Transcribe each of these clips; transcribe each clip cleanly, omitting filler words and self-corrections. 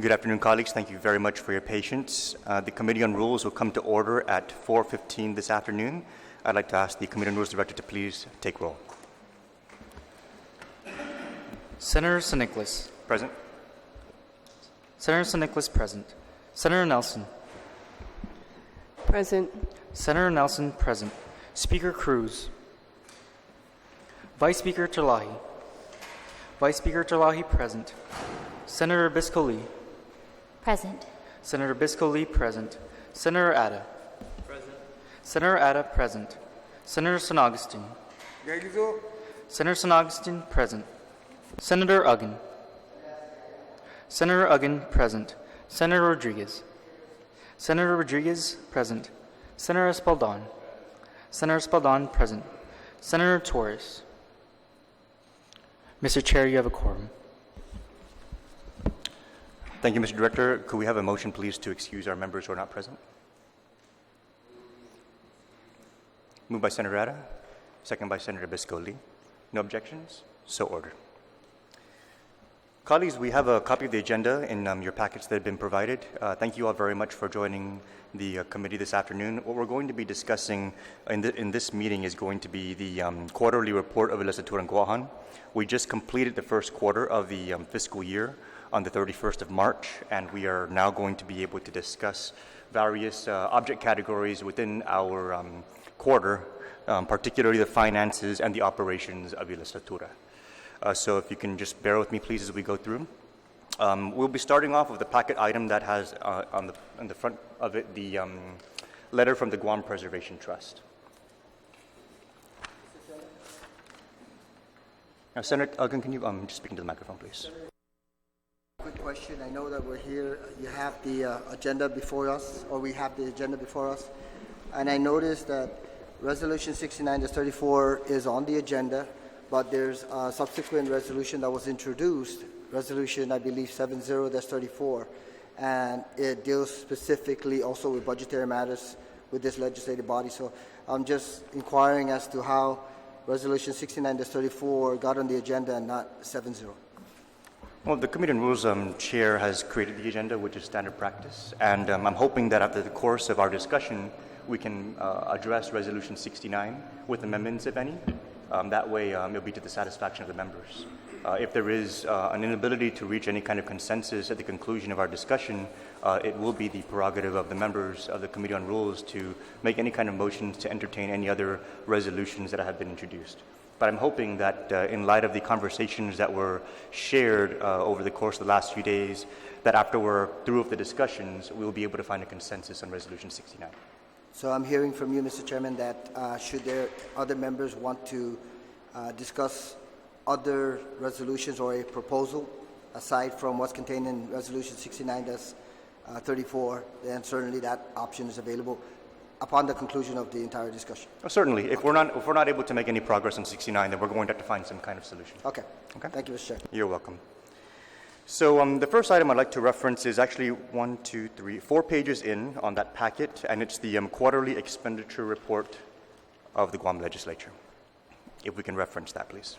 Good afternoon, colleagues. Thank you very much for your patience. The Committee on Rules will come to order at 4:15 this afternoon. I'd like to ask the Committee on Rules Director to please take roll. Senator Nicolas. Present. Senator Nicolas present. Senator Nelson. Present. Senator Nelson present. Speaker Cruz. Vice Speaker Talahi. Vice Speaker Talahi present. Senator Biscoli. Present. Senator Biscoli present. Senator Atta. Present. Senator Atta present. Senator San Augustine. There you go. Senator San Augustine present. Senator Uggan. Senator Uggan present. Senator Rodriguez. Senator Rodriguez present. Senator Espaldon. Senator Espaldon present. Senator Torres. Mr. Chair, you have a quorum. Thank you, Mr. Director. Could we have a motion, please, to excuse our members who are not present? Moved by Senator Atta, second by Senator Biscoli. No objections? So ordered. Colleagues, we have a copy of the agenda in your packets that have been provided. Thank you all very much for joining the committee this afternoon. What we're going to be discussing in this meeting is going to be the quarterly report of I Liheslatura and Guahan. We just completed the first quarter of the fiscal year on the 31st of March, and we are now going to be able to discuss various object categories within our quarter, particularly the finances and the operations of I Liheslatura. So if you can just bear with me, please, as we go through. We'll be starting off with the packet item that has on the front of it the letter from the Guam Preservation Trust. Senator Uggan, can you just speak into the microphone, please? Quick question. I know that we're here. You have the agenda before us, or we have the agenda before us. And I noticed that Resolution 69-34 is on the agenda, but there's a subsequent resolution that was introduced, Resolution, I believe, 70-34, and it deals specifically also with budgetary matters with this legislative body. So I'm just inquiring as to how Resolution 69-34 got on the agenda and not 70. Well, the Committee on Rules Chair has created the agenda, which is standard practice, and I'm hoping that after the course of our discussion, we can address Resolution 69 with amendments, if any. That way, it'll be to the satisfaction of the members. If there is an inability to reach any kind of consensus at the conclusion of our discussion, it will be the prerogative of the members of the Committee on Rules to make any kind of motions to entertain any other resolutions that have been introduced. But I'm hoping that in light of the conversations that were shared over the course of the last few days, that after we're through with the discussions, we will be able to find a consensus on Resolution 69. So I'm hearing from you, Mr. Chairman, that should there other members want to discuss other resolutions or a proposal aside from what's contained in Resolution 69-34, then certainly that option is available upon the conclusion of the entire discussion. Certainly. If we're not able to make any progress on 69, then we're going to have to find some kind of solution. Okay. Thank you, Mr. Chair. You're welcome. So the first item I'd like to reference is actually 4 pages in on that packet, and it's the quarterly expenditure report of the Guam Legislature. If we can reference that, please.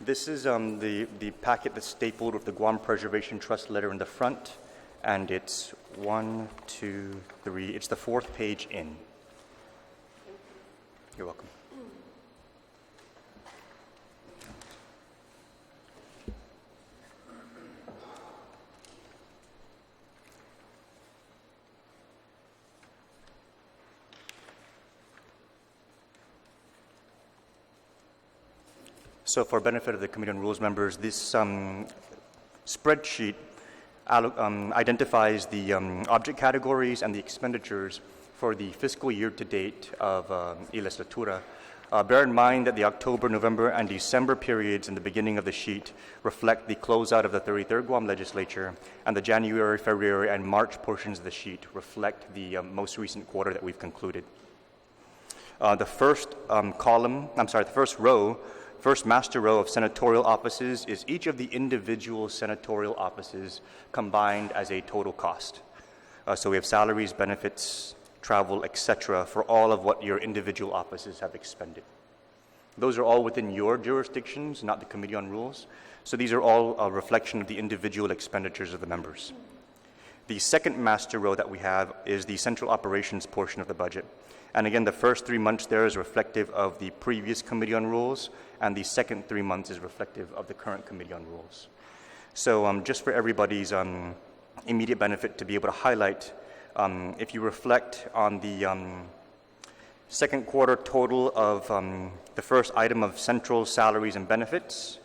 This is the packet that's stapled with the Guam Preservation Trust letter in the front, and it's 1, 2, 3. It's the 4th page in. You're welcome. So for benefit of the Committee on Rules members, this spreadsheet identifies the object categories and the expenditures for the fiscal year to date of I Liheslatura. Bear in mind that the October, November, and December periods in the beginning of the sheet reflect the closeout of the 33rd Guam Legislature, and the January, February, and March portions of the sheet reflect the most recent quarter that we've concluded. The first first master row of senatorial offices is each of the individual senatorial offices combined as a total cost. So we have salaries, benefits, travel, etc., for all of what your individual offices have expended. Those are all within your jurisdictions, not the Committee on Rules. So these are all a reflection of the individual expenditures of the members. The second master row that we have is the central operations portion of the budget. And again, the first 3 months there is reflective of the previous Committee on Rules, and the second 3 months is reflective of the current Committee on Rules. So just for everybody's immediate benefit to be able to highlight, if you reflect on the second quarter total of the first item of central salaries and benefits,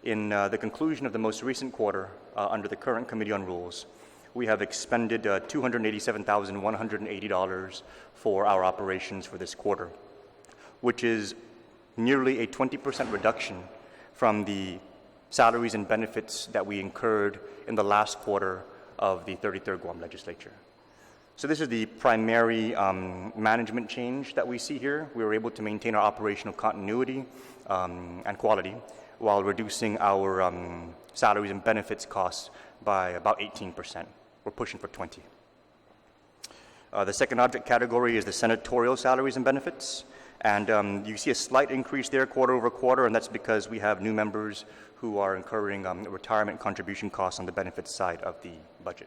in the conclusion of the most recent quarter under the current Committee on Rules, we have expended $287,180 for our operations for this quarter, which is nearly a 20% reduction from the salaries and benefits that we incurred in the last quarter of the 33rd Guam Legislature. So this is the primary management change that we see here. We were able to maintain our operational continuity and quality while reducing our salaries and benefits costs by about 18%. We're pushing for 20. The second object category is the senatorial salaries and benefits. And you see a slight increase there quarter over quarter, and that's because we have new members who are incurring retirement contribution costs on the benefits side of the budget.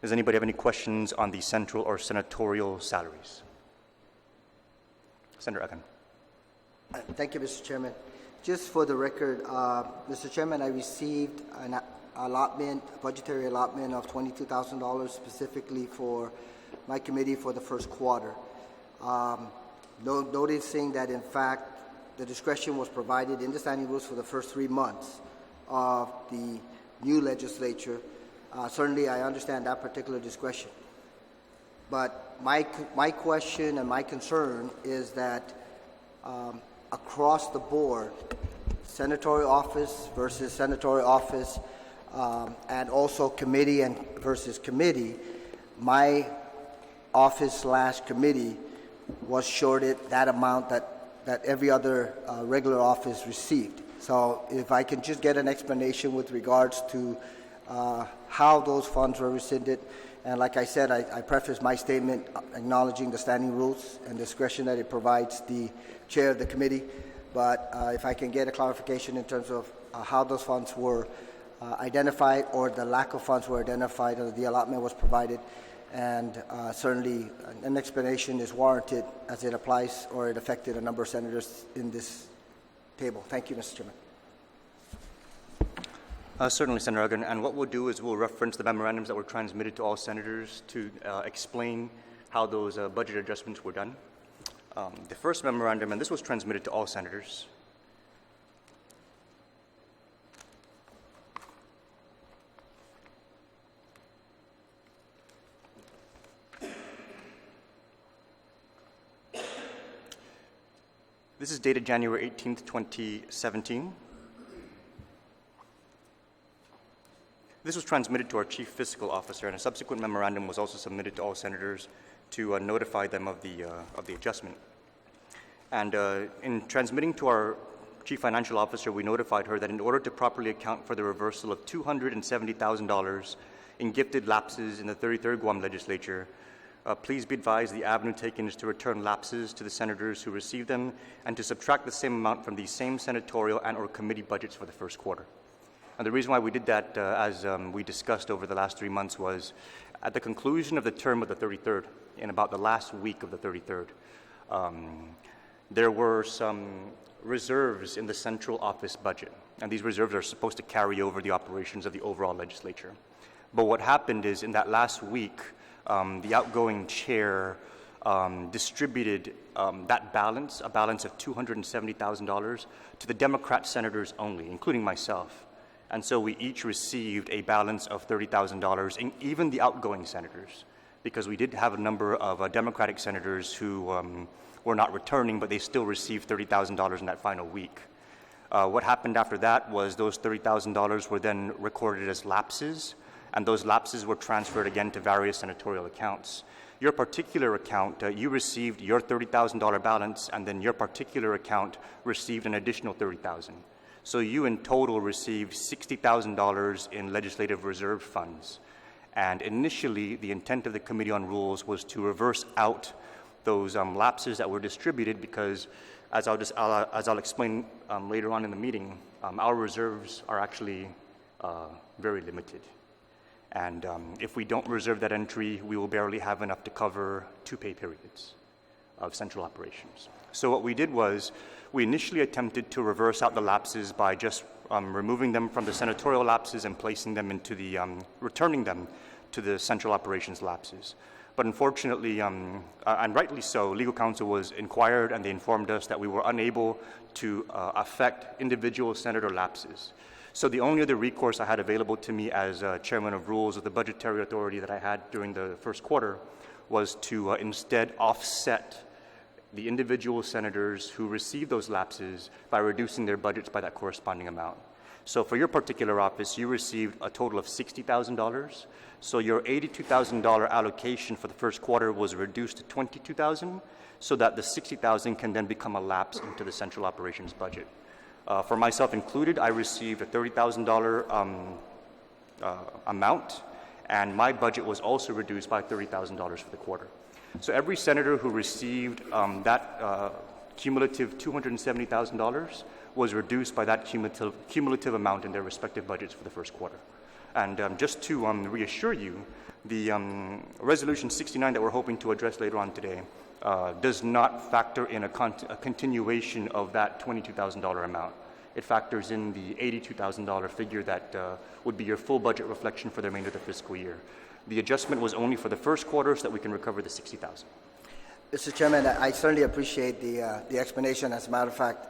Does anybody have any questions on the central or senatorial salaries? Senator Akan. Thank you, Mr. Chairman. Just for the record, Mr. Chairman, I received an allotment, budgetary allotment of $22,000 specifically for my committee for the first quarter. Noticing that, in fact, the discretion was provided in the standing rules for the first 3 months of the new legislature. Certainly, I understand that particular discretion. But my question and my concern is that across the board, senatorial office versus senatorial office, and also committee and versus committee, my office/committee was shorted that amount that every other regular office received. So if I can just get an explanation with regards to how those funds were rescinded. And like I said, I preface my statement acknowledging the standing rules and discretion that it provides the chair of the committee. But if I can get a clarification in terms of how those funds were identified, or the lack of funds were identified, or the allotment was provided, and certainly an explanation is warranted as it applies or it affected a number of senators in this table. Thank you, Mr. Chairman. Certainly, Senator Agan. And what we'll do is we'll reference the memorandums that were transmitted to all senators to explain how those budget adjustments were done. The first memorandum, and this was transmitted to all senators. This is dated January 18th, 2017. This was transmitted to our Chief Fiscal Officer, and a subsequent memorandum was also submitted to all senators to notify them of the adjustment. And in transmitting to our Chief Financial Officer, we notified her that in order to properly account for the reversal of $270,000 in gifted lapses in the 33rd Guam Legislature, please be advised the avenue taken is to return lapses to the senators who received them and to subtract the same amount from the same senatorial and or committee budgets for the first quarter. And the reason why we did that, as we discussed over the last 3 months, was at the conclusion of the term of the 33rd, in about the last week of the 33rd, there were some reserves in the central office budget. And these reserves are supposed to carry over the operations of the overall legislature. But what happened is in that last week, the outgoing chair distributed that balance, a balance of $270,000, to the Democrat senators only, including myself. And so we each received a balance of $30,000, even the outgoing senators, because we did have a number of Democratic senators who were not returning, but they still received $30,000 in that final week. What happened after that was those $30,000 were then recorded as lapses, and those lapses were transferred again to various senatorial accounts. Your particular account, you received your $30,000 balance, and then your particular account received an additional $30,000. So you in total received $60,000 in legislative reserve funds. And initially, the intent of the Committee on Rules was to reverse out those lapses that were distributed because, as I'll explain later on in the meeting, our reserves are actually very limited. And if we don't reserve that entry, we will barely have enough to cover 2 pay periods of central operations. So what we did was, we initially attempted to reverse out the lapses by just removing them from the senatorial lapses and placing them into the, returning them to the central operations lapses. But unfortunately, and rightly so, legal counsel was inquired and they informed us that we were unable to affect individual senator lapses. So the only other recourse I had available to me as chairman of rules of the budgetary authority that I had during the first quarter was to instead offset the individual senators who received those lapses by reducing their budgets by that corresponding amount. So for your particular office, you received a total of $60,000. So your $82,000 allocation for the first quarter was reduced to $22,000, so that the $60,000 can then become a lapse into the central operations budget. For myself included, I received a $30,000 amount, and my budget was also reduced by $30,000 for the quarter. So every senator who received that cumulative $270,000 was reduced by that cumulative amount in their respective budgets for the first quarter. And just to reassure you, the Resolution 69 that we're hoping to address later on today does not factor in a continuation of that $22,000 amount. It factors in the $82,000 figure that would be your full budget reflection for the remainder of the fiscal year. The adjustment was only for the first quarter so that we can recover the $60,000. Mr. Chairman, I certainly appreciate the explanation. As a matter of fact,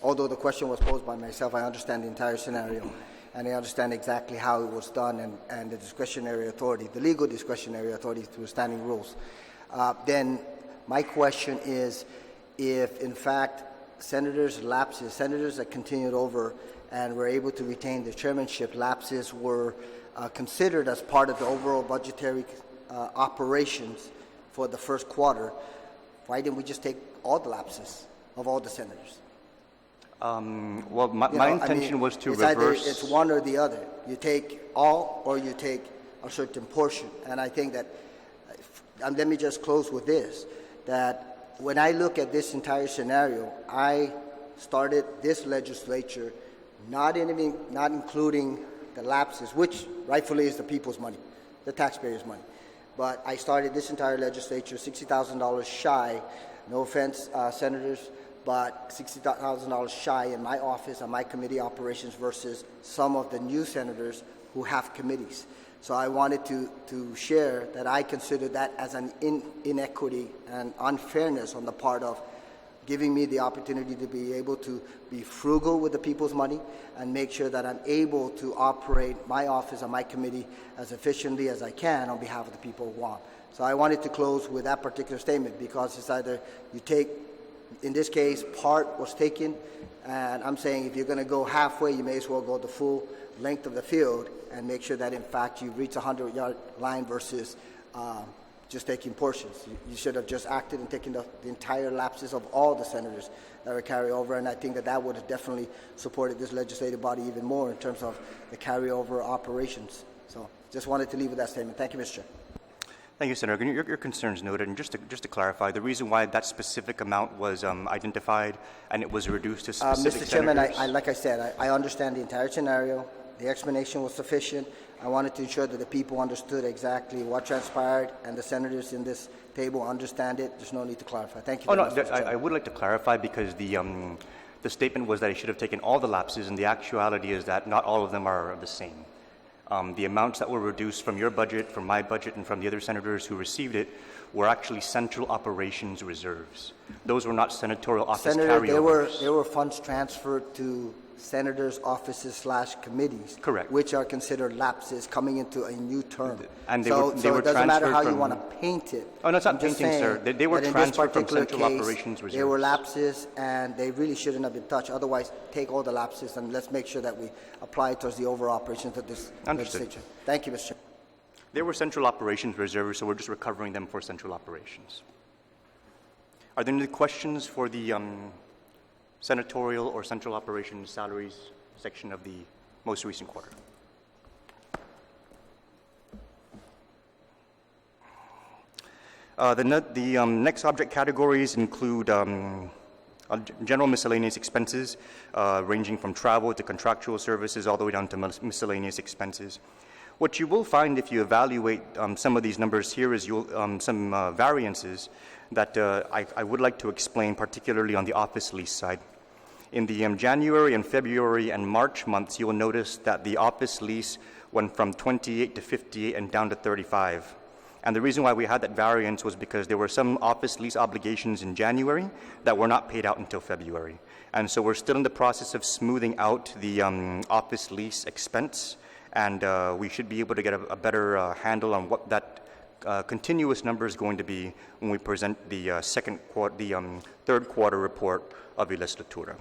although the question was posed by myself, I understand the entire scenario, and I understand exactly how it was done and the discretionary authority, the legal discretionary authority through standing rules. Then my question is, if in fact senators' lapses, senators that continued over and were able to retain the chairmanship lapses were considered as part of the overall budgetary operations for the first quarter, why didn't we just take all the lapses of all the senators? Well, my intention was to reverse. It's one or the other. You take all or you take a certain portion. And I think that, let me just close with this, that when I look at this entire scenario, I started this legislature not including the lapses, which rightfully is the people's money, the taxpayers' money. But I started this entire legislature $60,000 shy, no offense, senators, but $60,000 shy in my office and my committee operations versus some of the new senators who have committees. So I wanted to share that I consider that as an inequity and unfairness on the part of giving me the opportunity to be able to be frugal with the people's money and make sure that I'm able to operate my office and my committee as efficiently as I can on behalf of the people who want. So I wanted to close with that particular statement because it's either you take, in this case, part was taken, and I'm saying if you're going to go halfway, you may as well go the full length of the field and make sure that, in fact, you reach the 100-yard line versus just taking portions. You should have just acted and taken the entire lapses of all the senators that were carried over, and I think that that would have definitely supported this legislative body even more in terms of the carryover operations. So just wanted to leave with that statement. Thank you, Mr. Chair. Thank you, Senator. Your concerns noted, and just to clarify, the reason why that specific amount was identified and it was reduced to specific Mr. Chairman, senators. like I said, I understand the entire scenario. The explanation was sufficient. I wanted to ensure that the people understood exactly what transpired, and the senators in this table understand it. There's no need to clarify. Thank you. Oh, no, much, Mr. Chairman. I would like to clarify because the statement was that I should have taken all the lapses, and the actuality is that not all of them are the same. The amounts that were reduced from your budget, from my budget, and from the other senators who received it were actually central operations reserves. Those were not senatorial office Senator, carryovers. there were funds transferred to senators' offices / committees, Correct. which are considered lapses coming into a new term. And they so were it doesn't matter transferred how you from- want to paint it. Oh, no, it's not I'm just painting, sir. saying They were that in this transferred from particular central case, operations They were reserves. lapses, and they really shouldn't have been touched. Otherwise, take all the lapses and let's make sure that we apply it towards the overall operations of this Understood. legislature. Thank you, Mr. Chair. They were central operations reserves, so we're just recovering them for central operations. Are there any questions for the senatorial or central operations salaries section of the most recent quarter? The next object categories include general miscellaneous expenses, ranging from travel to contractual services all the way down to miscellaneous expenses. What you will find if you evaluate some of these numbers here is some variances that I would like to explain, particularly on the office lease side. In the January and February and March months, you will notice that the office lease went from 28 to 58 and down to 35. And the reason why we had that variance was because there were some office lease obligations in January that were not paid out until February. And so we're still in the process of smoothing out the office lease expense, and we should be able to get a better handle on what that continuous number is going to be when we present the third quarter report of I Liheslatura.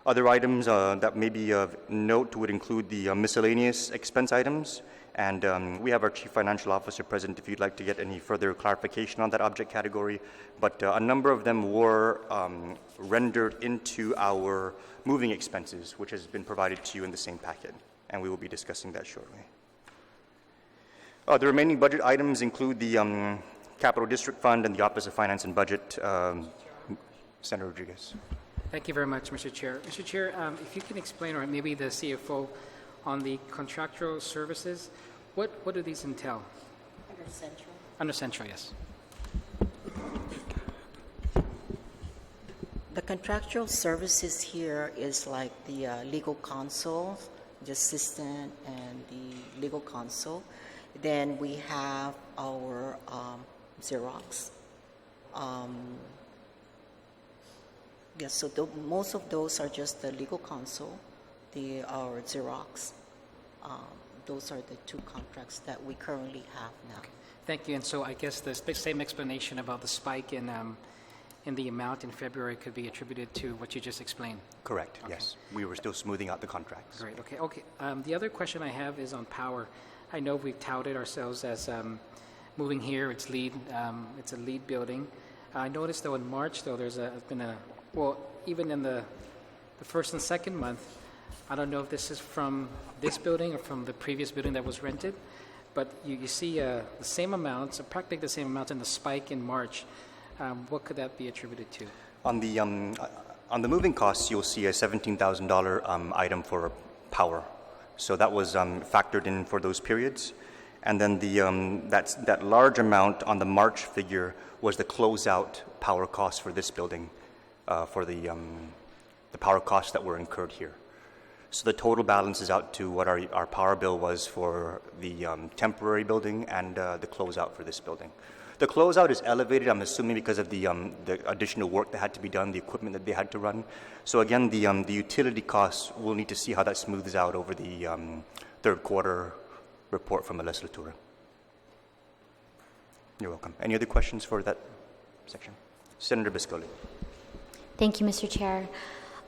Other items that may be of note would include the miscellaneous expense items, and we have our Chief Financial Officer present if you'd like to get any further clarification on that object category, but a number of them were rendered into our moving expenses, which has been provided to you in the same packet, and we will be discussing that shortly. The remaining budget items include the Capital District Fund and the Office of Finance and Budget. Senator Rodriguez. Thank you very much, Mr. Chair. Mr. Chair, if you can explain, or maybe the CFO, on the contractual services, what do these entail? Under Central. Under Central, yes. The contractual services here is like the legal counsel, the assistant, and the legal counsel. Then we have our Xerox. Yes, so most of those are just the legal counsel, our Xerox. Those are the two contracts that we currently have now. Okay. Thank you. And so I guess the same explanation about the spike in the amount in February could be attributed to what you just explained. Correct, Okay. yes. We were still smoothing out the contracts. Great. Okay. The other question I have is on power. I know we've touted ourselves as moving here. It's a lead building. I noticed though in March though even in the first and second month, I don't know if this is from this building or from the previous building that was rented, but you see the same amounts, practically the same amounts in the spike in March. What could that be attributed to? On the moving costs, you'll see a $17,000 item for power. So that was factored in for those periods. And then that large amount on the March figure was the closeout power cost for this building, for the power costs that were incurred here. So the total balances out to what our power bill was for the temporary building and the closeout for this building. The closeout is elevated, I'm assuming, because of the additional work that had to be done, the equipment that they had to run. So again, the utility costs, we'll need to see how that smooths out over the third quarter report from I Liheslatura. You're welcome. Any other questions for that section? Senator Biscoli. Thank you, Mr. Chair.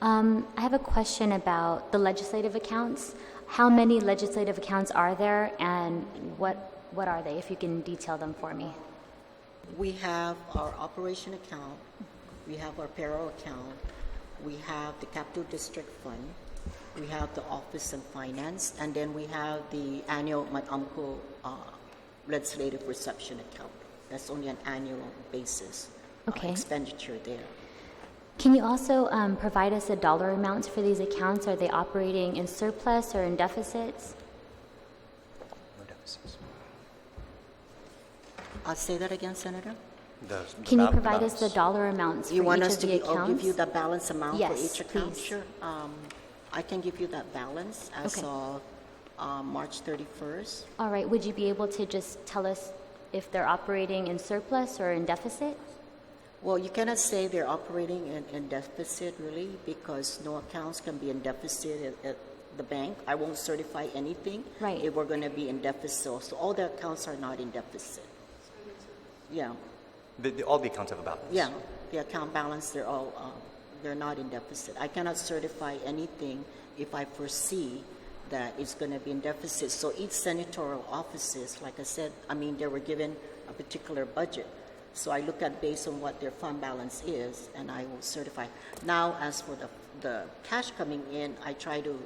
I have a question about the legislative accounts. How many legislative accounts are there, and what are they, if you can detail them for me? We have our operation account, we have our payroll account, we have the Capital District Fund, we have the Office of Finance, and then we have the annual Matamco legislative reception account. That's only an annual basis expenditure there. Can you also provide us the dollar amounts for these accounts? Are they operating in surplus or in deficits? No deficits. I'll say that again, Senator. Can you provide us the dollar amounts You for want each us of to the accounts? give you the balance amount for Yes, each account? please. Sure. I can give you that balance as Okay. of March 31st. All right. Would you be able to just tell us if they're operating in surplus or in deficit? Well, you cannot say they're operating in deficit, really, because no accounts can be in deficit at the bank. I won't certify anything Right. if we're going to be in deficit. So all the accounts are not in deficit. Yeah. All the accounts have a balance. Yeah, the account balance, they're not in deficit. I cannot certify anything if I foresee that it's going to be in deficit. So each senatorial offices, like I said, they were given a particular budget. So I look at based on what their fund balance is, and I will certify. Now, as for the cash coming in, I try to,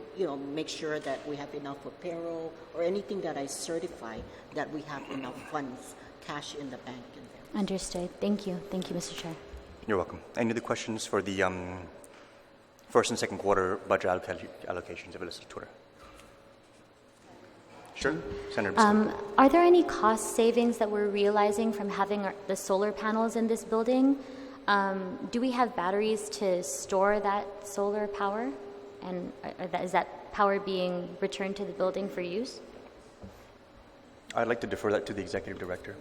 make sure that we have enough for payroll or anything that I certify that we have enough funds cash in the bank in there. Understood. Thank you. Thank you, Mr. Chair. You're welcome. Any other questions for the first and second quarter budget allocations of I Liheslatura? Sure. Senator Biscuit. Are there any cost savings that we're realizing from having the solar panels in this building? Do we have batteries to store that solar power? And is that power being returned to the building for use? I'd like to defer that to the executive director.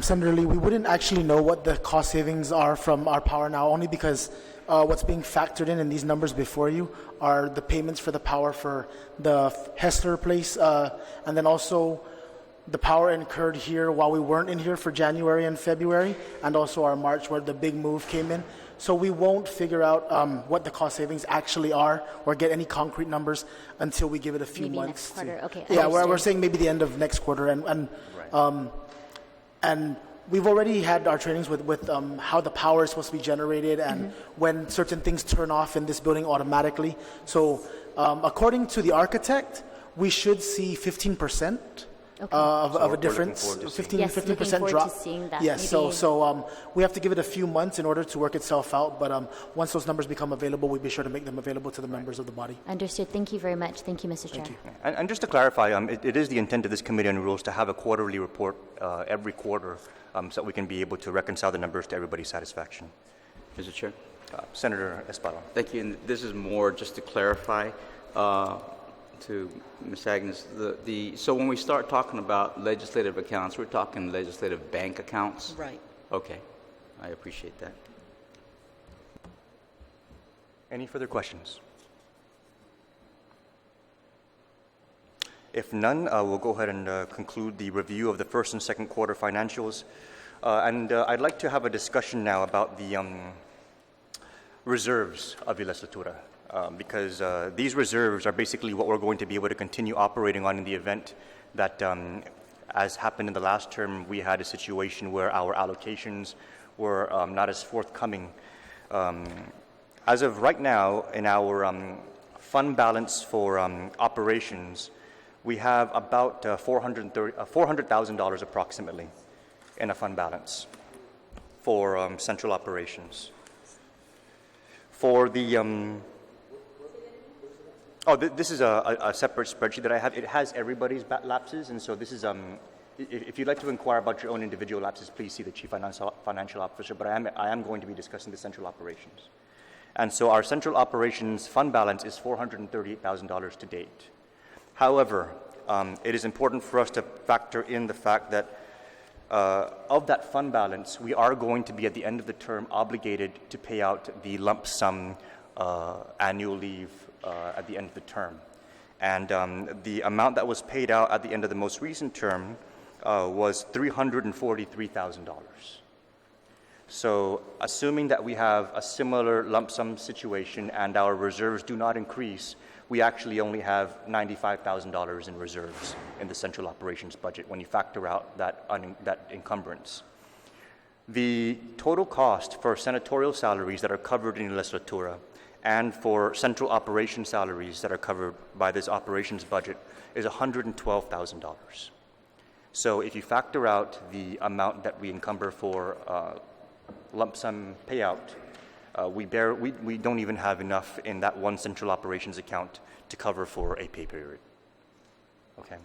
Senator Lee, we wouldn't actually know what the cost savings are from our power now, only because what's being factored in these numbers before you are the payments for the power for the Hessler place, and then also the power incurred here while we weren't in here for January and February, and also our March where the big move came in. So we won't figure out what the cost savings actually are or get any concrete numbers until we give it a few Maybe months. next quarter. Okay. Yeah, we're understood. saying maybe the end of next quarter, and we've already had our trainings with how the power is supposed to be generated and when certain things turn off in this building automatically. So according to the architect, we should see 15% of a difference, looking forward to seeing. 15% looking drop. forward to seeing that. Yes, Maybe- so we have to give it a few months in order to work itself out, but once those numbers become available, we'll be sure to make them available to the members of the body. Understood. Thank you very much. Thank you, Mr. Chair. And just to clarify, it is the intent of this Committee on Rules to have a quarterly report every quarter so that we can be able to reconcile the numbers to everybody's satisfaction. Mr. Chair. Senator Espadon. Thank you. And this is more just to clarify to Ms. Agnes. So when we start talking about legislative accounts, we're talking legislative bank accounts? Right. Okay. I appreciate that. Any further questions? If none, we'll go ahead and conclude the review of the first and second quarter financials. And I'd like to have a discussion now about the reserves of I Liheslatura, because these reserves are basically what we're going to be able to continue operating on in the event that, as happened in the last term, we had a situation where our allocations were not as forthcoming. As of right now, in our fund balance for operations, we have about $400,000 approximately in a fund balance for central operations. For the this is a separate spreadsheet that I have. It has everybody's lapses, and so this is if you'd like to inquire about your own individual lapses, please see the Chief Financial Officer. But I am going to be discussing the central operations, and so our central operations fund balance is $438,000 to date. However, it is important for us to factor in the fact that of that fund balance, we are going to be at the end of the term obligated to pay out the lump sum annual leave at the end of the term. And the amount that was paid out at the end of the most recent term was $343,000. So assuming that we have a similar lump sum situation and our reserves do not increase, we actually only have $95,000 in reserves in the central operations budget when you factor out that encumbrance. The total cost for senatorial salaries that are covered in I Liheslatura and for central operations salaries that are covered by this operations budget is $112,000. So if you factor out the amount that we encumber for lump sum payout, we don't even have enough in that one central operations account to cover for a pay period. Okay.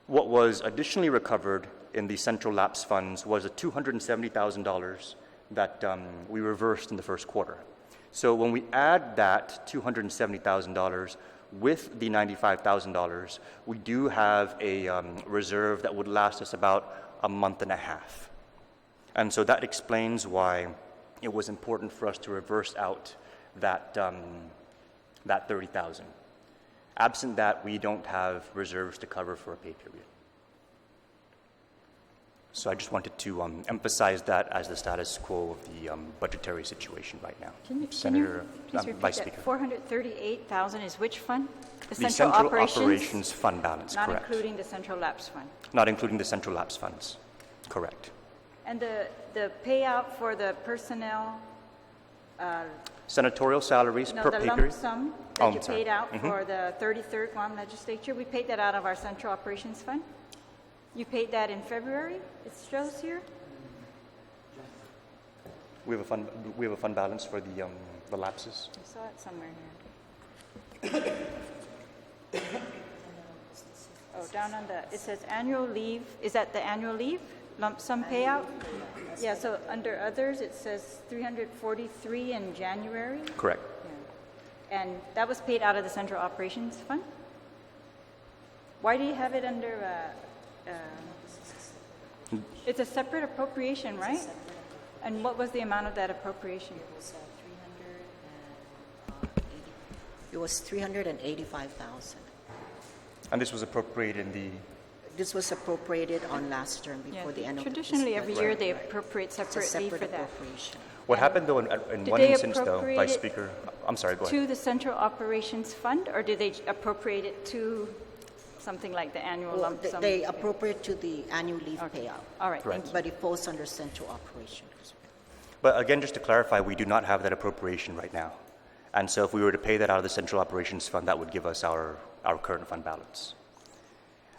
What was additionally recovered in the central lapse funds was a $270,000 that we reversed in the first quarter. So when we add that $270,000 with the $95,000, we do have a reserve that would last us about a month and a half. And so that explains why it was important for us to reverse out that $30,000. Absent that, we don't have reserves to cover for a pay period. So I just wanted to emphasize that as the status quo of the budgetary situation right now. Can you Senator, please repeat Vice that? Speaker. 438,000 is which fund? The central operations fund balance, not correct. including the central lapse fund. Not including the central lapse funds, correct. And the payout for the personnel, Senatorial salaries no, per the pay lump period. sum Oh, that I'm you sorry. paid out for the 33rd Guam legislature, we paid that out of our central operations fund? You paid that in February, it shows here? We have a fund balance for the lapses. I saw it somewhere here. Oh, down on the, it says annual leave. Is that the annual leave? Lump sum payout? Yeah, so under others, it says 343 in January. Correct. Yeah. And that was paid out of the Central Operations Fund? Why do you have it under, it's a separate appropriation, right? And what was the amount of that appropriation? It was 385,000. And this was appropriated in the... This was appropriated on last term before the end of the Traditionally, fiscal every year. year they appropriate It's a separately for separate that. appropriation. What happened, though, in Did one they instance, though, appropriate Vice it Speaker... I'm sorry, go ahead. To the Central Operations Fund, or did they appropriate it to something like the annual Well, lump sum? they appropriate to the annual leave payout. All right, Correct. thank you. But it falls under central operations. But again, just to clarify, we do not have that appropriation right now. And so if we were to pay that out of the Central Operations Fund, that would give us our current fund balance.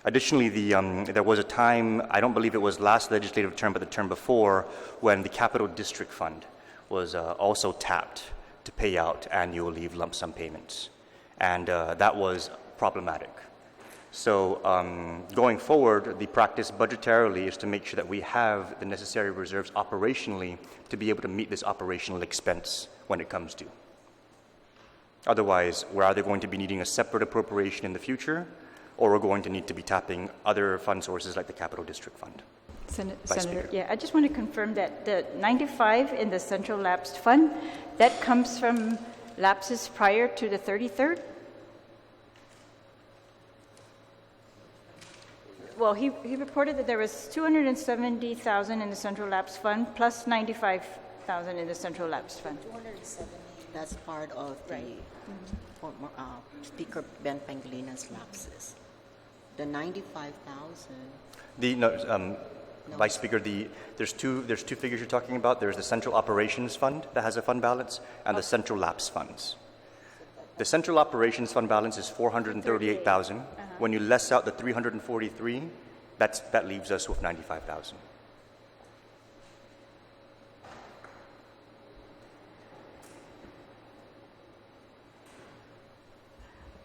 Additionally, there was a time, I don't believe it was last legislative term, but the term before, when the Capital District Fund was also tapped to pay out annual leave lump sum payments. And that was problematic. So going forward, the practice budgetarily is to make sure that we have the necessary reserves operationally to be able to meet this operational expense when it comes due. Otherwise, we're either going to be needing a separate appropriation in the future, or we're going to need to be tapping other fund sources like the Capital District Fund. Vice Senator, Speaker. yeah, I just want to confirm that the 95 in the Central Lapsed Fund, that comes from lapses prior to the 33rd? Well, he reported that there was 270,000 in the Central Lapsed Fund plus 95,000 in the Central Lapsed Fund. 270, that's part of the former, Speaker Ben Panglina's lapses. The 95,000. Vice Speaker, there's two figures you're talking about. There's the Central Operations Fund that has a fund balance, and the Central Lapse Funds. The Central Operations Fund balance is 438,000. When you less out the 343, that leaves us with 95,000.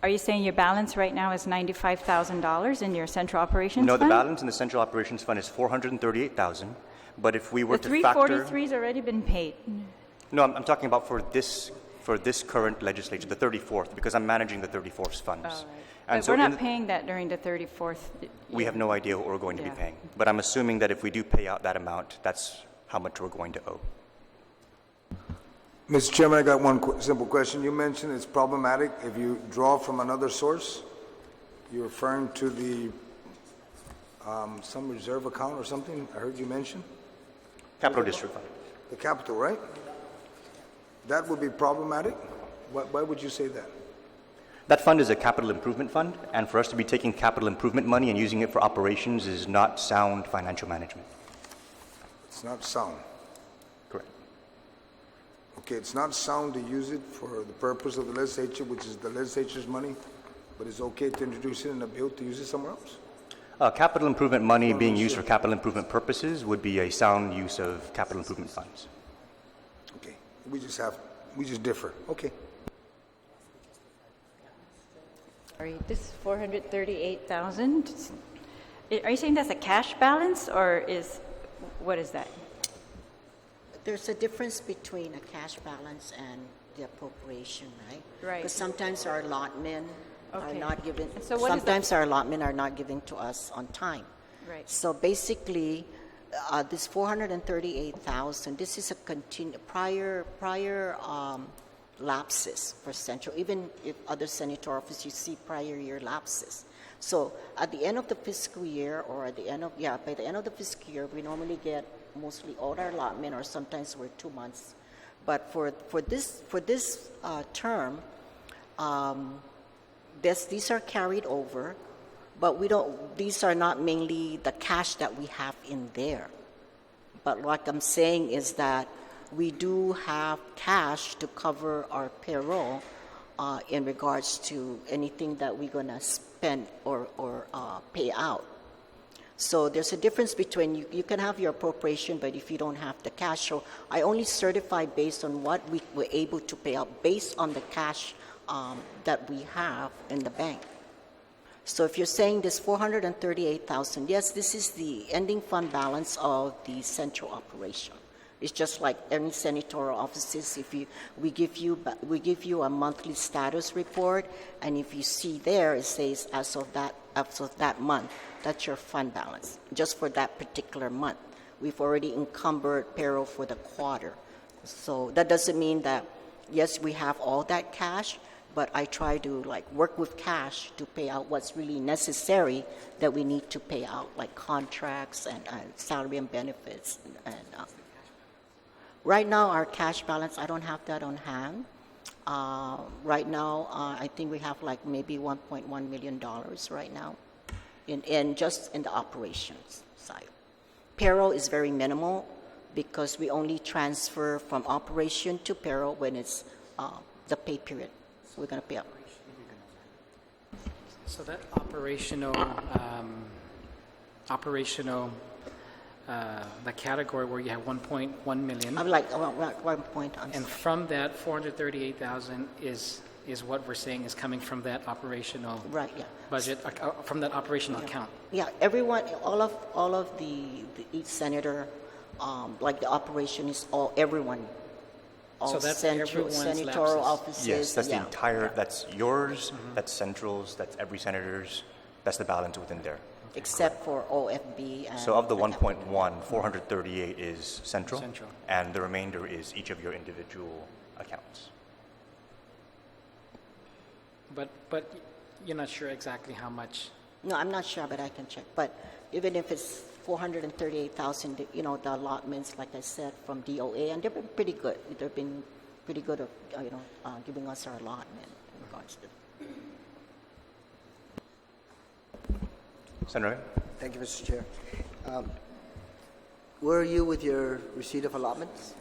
Are you saying your balance right now is $95,000 in your Central Operations No, Fund? the balance in the Central Operations Fund is 438,000. But if we were The to factor, 343 has already been paid. no, I'm talking about for this current legislature, the 34th, because I'm managing the 34th funds. All right. And But so we're in not paying that during the 34th. we have no idea what we're going to be Yeah. paying. But I'm assuming that if we do pay out that amount, that's how much we're going to owe. Mr. Chairman, I got one simple question. You mentioned it's problematic if you draw from another source. You're referring to the some reserve account or something I heard you mention? Capital District Fund. The capital, right? That would be problematic? Why would you say that? That fund is a capital improvement fund, and for us to be taking capital improvement money and using it for operations is not sound financial management. It's not sound. Correct. Okay, it's not sound to use it for the purpose of the legislature, which is the legislature's money, but it's okay to introduce it in a bill to use it somewhere else? Capital improvement money being used for capital improvement purposes would be a sound use of capital improvement funds. Okay, we just differ. Okay. Sorry, this 438,000, are you saying that's a cash balance, or what is that? There's a difference between a cash balance and the appropriation, right? Right. Because sometimes our allotment are Okay. not given, And so what is the- sometimes our allotment are not given to us on time. Right. So basically, this 438,000, this is a prior lapses for Central. Even if other senator offices, you see prior year lapses. So at the end of the fiscal year, or at the end of, by the end of the fiscal year, we normally get mostly all our allotment, or sometimes we're 2 months. But for this term, these are carried over, but these are not mainly the cash that we have in there. But what I'm saying is that we do have cash to cover our payroll in regards to anything that we're going to spend or pay out. So there's a difference between you can have your appropriation, but if you don't have the cash, so I only certify based on what we were able to pay out based on the cash that we have in the bank. So if you're saying this 438,000, yes, this is the ending fund balance of the central operation. It's just like any senatorial offices. We give you a monthly status report, and if you see there, it says as of that month, that's your fund balance, just for that particular month. We've already encumbered payroll for the quarter. So that doesn't mean that, yes, we have all that cash, but I try to work with cash to pay out what's really necessary that we need to pay out, like contracts and salary and benefits. Right now, our cash balance, I don't have that on hand. Right now, I think we have maybe $1.1 million right now just in the operations side. Payroll is very minimal because we only transfer from operation to payroll when it's the pay period. We're going to pay up. So that the category where you have 1.1 million, I'm like 1 point. and from that 438,000 is what we're saying is coming from that operational Right, yeah. budget, from that operational account. Yeah, everyone, all of each senator, like the operation is everyone. All So that's everyone's senatorial lapses. offices. Yes, that's the yeah. entire, that's yours, that's Central's, that's every senator's, that's the balance within there. Except for OFB. And So of the 1.1, 438 is Central, Central. and the remainder is each of your individual accounts. But you're not sure exactly how much. No, I'm not sure, but I can check. But even if it's 438,000, the allotments, like I said, from DOA, and they've been pretty good. They've been pretty good at, giving us our allotment in regards to. Senator? Thank you, Mr. Chair. Where are you with your receipt of allotments?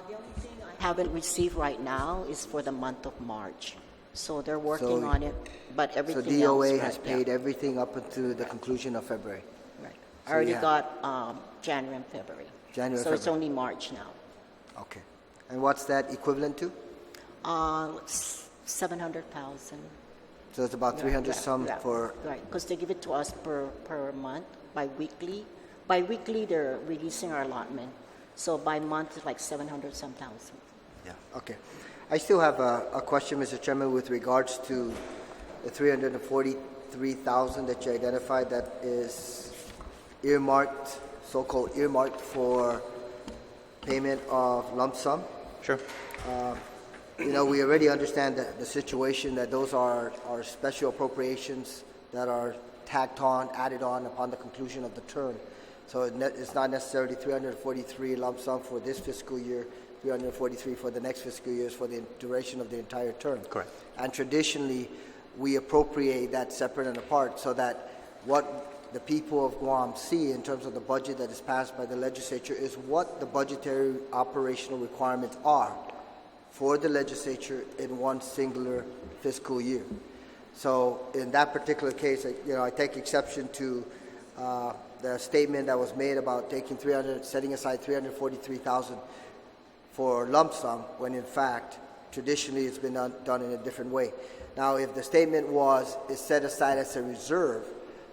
The only thing I haven't received right now is for the month of March. So they're working So- on it, but So everything DOA else, has right, paid yeah, everything up until the conclusion of February. right. I so already you have- got January and February. January, So it's February. only March now. Okay. And what's that equivalent to? 700,000. So it's about 300 Yeah, some yeah, for, right, because they give it to us per month, bi-weekly. Bi-weekly, they're releasing our allotment. So by month, it's like 700 some thousand. yeah, okay. I still have a question, Mr. Chairman, with regards to the 343,000 that you identified that is earmarked, so-called earmarked for payment of lump sum. Sure. We already understand the situation, that those are special appropriations that are tacked on, added on upon the conclusion of the term. So it's not necessarily 343 lump sum for this fiscal year, 343 for the next fiscal years for the duration of the entire term. Correct. And traditionally, we appropriate that separate and apart so that what the people of Guam see in terms of the budget that is passed by the legislature is what the budgetary operational requirements are for the legislature in one singular fiscal year. So in that particular case, I take exception to the statement that was made about setting aside 343,000 for lump sum, when in fact, traditionally it's been done in a different way. Now, if the statement is set aside as a reserve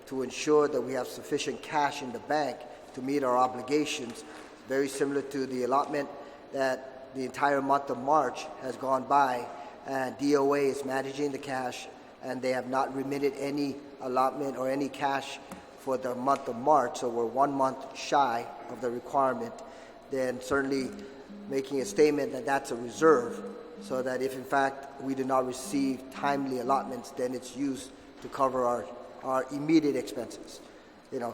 to ensure that we have sufficient cash in the bank to meet our obligations, very similar to the allotment that the entire month of March has gone by, and DOA is managing the cash, and they have not remitted any allotment or any cash for the month of March, so we're 1 month shy of the requirement, then certainly making a statement that that's a reserve, so that if in fact we do not receive timely allotments, then it's used to cover our immediate expenses.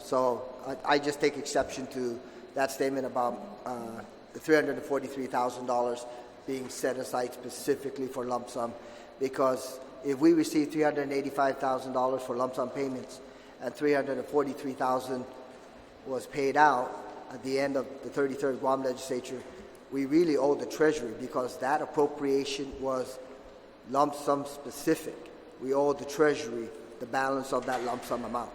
So I just take exception to that statement about the $343,000 being set aside specifically for lump sum, because if we receive $385,000 for lump sum payments and $343,000 was paid out at the end of the 33rd Guam legislature, we really owe the Treasury, because that appropriation was lump sum specific. We owe the Treasury the balance of that lump sum amount.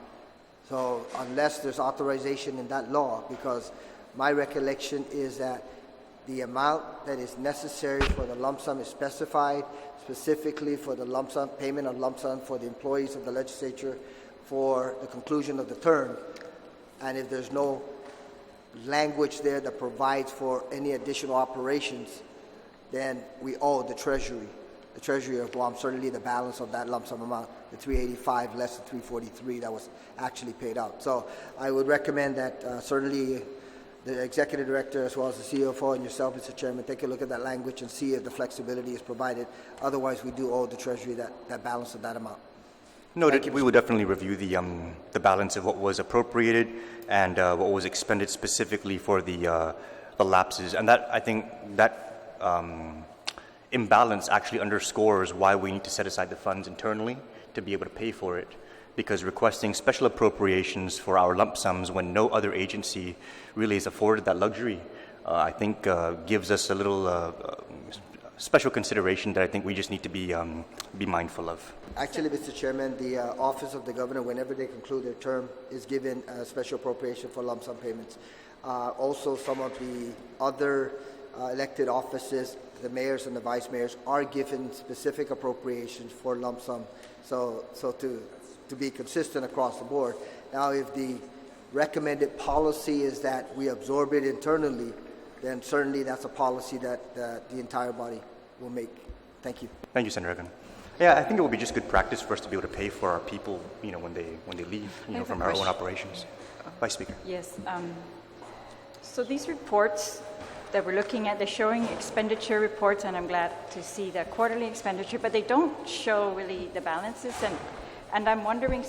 So unless there's authorization in that law, because my recollection is that the amount that is necessary for the lump sum is specified specifically for the lump sum, payment of lump sum for the employees of the legislature for the conclusion of the term. And if there's no language there that provides for any additional operations, then we owe the Treasury of Guam certainly the balance of that lump sum amount, the 385 less the 343 that was actually paid out. So I would recommend that certainly the executive director as well as the CFO and yourself, Mr. Chairman, take a look at that language and see if the flexibility is provided. Otherwise, we do owe the Treasury that balance of that amount. Noted. We will definitely review the balance of what was appropriated and what was expended specifically for the lapses, and that I think that imbalance actually underscores why we need to set aside the funds internally to be able to pay for it. Because requesting special appropriations for our lump sums when no other agency really is afforded that luxury, I think gives us a little special consideration that I think we just need to be mindful of. Actually, Mr. Chairman, the Office of the Governor, whenever they conclude their term, is given a special appropriation for lump sum payments. Also, some of the other elected offices, the mayors and the vice mayors, are given specific appropriations for lump sum. So to be consistent across the board. Now, if the recommended policy is that we absorb it internally, then certainly that's a policy that the entire body will make. Thank you. Thank you, Senator Egan. Yeah, I think it would be just good practice for us to be able to pay for our people, when they leave, from our own operations. Vice Speaker. Yes. So these reports that we're looking at, they're showing expenditure reports, and I'm glad to see the quarterly expenditure, but they don't show really the balances. And I'm wondering,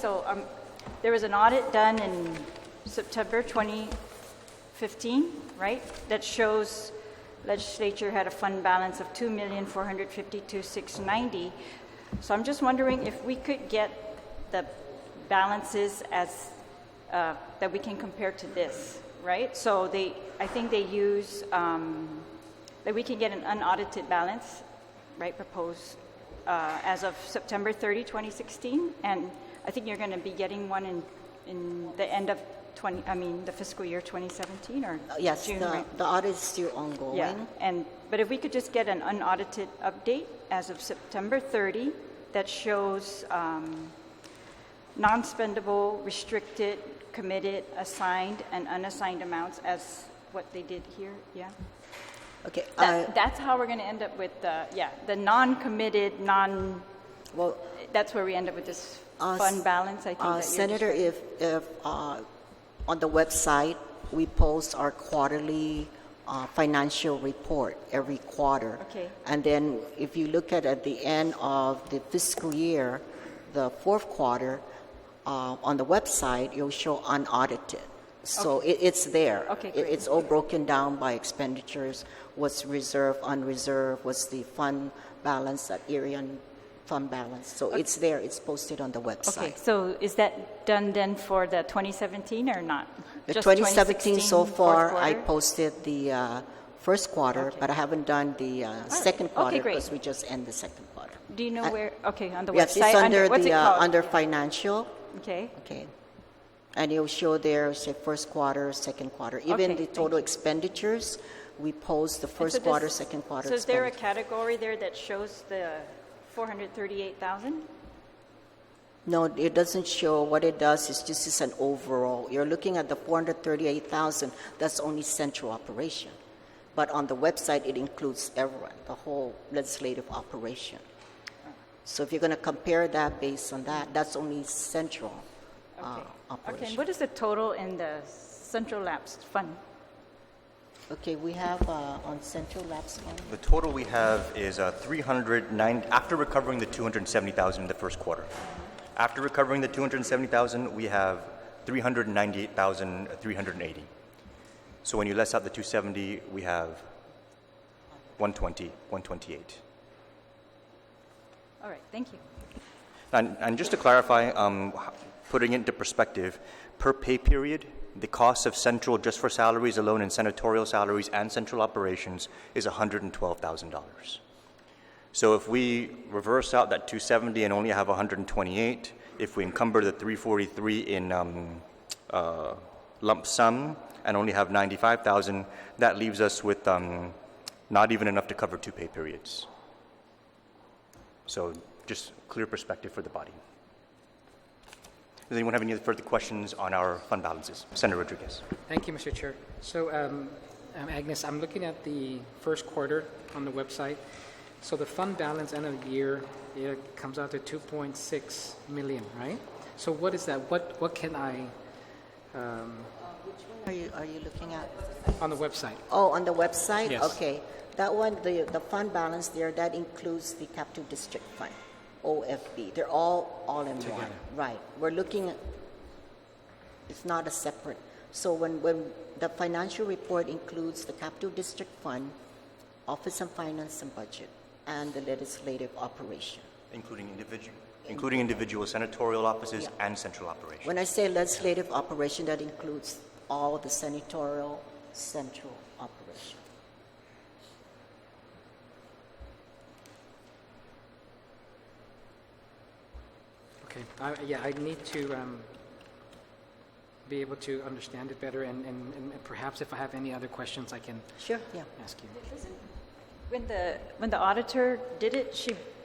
there was an audit done in September 2015, right? That shows legislature had a fund balance of $2,452,690. So I'm just wondering if we could get the balances as that we can compare to this, right? So I think they use that we can get an unaudited balance, right? Proposed as of September 30, 2016, and I think you're going to be getting one in the end of the fiscal year 2017 or Yes, June, the right? the audit is still ongoing. Yeah, but if we could just get an unaudited update as of September 30 that shows non-spendable, restricted, committed, assigned, and unassigned amounts as what they did here, yeah? Okay. That's how we're going to end up with the non-committed, Well, that's where we end up with this fund balance, I think. That you're Senator, if on the website we post our quarterly financial report every quarter. Okay. And then if you look at the end of the fiscal year, the fourth quarter, on the website, it'll show unaudited. So it's there. Okay, great. It's all broken down by expenditures, what's reserved, unreserved, what's the fund balance, that area fund balance. So it's there. It's posted on the website. Okay, so is that done then for the 2017 or not? The Just 2017 so far, fourth I quarter? posted the first quarter, but I haven't done the second Okay, quarter great. because we just end the second quarter. Do you know where? Okay, on the Yes, website. it's under what's the it called? under financial. Okay. Okay. And it'll show there, say, first quarter, second quarter. Even Okay, the total expenditures, we post the first So does- quarter, second quarter So is there a expenditure. category there that shows the 438,000? No, it doesn't show. What it does is just is an overall. You're looking at the 438,000. That's only central operation. But on the website, it includes everyone, the whole legislative operation. So if you're going to compare that based on that, that's only central operation. Okay, and what is the total in the central lapsed fund? Okay, we have on central lapse fund. The total we have is 309 after recovering the 270,000 in the first quarter. After recovering the 270,000, we have 398,380. So when you less out the 270, we have 120, 128. All right, thank you. And just to clarify, putting it into perspective, per pay period, the cost of central just for salaries alone and senatorial salaries and central operations is $112,000. So if we reverse out that 270 and only have 128, if we encumber the 343 in lump sum and only have 95,000, that leaves us with not even enough to cover 2 pay periods. So just clear perspective for the body. Does anyone have any further questions on our fund balances? Senator Rodriguez. Thank you, Mr. Chair. So, Agnes, I'm looking at the first quarter on the website. So the fund balance end of the year, it comes out to 2.6 million, right? So what is that? What can I, Which one are you looking at? on the website? Oh, on the website? Yes. Okay. That one, the fund balance there, that includes the Capital District Fund, OFB. They're all in one. Together. Right. We're looking at, it's not a separate. So when the financial report includes the Capital District Fund, Office of Finance and Budget, and the legislative operation. Including individual senatorial offices and central operations. When I say legislative operation, that includes all the senatorial central operation. Okay. I need to be able to understand it better, and perhaps if I have any other questions, I can Sure, yeah. ask you. When the auditor did it,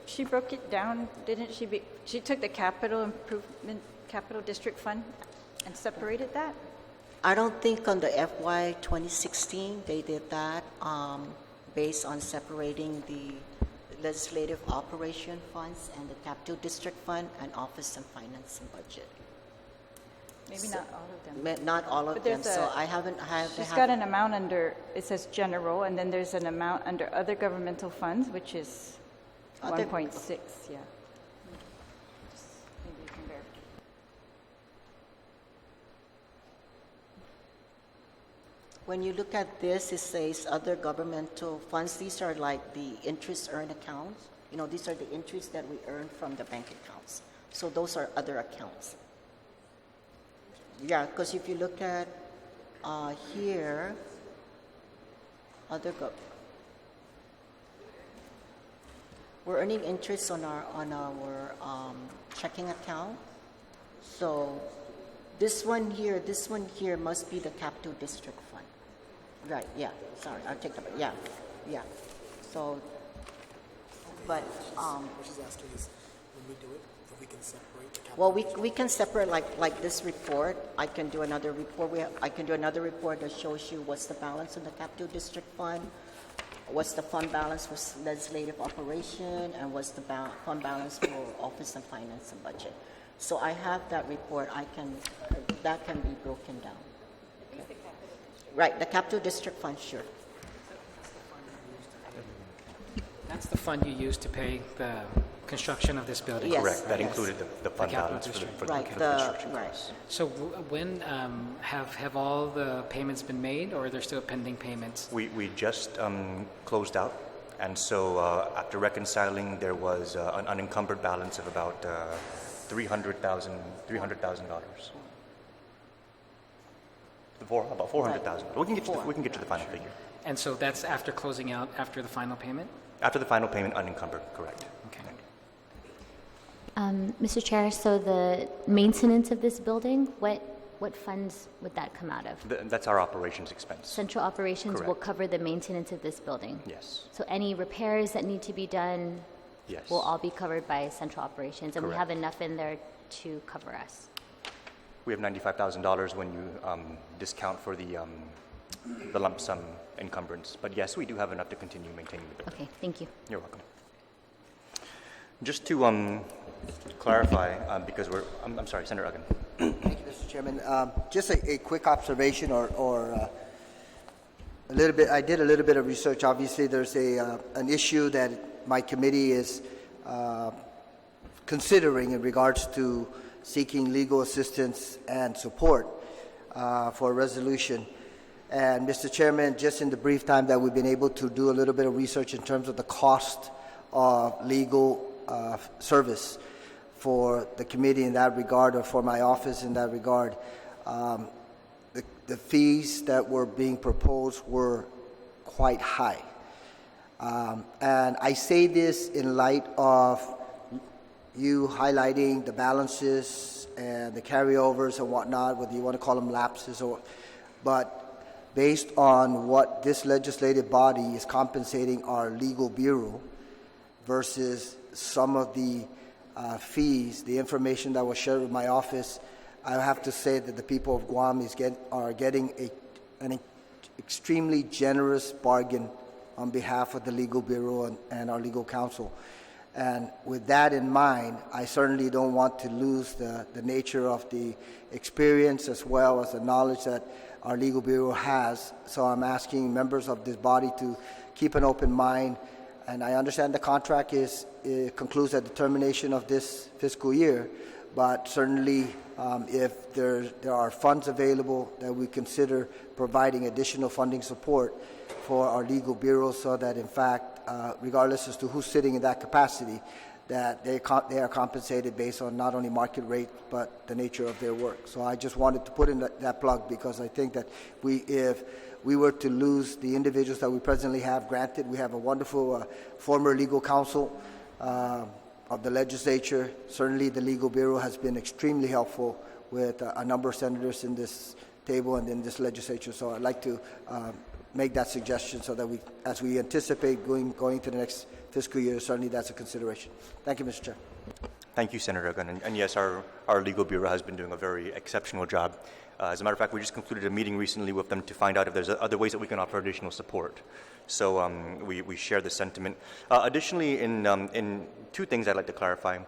she broke it down, didn't she? She took the capital district fund and separated that? I don't think on the FY 2016 they did that based on separating the legislative operation funds and the capital district fund and office and finance and budget. Maybe not all of them. Not all of But them, there's so I haven't. She's got an amount under, it says general, and then there's an amount under other governmental funds, which is Other- 1.6, yeah. Just maybe you can verify. When you look at this, it says other governmental funds. These are like the interest earned accounts. You know, these are the interest that we earn from the bank accounts. So those are other accounts. Yeah, because if you look at here, we're earning interest on our checking account. So this one here must be the capital district fund. Right, yeah, sorry, I'll take that, yeah. So, but, What she's asking is, when we do it, if we can separate the capital. well, we can separate like this report. I can do another report. I can do another report that shows you what's the balance in the capital district fund, what's the fund balance for legislative operation, and what's the fund balance for office and finance and budget. So I have that report. That can be broken down. Okay. Right, the capital district fund, sure. That's the fund you used to pay the construction of this building? Yes. Correct. That yes. included the fund capital balance for the, district. for the, Right, for the construction right. costs. So when have all the payments been made, or are there still pending payments? We just closed out, and so after reconciling, there was an unencumbered balance of about $300,000. About 400,000. We can get to the final figure. And so that's after closing out, after the final payment? After the final payment, unencumbered. Correct. Okay. Mr. Chair, so the maintenance of this building, what funds would that come out of? That's our operations expense. Central operations will Correct. cover the maintenance of this building? Yes. So any repairs that need to be done Yes. will all be covered by central operations, and we have Correct. enough in there to cover us? We have $95,000 when you discount for the lump sum encumbrance. But yes, we do have enough to continue maintaining the building. Okay, thank you. You're welcome. Just to clarify, because I'm sorry, Senator Uggan. Thank you, Mr. Chairman. Just a quick observation or a little bit, I did a little bit of research. Obviously, there's an issue that my committee is considering in regards to seeking legal assistance and support for a resolution. And Mr. Chairman, just in the brief time that we've been able to do a little bit of research in terms of the cost of legal service for the committee in that regard, or for my office in that regard, the fees that were being proposed were quite high. And I say this in light of you highlighting the balances and the carryovers and whatnot, whether you want to call them lapses but based on what this legislative body is compensating our legal bureau versus some of the fees, the information that was shared with my office, I have to say that the people of Guam are getting an extremely generous bargain on behalf of the legal bureau and our legal counsel. And with that in mind, I certainly don't want to lose the nature of the experience as well as the knowledge that our legal bureau has. So I'm asking members of this body to keep an open mind. And I understand the contract concludes at the termination of this fiscal year, but certainly if there are funds available, that we consider providing additional funding support for our legal bureau so that in fact, regardless as to who's sitting in that capacity, that they are compensated based on not only market rate, but the nature of their work. So I just wanted to put in that plug because I think that if we were to lose the individuals that we presently have, granted, we have a wonderful former legal counsel of the legislature. Certainly the legal bureau has been extremely helpful with a number of senators in this table and in this legislature. So I'd like to make that suggestion so that as we anticipate going to the next fiscal year, certainly that's a consideration. Thank you, Mr. Chair. Thank you, Senator Gunn. And yes, our legal bureau has been doing a very exceptional job. As a matter of fact, we just concluded a meeting recently with them to find out if there's other ways that we can offer additional support. So we share the sentiment. Additionally, in two things I'd like to clarify.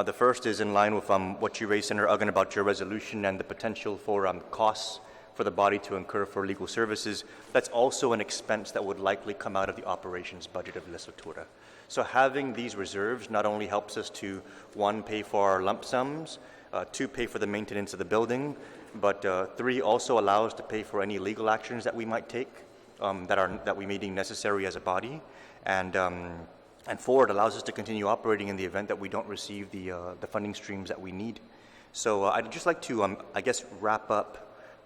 The first is in line with what you raised, Senator Uggan, about your resolution and the potential for costs for the body to incur for legal services. That's also an expense that would likely come out of the operations budget of Legislatura. So having these reserves not only helps us to, one, pay for our lump sums, two, pay for the maintenance of the building, but three, also allow us to pay for any legal actions that we might take that we may deem necessary as a body, and four, it allows us to continue operating in the event that we don't receive the funding streams that we need. So I'd just like to, I guess, wrap up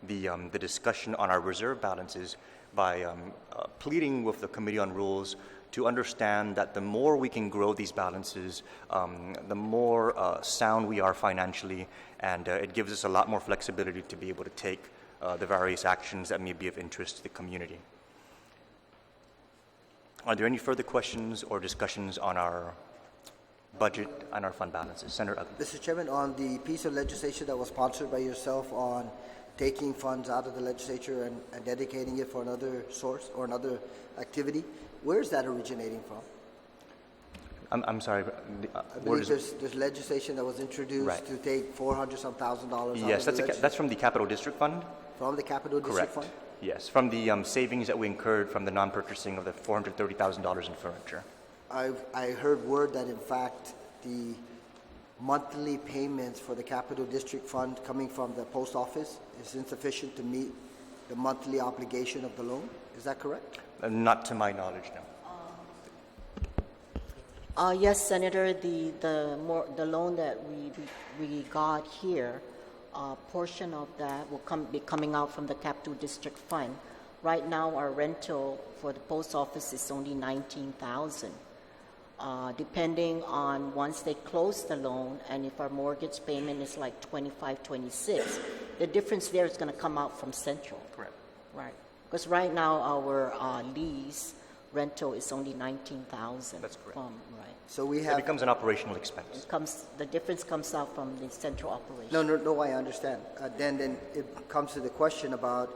the discussion on our reserve balances by pleading with the Committee on Rules to understand that the more we can grow these balances, the more sound we are financially, and it gives us a lot more flexibility to be able to take the various actions that may be of interest to the community. Are there any further questions or discussions on our budget and our fund balances? Senator Uggan. Mr. Chairman, on the piece of legislation that was sponsored by yourself on taking funds out of the legislature and dedicating it for another source or another activity, where is that originating from? I'm sorry. I believe there's legislation that was introduced to take $400-some thousand out yes, of the legislature. that's from the Capital District Fund. From the Capital District Fund? Yes, from the savings that we incurred from the non-purchasing of the $430,000 in furniture. I heard word that in fact the monthly payments for the Capital District Fund coming from the post office is insufficient to meet the monthly obligation of the loan. Is that correct? Not to my knowledge, no. Yes, Senator. The loan that we got here, a portion of that will be coming out from the Capital District Fund. Right now, our rental for the post office is only $19,000. Depending on once they close the loan, and if our mortgage payment is like $25, $26, the difference there is going to come out from Central. Correct. Right. Because right now our lease rental is only $19,000. That's correct. Right. So we have. It becomes an operational expense. The difference comes out from the central operation. No, I understand. Then it comes to the question about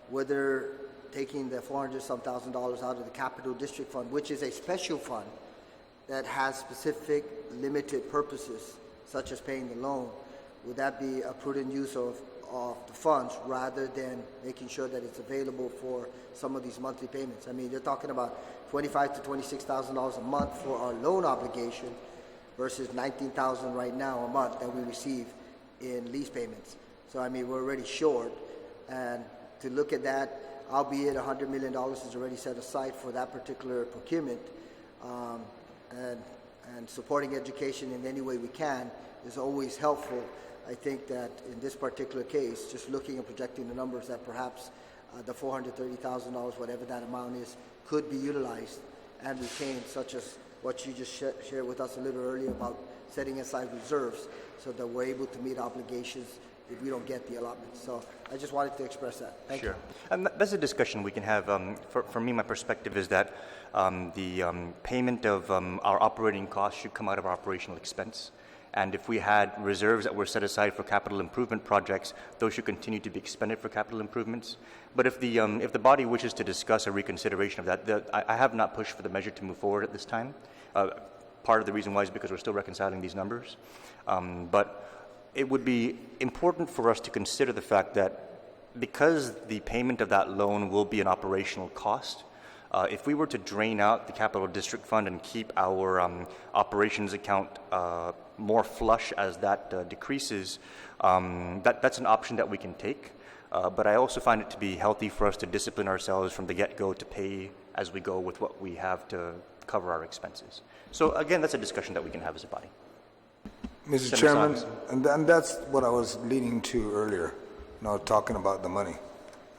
whether taking the $400-some thousand out of the Capital District Fund, which is a special fund that has specific limited purposes, such as paying the loan, would that be a prudent use of the funds rather than making sure that it's available for some of these monthly payments? I mean, you're talking about $25,000 to $26,000 a month for our loan obligation versus $19,000 right now a month that we receive in lease payments. So, I mean, we're already short, and to look at that, albeit $100 million is already set aside for that particular procurement, and supporting education in any way we can is always helpful. I think that in this particular case, just looking and projecting the numbers, that perhaps the $430,000, whatever that amount is, could be utilized and retained, such as what you just shared with us a little earlier about setting aside reserves so that we're able to meet obligations if we don't get the allotment. So I just wanted to express that. Thank you. Sure. And that's a discussion we can have. For me, my perspective is that the payment of our operating costs should come out of our operational expense. And if we had reserves that were set aside for capital improvement projects, those should continue to be expended for capital improvements. But if the body wishes to discuss a reconsideration of that, I have not pushed for the measure to move forward at this time. Part of the reason why is because we're still reconciling these numbers. But it would be important for us to consider the fact that because the payment of that loan will be an operational cost, if we were to drain out the capital district fund and keep our operations account more flush as that decreases, that's an option that we can take. But I also find it to be healthy for us to discipline ourselves from the get-go to pay as we go with what we have to cover our expenses. So again, that's a discussion that we can have as a body. Mr. Chairman, and that's what I was leading to earlier, talking about the money.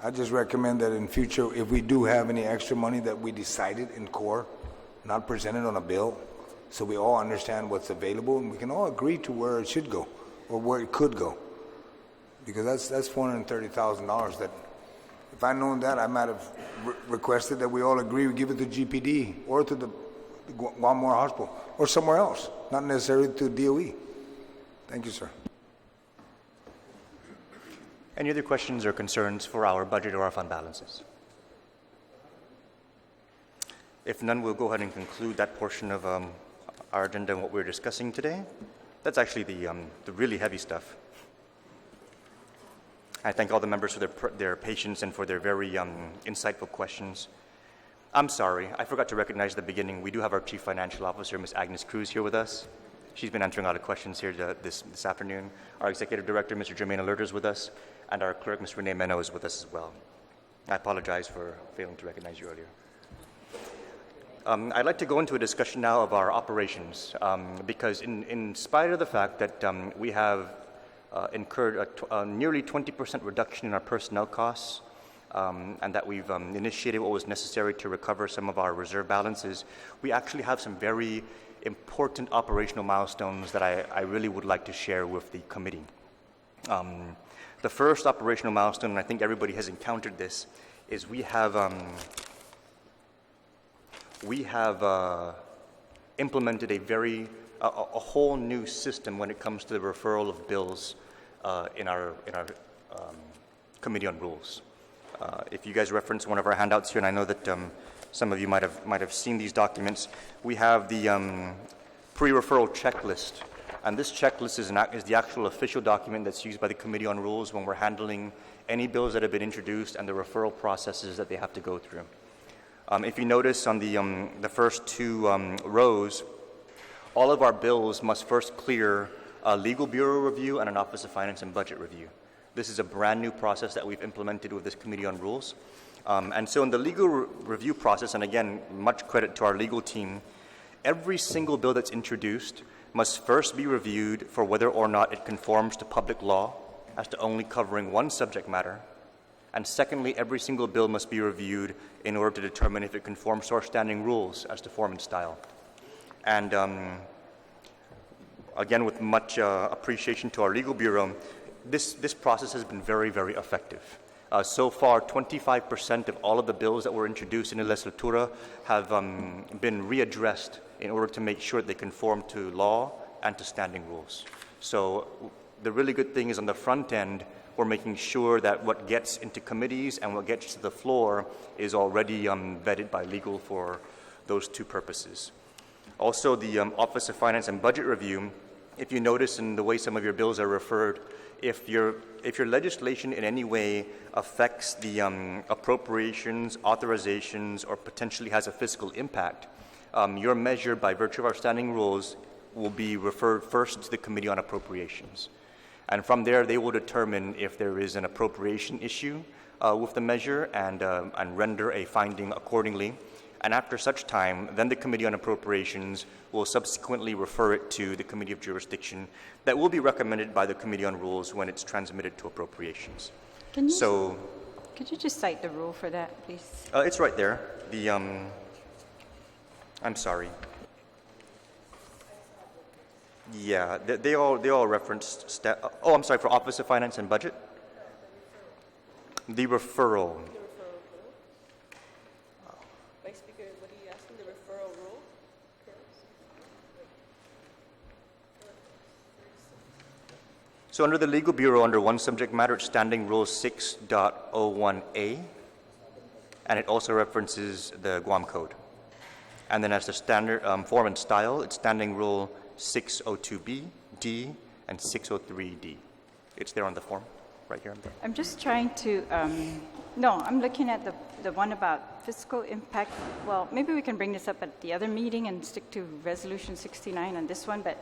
I just recommend that in future, if we do have any extra money that we decided in core, not presented on a bill, so we all understand what's available and we can all agree to where it should go or where it could go. Because that's $430,000 that, if I'd known that, I might have requested that we all agree we give it to GPD or to the Guam Moore Hospital or somewhere else, not necessarily to DOE. Thank you, sir. Any other questions or concerns for our budget or our fund balances? If none, we'll go ahead and conclude that portion of our agenda and what we're discussing today. That's actually the really heavy stuff. I thank all the members for their patience and for their very insightful questions. I'm sorry, I forgot to recognize at the beginning, we do have our Chief Financial Officer, Ms. Agnes Cruz, here with us. She's been answering a lot of questions here this afternoon. Our Executive Director, Mr. Jermaine Alerta, is with us, and our Clerk, Ms. Renee Meno, is with us as well. I apologize for failing to recognize you earlier. I'd like to go into a discussion now of our operations, because in spite of the fact that we have incurred a nearly 20% reduction in our personnel costs, and that we've initiated what was necessary to recover some of our reserve balances, we actually have some very important operational milestones that I really would like to share with the committee. The first operational milestone, and I think everybody has encountered this, is we have implemented a whole new system when it comes to the referral of bills in our Committee on Rules. If you guys reference one of our handouts here, and I know that some of you might have seen these documents, we have the pre-referral checklist, and this checklist is the actual official document that's used by the Committee on Rules when we're handling any bills that have been introduced and the referral processes that they have to go through. If you notice on the first two rows, all of our bills must first clear a legal bureau review and an Office of Finance and Budget review. This is a brand new process that we've implemented with this Committee on Rules. And so in the legal review process, and again, much credit to our legal team, every single bill that's introduced must first be reviewed for whether or not it conforms to public law as to only covering one subject matter. And secondly, every single bill must be reviewed in order to determine if it conforms to our standing rules as to form and style. And again, with much appreciation to our legal bureau, this process has been very, very effective. So far, 25% of all of the bills that were introduced in I Liheslatura have been readdressed in order to make sure they conform to law and to standing rules. So the really good thing is on the front end, we're making sure that what gets into committees and what gets to the floor is already vetted by legal for those two purposes. Also, the Office of Finance and Budget review, if you notice in the way some of your bills are referred, if your legislation in any way affects the appropriations, authorizations, or potentially has a fiscal impact, your measure, by virtue of our standing rules, will be referred first to the Committee on Appropriations. And from there, they will determine if there is an appropriation issue with the measure and render a finding accordingly. And after such time, then the Committee on Appropriations will subsequently refer it to the Committee of Jurisdiction that will be recommended by the Committee on Rules when it's transmitted to Appropriations. Could you just cite the rule for that, please? It's right there. I'm sorry. Yeah, they all referenced oh, I'm sorry, for Office of Finance and Budget? The referral. Vice Speaker, what are you asking, the referral rule? So under the Legal Bureau, under one subject matter, it's Standing Rule 6.01A, and it also references the Guam Code. And then as the standard form and style, it's Standing Rule 602B, D, and 603D. It's there on the form, right here. I'm just trying to, no, I'm looking at the one about fiscal impact. Well, maybe we can bring this up at the other meeting and stick to Resolution 69 on this one, but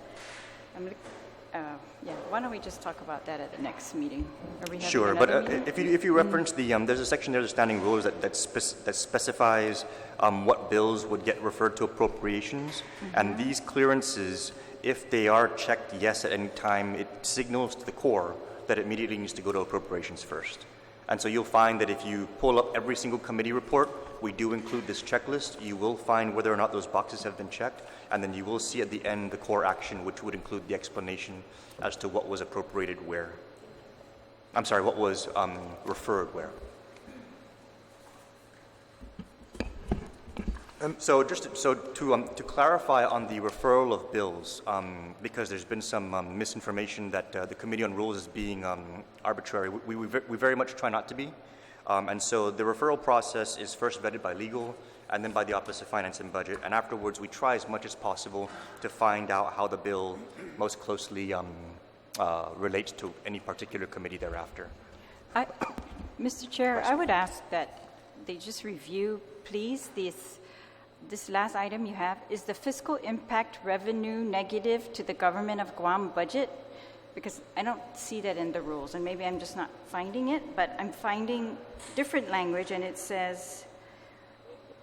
yeah, why don't we just talk about that at the next meeting? Are we having Sure, but another meeting? if you reference the, there's a section there, the standing rules that specifies what bills would get referred to appropriations, and these clearances, if they are checked yes at any time, it signals to the core that it immediately needs to go to appropriations first. And so you'll find that if you pull up every single committee report, we do include this checklist. You will find whether or not those boxes have been checked, and then you will see at the end the core action, which would include the explanation as to what was appropriated where. I'm sorry, what was referred where. So to clarify on the referral of bills, because there's been some misinformation that the Committee on Rules is being arbitrary, we very much try not to be. And so the referral process is first vetted by legal and then by the Office of Finance and Budget. And afterwards, we try as much as possible to find out how the bill most closely relates to any particular committee thereafter. Mr. Chair, I would ask that they just review, please, this last item you have. Is the fiscal impact revenue negative to the government of Guam budget? Because I don't see that in the rules, and maybe I'm just not finding it, but I'm finding different language, and it says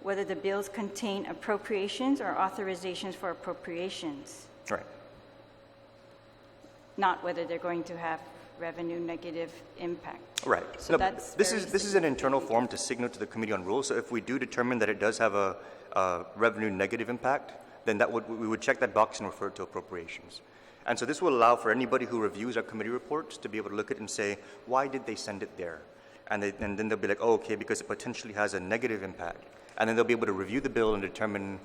whether the bills contain appropriations or authorizations for appropriations. Right. Not whether they're going to have revenue negative impact. Right. So No, that's this is an internal form to signal to the Committee on Rules. So if we do determine that it does have a revenue negative impact, then we would check that box and refer it to appropriations. And so this will allow for anybody who reviews our committee reports to be able to look at it and say, why did they send it there? And then they'll be like, oh, okay, because it potentially has a negative impact. And then they'll be able to review the bill and determine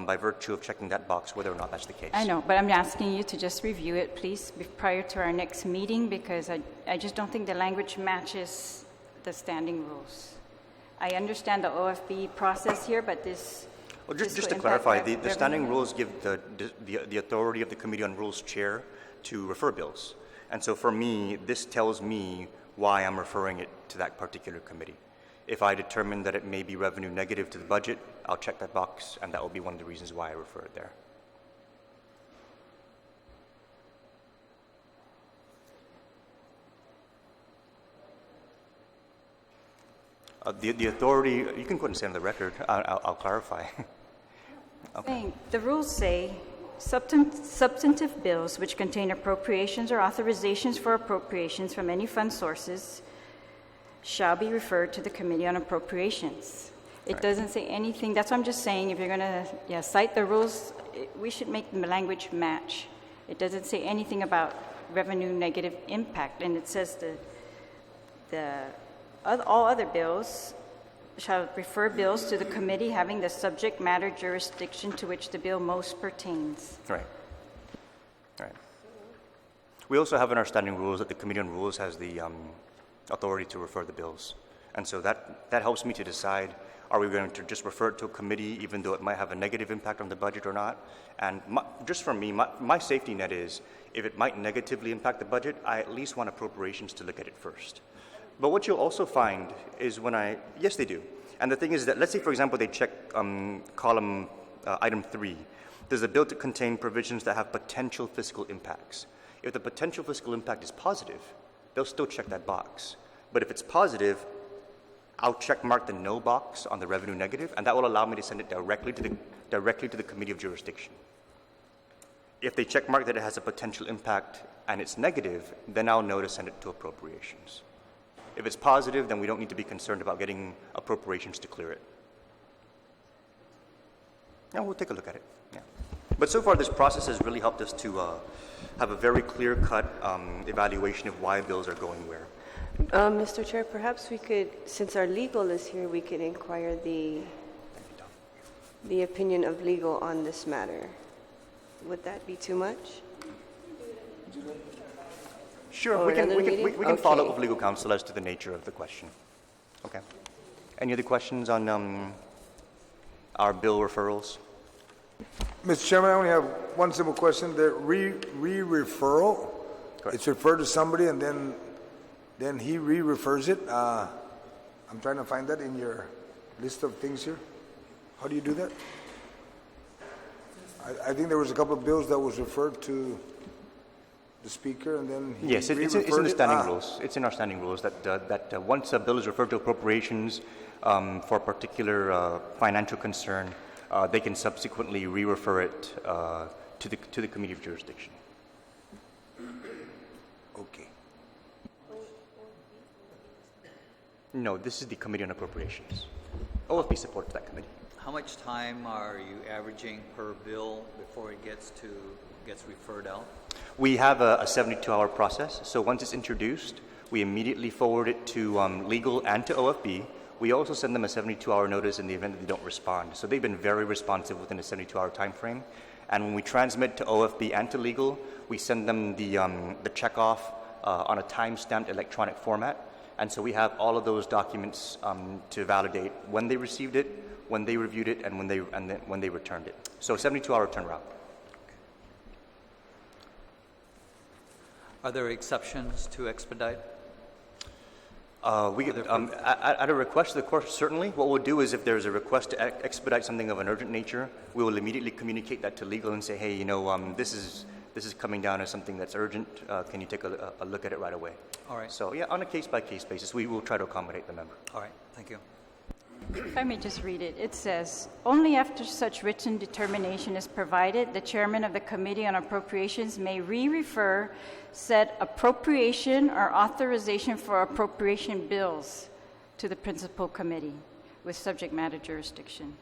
by virtue of checking that box whether or not that's the case. I know, but I'm asking you to just review it, please, prior to our next meeting, because I just don't think the language matches the standing rules. I understand the OFB process here, but this... Well, just to clarify, the standing rules give the authority of the Committee on Rules chair to refer bills. And so for me, this tells me why I'm referring it to that particular committee. If I determine that it may be revenue negative to the budget, I'll check that box, and that will be one of the reasons why I refer it there. The authority, you can go ahead and say on the record, I'll clarify. Okay. The rules say substantive bills which contain appropriations or authorizations for appropriations from any fund sources shall be referred to the Committee on Appropriations. It doesn't say anything. That's what I'm just saying. If you're going to cite the rules, we should make the language match. It doesn't say anything about revenue negative impact, and it says all other bills shall refer bills to the committee having the subject matter jurisdiction to which the bill most pertains. Right. Right. We also have in our standing rules that the Committee on Rules has the authority to refer the bills. And so that helps me to decide, are we going to just refer it to a committee even though it might have a negative impact on the budget or not? And just for me, my safety net is, if it might negatively impact the budget, I at least want appropriations to look at it first. But what you'll also find is yes, they do. And the thing is that, let's say, for example, they check column item 3. Does the bill to contain provisions that have potential fiscal impacts? If the potential fiscal impact is positive, they'll still check that box. But if it's positive, I'll check mark the no box on the revenue negative, and that will allow me to send it directly to the Committee of Jurisdiction. If they check mark that it has a potential impact and it's negative, then I'll know to send it to appropriations. If it's positive, then we don't need to be concerned about getting appropriations to clear it. Yeah, we'll take a look at it. Yeah. But so far, this process has really helped us to have a very clear-cut evaluation of why bills are going where. Mr. Chair, perhaps we could, since our legal is here, we could inquire the opinion of legal on this matter. Would that be too much? Sure, Or we can another meeting? follow up Okay. with legal counsel as to the nature of the question. Okay. Any other questions on our bill referrals? Mr. Chairman, I only have one simple question. The re-referral, Correct. it's referred to somebody and then he re-refers it. I'm trying to find that in your list of things here. How do you do that? I think there was a couple of bills that was referred to the speaker and then he Yes, it's in re-referred the it? standing rules. It's in our standing rules that once a bill is referred to appropriations for a particular financial concern, they can subsequently re-refer it to the committee of jurisdiction. Okay. No, this is the committee on appropriations. OFB supports that committee. How much time are you averaging per bill before it gets referred out? We have a 72-hour process. So once it's introduced, we immediately forward it to legal and to OFB. We also send them a 72-hour notice in the event that they don't respond. So they've been very responsive within a 72-hour time frame. And when we transmit to OFB and to legal, we send them the checkoff on a time-stamped electronic format. And so we have all of those documents to validate when they received it, when they reviewed it, and when they returned it. So 72-hour turnaround. Are there exceptions to expedite? At a request of the court, certainly. What we'll do is if there's a request to expedite something of an urgent nature, we will immediately communicate that to legal and say, hey, this is coming down as something that's urgent. Can you take a look at it right away? All right. So yeah, on a case-by-case basis, we will try to accommodate the member. All right, thank you. If I may just read it, it says, "Only after such written determination is provided, the chairman of the Committee on Appropriations may re-refer said appropriation or authorization for appropriation bills to the principal committee with subject matter jurisdiction."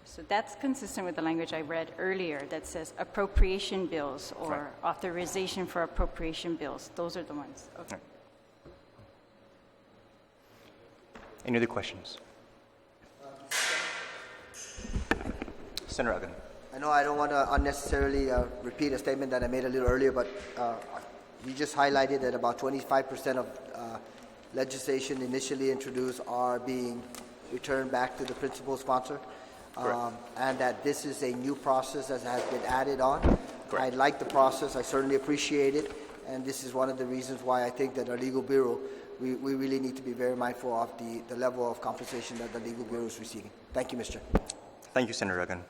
So that's consistent with the language I read earlier that says appropriation bills or Right. authorization for appropriation bills. Those are the ones. Okay. Any other questions? Senator Agan. I know I don't want to unnecessarily repeat a statement that I made a little earlier, but you just highlighted that about 25% of legislation initially introduced are being returned back to the principal sponsor, and that this is a new process that has been added on. Correct. I like the process. I certainly appreciate it, and this is one of the reasons why I think that our legal bureau, we really need to be very mindful of the level of compensation that the legal bureau is receiving. Thank you, Mr. Thank you, Senator Agan.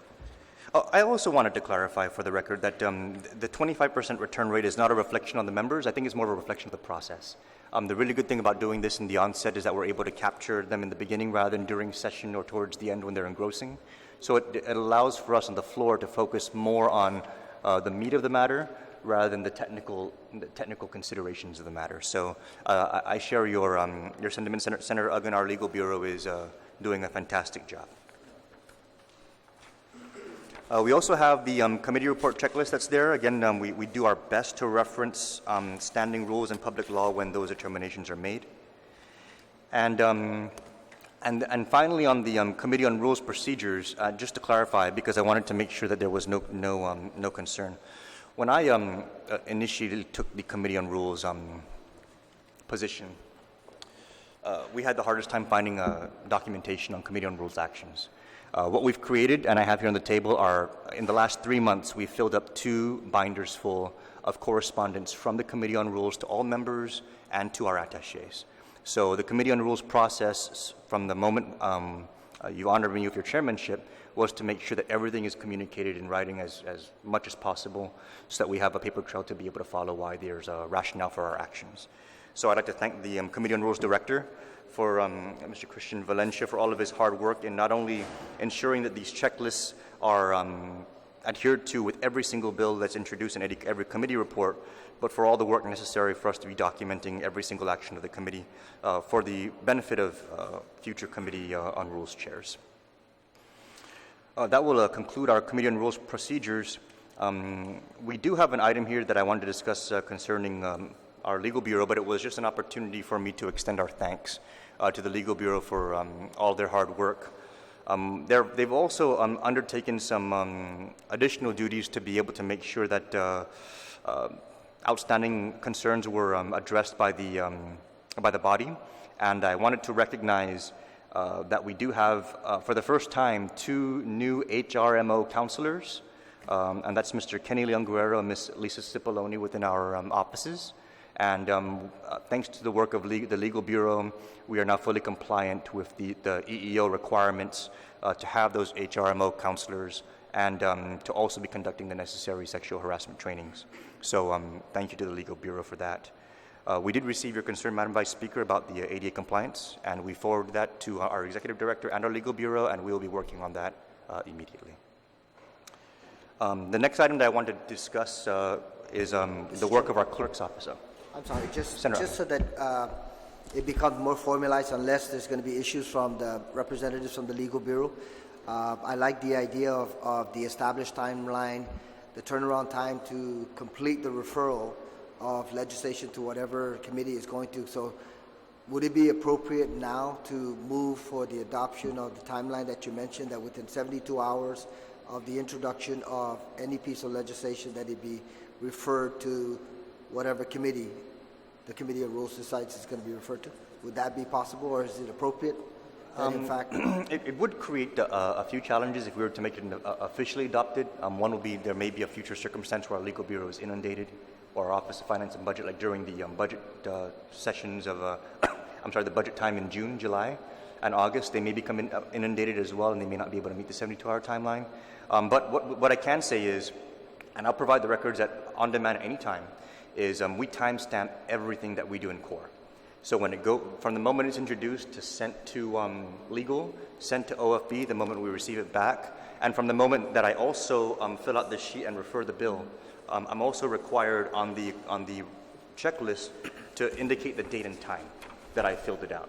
I also wanted to clarify for the record that the 25% return rate is not a reflection on the members. I think it's more of a reflection of the process. The really good thing about doing this in the onset is that we're able to capture them in the beginning rather than during session or towards the end when they're engrossing. So it allows for us on the floor to focus more on the meat of the matter rather than the technical considerations of the matter. So I share your sentiment, Senator Agan. Our legal bureau is doing a fantastic job. We also have the committee report checklist that's there. Again, we do our best to reference standing rules and public law when those determinations are made. And finally, on the Committee on Rules Procedures, just to clarify, because I wanted to make sure that there was no concern. When I initially took the Committee on Rules position, we had the hardest time finding documentation on Committee on Rules actions. What we've created, and I have here on the table, are in the last 3 months, we've filled up 2 binders full of correspondence from the Committee on Rules to all members and to our attachés. So the Committee on Rules process, from the moment you honored me with your chairmanship, was to make sure that everything is communicated in writing as much as possible so that we have a paper trail to be able to follow why there's a rationale for our actions. So I'd like to thank the Committee on Rules Director, for Mr. Christian Valencia, for all of his hard work in not only ensuring that these checklists are adhered to with every single bill that's introduced in every committee report, but for all the work necessary for us to be documenting every single action of the committee for the benefit of future committee on rules chairs. That will conclude our Committee on Rules procedures. We do have an item here that I wanted to discuss concerning our Legal Bureau, but it was just an opportunity for me to extend our thanks to the Legal Bureau for all their hard work. They've also undertaken some additional duties to be able to make sure that outstanding concerns were addressed by the body, and I wanted to recognize that we do have, for the first time, 2 new HRMO counselors, and that's Mr. Kenny Leon Guerrero and Ms. Lisa Cipollone within our offices. And thanks to the work of the Legal Bureau, we are now fully compliant with the EEO requirements to have those HRMO counselors and to also be conducting the necessary sexual harassment trainings. So thank you to the Legal Bureau for that. We did receive your concern, Madam Vice Speaker, about the ADA compliance, and we forwarded that to our Executive Director and our Legal Bureau, and we will be working on that immediately. The next item that I wanted to discuss is the work of our Clerk's Office. I'm sorry, just Senator. so that it becomes more formalized, unless there's going to be issues from the representatives from the Legal Bureau. I like the idea of the established timeline, the turnaround time to complete the referral of legislation to whatever committee is going to. So would it be appropriate now to move for the adoption of the timeline that you mentioned, that within 72 hours of the introduction of any piece of legislation, that it be referred to whatever committee the Committee on Rules decides it's going to be referred to? Would that be possible, or is it appropriate that in fact... It would create a few challenges if we were to make it officially adopted. One would be there may be a future circumstance where our Legal Bureau is inundated, or our Office of Finance and Budget, like during the budget sessions of, the budget time in June, July, and August, they may become inundated as well, and they may not be able to meet the 72-hour timeline. But what I can say is, and I'll provide the records on demand at any time, is we timestamp everything that we do in core. So when it from the moment it's introduced to sent to legal, sent to OFB, the moment we receive it back, and from the moment that I also fill out the sheet and refer the bill, I'm also required on the checklist to indicate the date and time that I filled it out.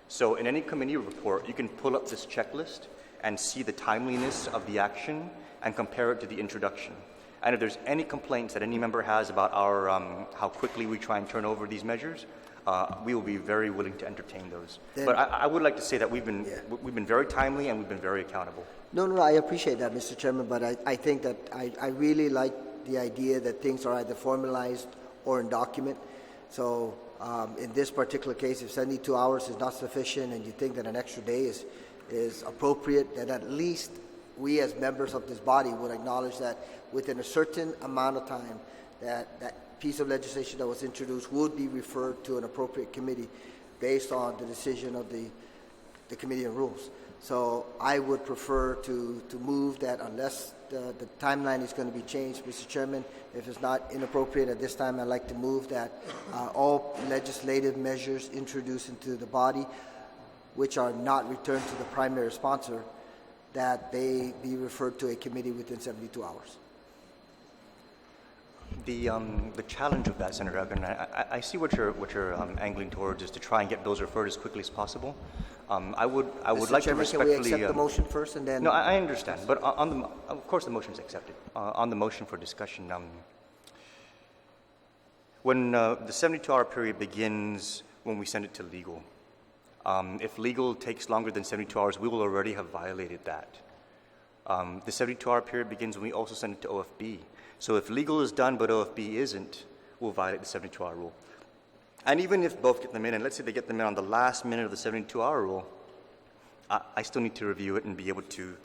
So in any committee report, you can pull up this checklist and see the timeliness of the action and compare it to the introduction. And if there's any complaints that any member has about our how quickly we try and turn over these measures, we will be very willing to entertain those. But I would like to say that we've been very timely and we've been very accountable. No, I appreciate that, Mr. Chairman, but I think that I really like the idea that things are either formalized or in document. So in this particular case, if 72 hours is not sufficient and you think that an extra day is appropriate, then at least we as members of this body would acknowledge that within a certain amount of time that piece of legislation that was introduced would be referred to an appropriate committee based on the decision of the Committee on Rules. So I would prefer to move that, unless the timeline is going to be changed, Mr. Chairman, if it's not inappropriate at this time, I'd like to move that all legislative measures introduced into the body which are not returned to the primary sponsor, that they be referred to a committee within 72 hours. The challenge of that, Senator Elgin, I see what you're angling towards, is to try and get those referred as quickly as possible. I would Mr. like Chairman, to can we respectfully. accept the motion first and then? No, I understand, but of course the motion is accepted. On the motion for discussion, when the 72-hour period begins when we send it to legal, if legal takes longer than 72 hours, we will already have violated that. The 72-hour period begins when we also send it to OFB. So if legal is done but OFB isn't, we'll violate the 72-hour rule. And even if both get them in, and let's say they get them in on the last minute of the 72-hour rule, I still need to review it and be able to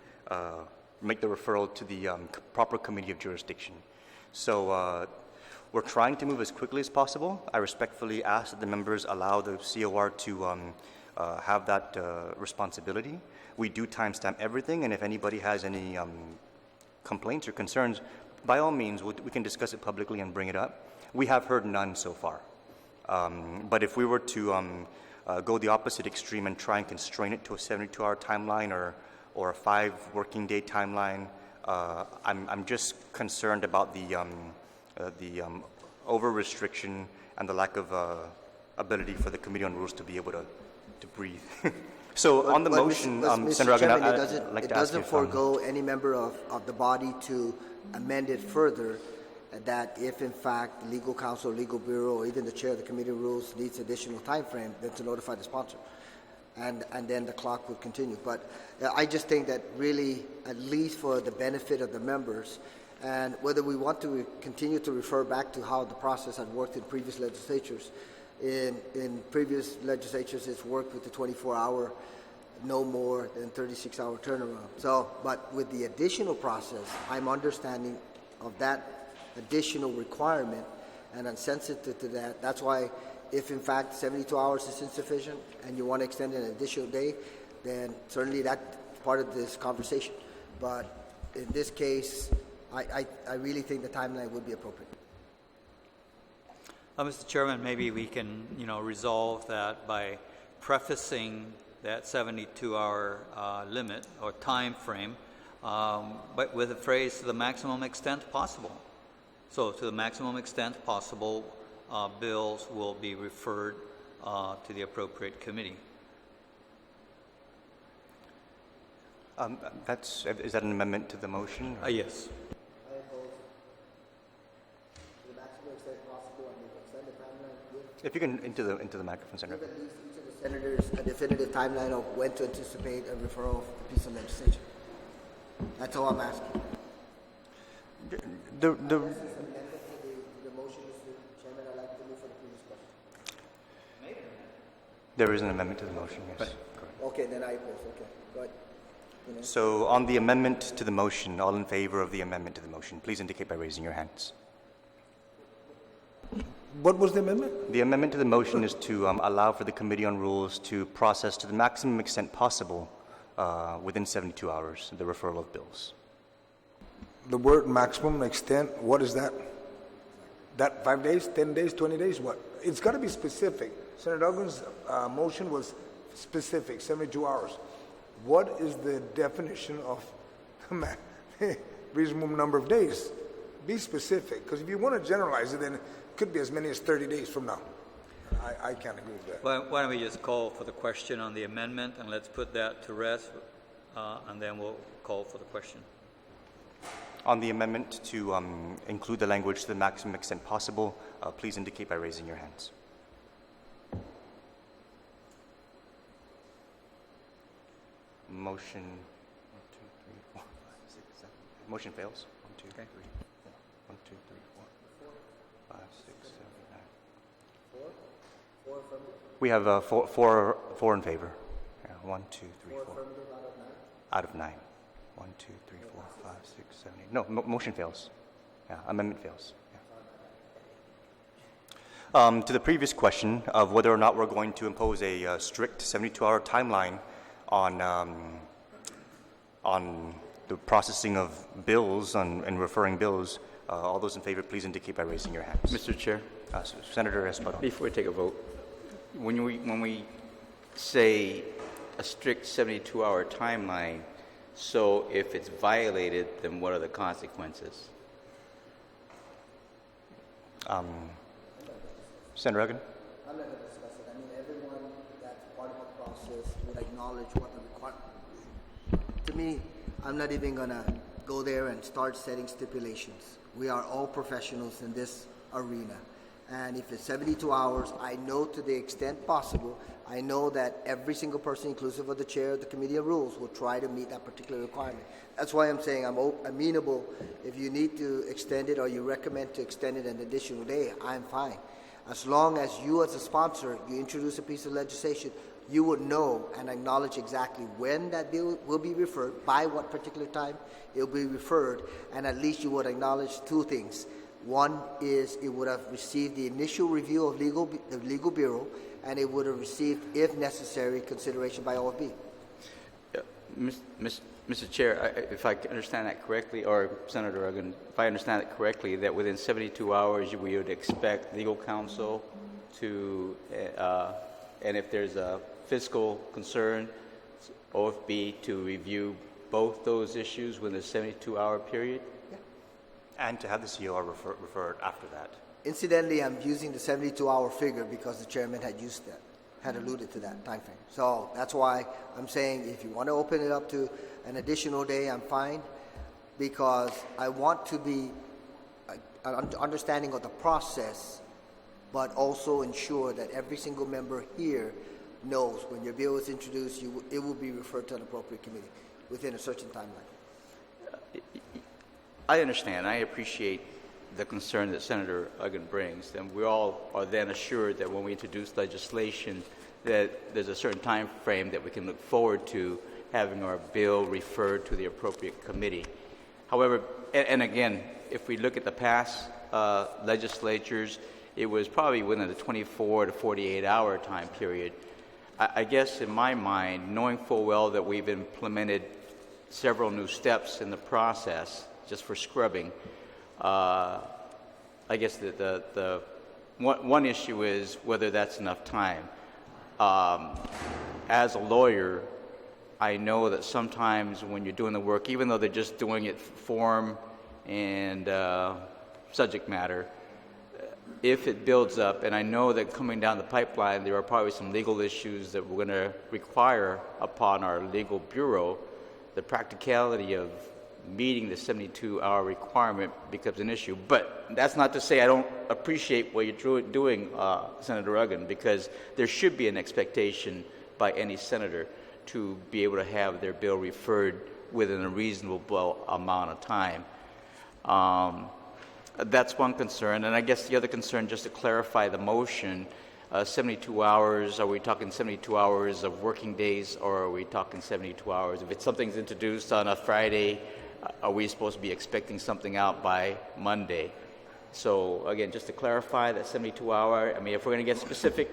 make the referral to the proper committee of jurisdiction. So we're trying to move as quickly as possible. I respectfully ask that the members allow the COR to have that responsibility. We do timestamp everything, and if anybody has any complaints or concerns, by all means, we can discuss it publicly and bring it up. We have heard none so far. But if we were to go the opposite extreme and try and constrain it to a 72-hour timeline or a 5-working-day timeline, I'm just concerned about the over-restriction and the lack of ability for the Committee on Rules to be able to breathe. So on the But motion, Mr. Senator Ruggan, Chairman, I'd like it to ask doesn't if, forego any member of the body to amend it further, that if in fact the legal counsel, legal bureau, or even the chair of the committee of rules needs additional time frame, then to notify the sponsor. And then the clock would continue. But I just think that really, at least for the benefit of the members, and whether we want to continue to refer back to how the process had worked in previous legislatures, in previous legislatures it's worked with the 24-hour, no more than 36-hour turnaround. So, but with the additional process, I'm understanding of that additional requirement, and I'm sensitive to that. That's why, if in fact 72 hours is insufficient and you want to extend an additional day, then certainly that's part of this conversation. But in this case, I really think the timeline would be appropriate. Mr. Chairman, maybe we can, resolve that by prefacing that 72-hour limit or time frame, but with the phrase to the maximum extent possible. So to the maximum extent possible, bills will be referred to the appropriate committee. is that an amendment to the motion? Yes. If you can, into the microphone, Senator. Give at least each of the senators a definitive timeline of when to anticipate a referral of a piece of legislation. That's all I'm asking. The The motion, Mr. Chairman, I'd like to move for the previous question. There is an amendment to the motion, yes. Correct. Okay, then I oppose. Okay, go ahead. So on the amendment to the motion, all in favor of the amendment to the motion, please indicate by raising your hands. What was the amendment? The amendment to the motion is to allow for the Committee on Rules to process to the maximum extent possible within 72 hours the referral of bills. The word maximum extent, what is that? That 5 days, 10 days, 20 days, what? It's got to be specific. Senator Duggan's motion was specific, 72 hours. What is the definition of reasonable number of days? Be specific, because if you want to generalize it, then it could be as many as 30 days from now. I can't agree with that. Why don't we just call for the question on the amendment, and let's put that to rest, and then we'll call for the question. On the amendment to include the language to the maximum extent possible, please indicate by raising your hands. Motion 1, 2, 3, 4, 5, 6, 7. Motion fails. 1, 2, 3, 4. 1, 2, 3, 4, 5, 6, 7, 8, 9. 4 affirmative. We have four in favor. Yeah, 1, 2, 3, 4. Affirmative out of 9. 1, 2, 3, 4, 5, 6, 7, 8. No, motion fails. Yeah, amendment fails. Yeah. To the previous question of whether or not we're going to impose a strict 72-hour timeline on the processing of bills and referring bills, all those in favor, please indicate by raising your hands. Mr. Chair, Senator Espadon. before we take a vote, when we say a strict 72-hour timeline, so if it's violated, then what are the consequences? Senator Ruggan? I'm not going to discuss it. I mean, everyone that's part of the process would acknowledge what the requirement. To me, I'm not even going to go there and start setting stipulations. We are all professionals in this arena. And if it's 72 hours, I know to the extent possible, I know that every single person, inclusive of the chair of the Committee of Rules, will try to meet that particular requirement. That's why I'm saying I'm amenable. If you need to extend it or you recommend to extend it an additional day, I'm fine. As long as you as a sponsor, you introduce a piece of legislation, you would know and acknowledge exactly when that bill will be referred, by what particular time it will be referred, and at least you would acknowledge two things. One is it would have received the initial review of the legal bureau, and it would have received, if necessary, consideration by OFB. Mr. Chair, if I understand that correctly, or Senator Ruggan, if I understand it correctly, that within 72 hours we would expect legal counsel to, and if there's a fiscal concern, OFB to review both those issues within a 72-hour period? Yeah. And to have the COR referred after that. Incidentally, I'm using the 72-hour figure because the chairman had used that. had alluded to that time frame. So that's why I'm saying if you want to open it up to an additional day, I'm fine, because I want to be understanding of the process, but also ensure that every single member here knows when your bill is introduced, it will be referred to an appropriate committee within a certain timeline. I understand. I appreciate the concern that Senator Uggan brings, and we all are then assured that when we introduce legislation that there's a certain time frame that we can look forward to having our bill referred to the appropriate committee. However, and again, if we look at the past legislatures, it was probably within the 24 to 48 hour time period. I guess in my mind, knowing full well that we've implemented several new steps in the process just for scrubbing, I guess the one issue is whether that's enough time. As a lawyer, I know that sometimes when you're doing the work, even though they're just doing it form and subject matter, if it builds up, and I know that coming down the pipeline, there are probably some legal issues that we're going to require upon our legal bureau, the practicality of meeting the 72-hour requirement becomes an issue. But that's not to say I don't appreciate what you're doing, Senator Uggan, because there should be an expectation by any senator to be able to have their bill referred within a reasonable amount of time. That's one concern. And I guess the other concern, just to clarify the motion, 72 hours, are we talking 72 hours of working days, or are we talking 72 hours? If something's introduced on a Friday, are we supposed to be expecting something out by Monday? So again, just to clarify that 72-hour, I mean, if we're going to get specific,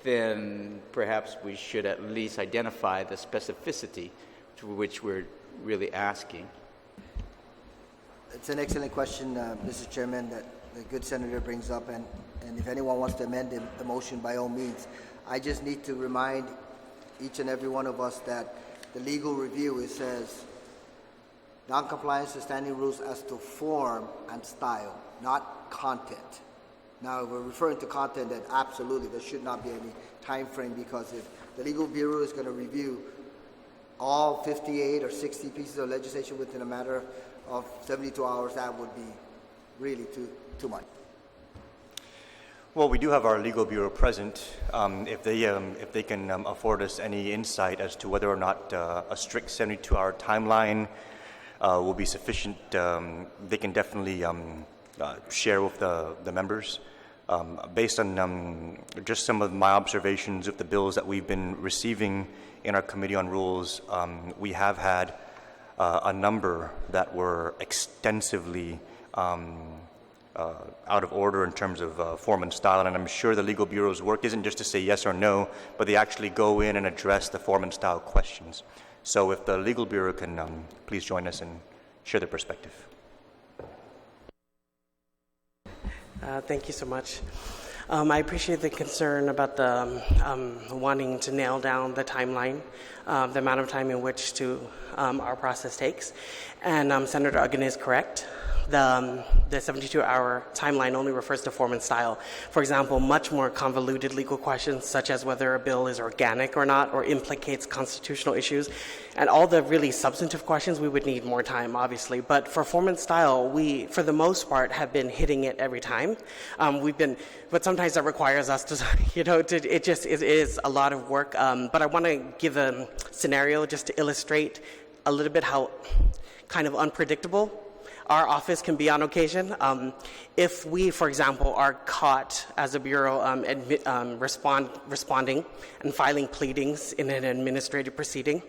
then perhaps we should at least identify the specificity to which we're really asking. It's an excellent question, Mr. Chairman, that the good senator brings up, and if anyone wants to amend the motion, by all means. I just need to remind each and every one of us that the legal review, it says non-compliance to standing rules as to form and style, not content. Now, if we're referring to content, then absolutely there should not be any time frame, because if the legal bureau is going to review all 58 or 60 pieces of legislation within a matter of 72 hours, that would be really too much. Well, we do have our legal bureau present. If they can afford us any insight as to whether or not a strict 72-hour timeline will be sufficient, they can definitely share with the members. Based on just some of my observations of the bills that we've been receiving in our Committee on Rules, we have had a number that were extensively out of order in terms of form and style, and I'm sure the Legal Bureau's work isn't just to say yes or no, but they actually go in and address the form and style questions. So if the Legal Bureau can please join us and share their perspective. Thank you so much. I appreciate the concern about the wanting to nail down the timeline, the amount of time in which our process takes. And Senator Uggan is correct. The 72-hour timeline only refers to form and style. For example, much more convoluted legal questions, such as whether a bill is organic or not, or implicates constitutional issues, and all the really substantive questions, we would need more time, obviously. But for form and style, we, for the most part, have been hitting it every time. But sometimes that requires us to, it is a lot of work. But I want to give a scenario just to illustrate a little bit how kind of unpredictable our office can be on occasion. If we, for example, are caught as a bureau responding and filing pleadings in an administrative proceeding,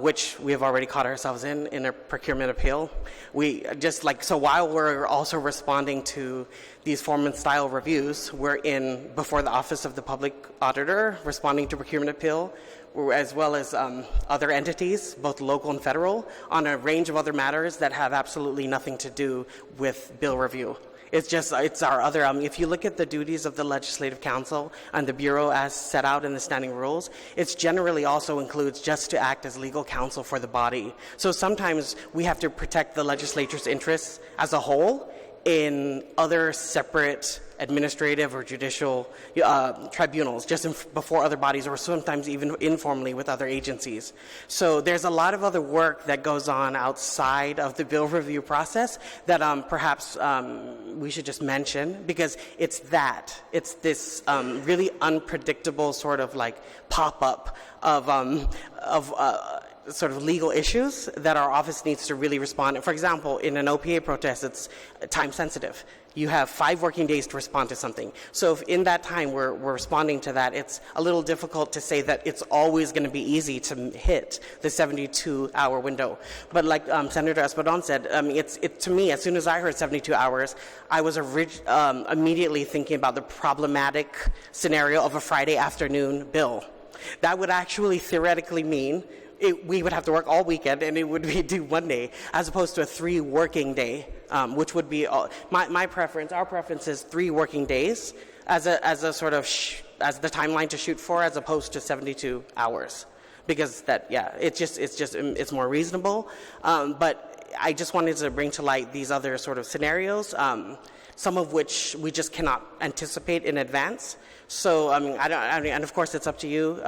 which we have already caught ourselves in a procurement appeal, so while we're also responding to these form and style reviews, we're before the Office of the Public Auditor, responding to procurement appeal, as well as other entities, both local and federal, on a range of other matters that have absolutely nothing to do with bill review. It's our other, if you look at the duties of the Legislative Council and the Bureau as set out in the standing rules, it generally also includes just to act as legal counsel for the body. So sometimes we have to protect the legislature's interests as a whole in other separate administrative or judicial tribunals, just before other bodies, or sometimes even informally with other agencies. So there's a lot of other work that goes on outside of the bill review process that perhaps we should just mention, because it's this really unpredictable sort of like pop-up of sort of legal issues that our office needs to really respond. For example, in an OPA protest, it's time sensitive. You have 5 working days to respond to something. So if in that time we're responding to that, it's a little difficult to say that it's always going to be easy to hit the 72-hour window. But like Senator Espadon said, to me, as soon as I heard 72 hours, I was immediately thinking about the problematic scenario of a Friday afternoon bill. That would actually theoretically mean we would have to work all weekend, and it would be due Monday, as opposed to a 3 working day, which would be my preference. Our preference is 3 working days as a sort of as the timeline to shoot for, as opposed to 72 hours, because it's more reasonable. But I just wanted to bring to light these other sort of scenarios, some of which we just cannot anticipate in advance. So and of course it's up to you.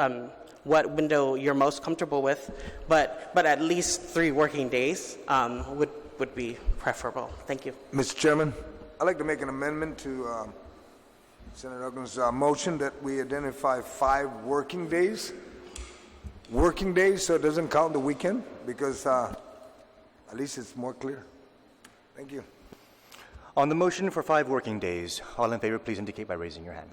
What window you're most comfortable with, but at least 3 working days would be preferable. Thank you. Mr. Chairman, I'd like to make an amendment to Senator Uglin's motion that we identify 5 working days, so it doesn't count the weekend, because at least it's more clear. Thank you. On the motion for 5 working days, all in favor, please indicate by raising your hand.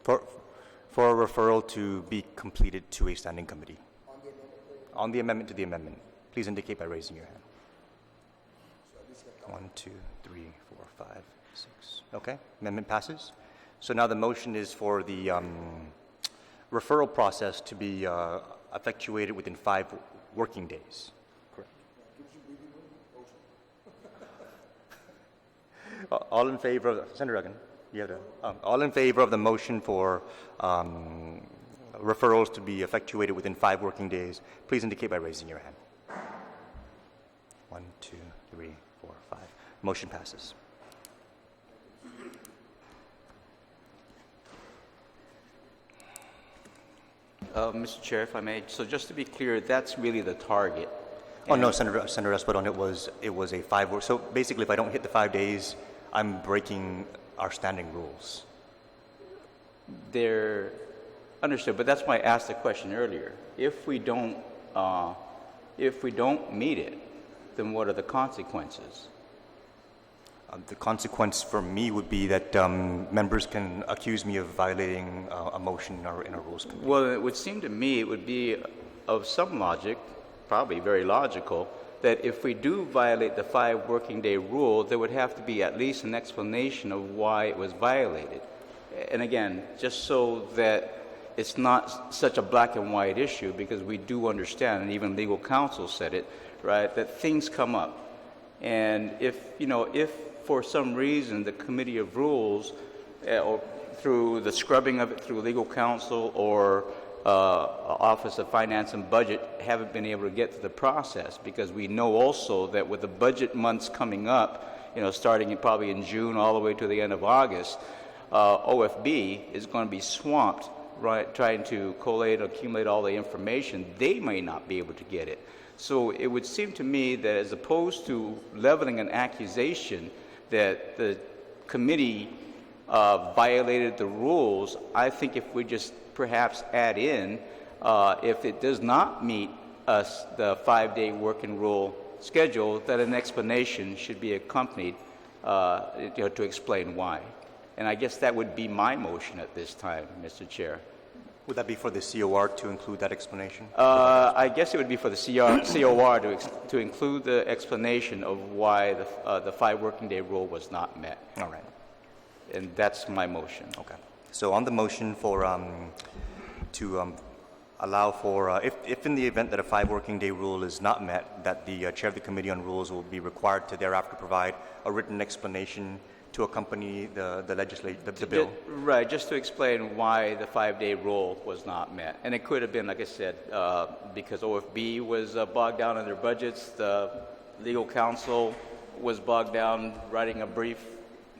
For a referral to be completed to a standing committee. On the amendment to the amendment, please indicate by raising your hand. 1, 2, 3, 4, 5, 6. Okay, amendment passes. So now the motion is for the referral process to be effectuated within 5 working days. Correct. All in favor of Senator Uggan? All in favor of the motion for referrals to be effectuated within 5 working days, please indicate by raising your hand. 1, 2, 3, 4, 5. Motion passes. Mr. Chair, if I may, so just to be clear, that's really the target. Oh no, Senator Espadon, it was a 5 work. So basically, if I don't hit the 5 days, I'm breaking our standing rules. They're understood, but that's why I asked the question earlier. If we don't meet it, then what are the consequences? The consequence for me would be that members can accuse me of violating a motion in our rules committee. Well, it would seem to me it would be of some logic, probably very logical, that if we do violate the 5 working day rule, there would have to be at least an explanation of why it was violated. And again, just so that it's not such a black and white issue, because we do understand, and even legal counsel said it, right, that things come up. And if for some reason the Committee of Rules, or through the scrubbing of it through legal counsel or Office of Finance and Budget, haven't been able to get to the process, because we know also that with the budget months coming up, starting probably in June all the way to the end of August, OFB is going to be swamped, right, trying to collate, accumulate all the information. They may not be able to get it. So it would seem to me that as opposed to leveling an accusation that the committee violated the rules, I think if we just perhaps add in, if it does not meet the 5-day working rule schedule, that an explanation should be accompanied to explain why. And I guess that would be my motion at this time, Mr. Chair. Would that be for the COR to include that explanation? I guess it would be for the COR to include the explanation of why the 5 working day rule was not met. All right. And that's my motion. Okay. So on the motion for to allow for if in the event that a 5 working day rule is not met, that the chair of the Committee on Rules will be required to thereafter provide a written explanation to accompany the bill. Right, just to explain why the 5-day rule was not met. And it could have been, like I said, because OFB was bogged down in their budgets, the legal counsel was bogged down writing a brief,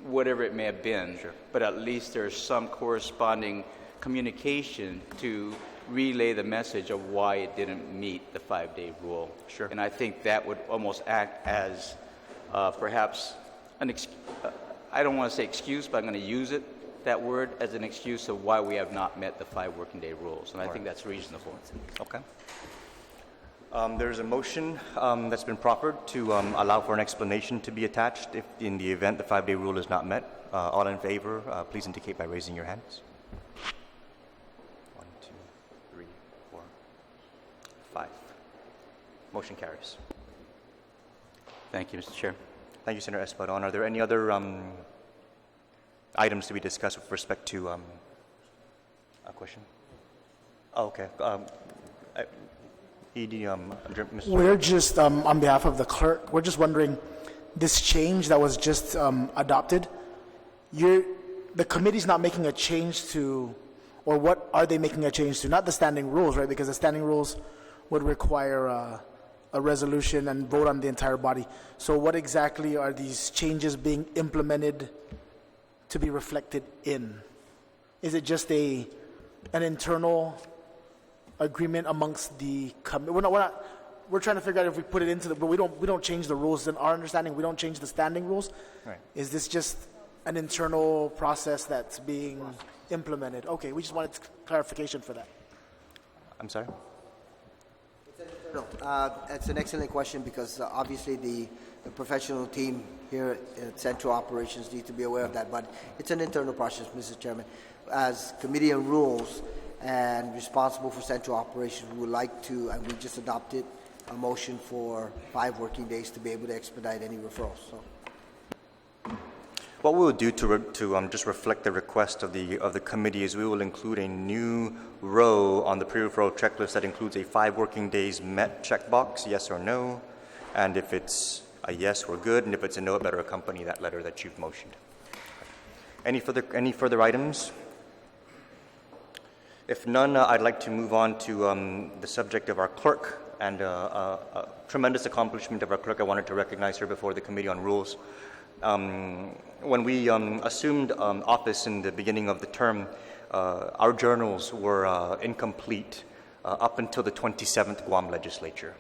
whatever it may have been. Sure. But at least there's some corresponding communication to relay the message of why it didn't meet the 5-day rule. Sure. And I think that would almost act as perhaps I don't want to say excuse, but I'm going to use that word as an excuse of why we have not met the 5 working day rules. And I think that's reasonable. Okay. There's a motion that's been proffered to allow for an explanation to be attached if in the event the 5-day rule is not met. All in favor, please indicate by raising your hands. 1, 2, 3, 4, 5. Motion carries. Thank you, Mr. Chair. Thank you, Senator Espadon. Are there any other items to be discussed with respect to a question? Oh, okay. Mr. We're just, on behalf of the clerk, we're just wondering, this change that was just adopted, the committee's not making a change to, or what are they making a change to? Not the standing rules, right? Because the standing rules would require a resolution and vote on the entire body. So what exactly are these changes being implemented to be reflected in? Is it just an internal agreement amongst the we're trying to figure out if we put it into but we don't change the rules. In our understanding, we don't change the standing rules. Right. Is this just an internal process that's being implemented? Okay, we just wanted clarification for that. I'm sorry? No, it's an excellent question because obviously the professional team here at Central Operations need to be aware of that, but it's an internal process, Mr. Chairman. As Committee on Rules and responsible for Central Operations, we would like to, and we just adopted a motion for 5 working days to be able to expedite any referrals. So. What we will do to just reflect the request of the committee is we will include a new row on the pre-referral checklist that includes a 5 working days met checkbox, yes or no, and if it's a yes, we're good, and if it's a no, it better accompany that letter that you've motioned. Any further items? If none, I'd like to move on to the subject of our clerk, and a tremendous accomplishment of our clerk. I wanted to recognize her before the Committee on Rules. When we assumed office in the beginning of the term, our journals were incomplete up until the 27th Guam legislature.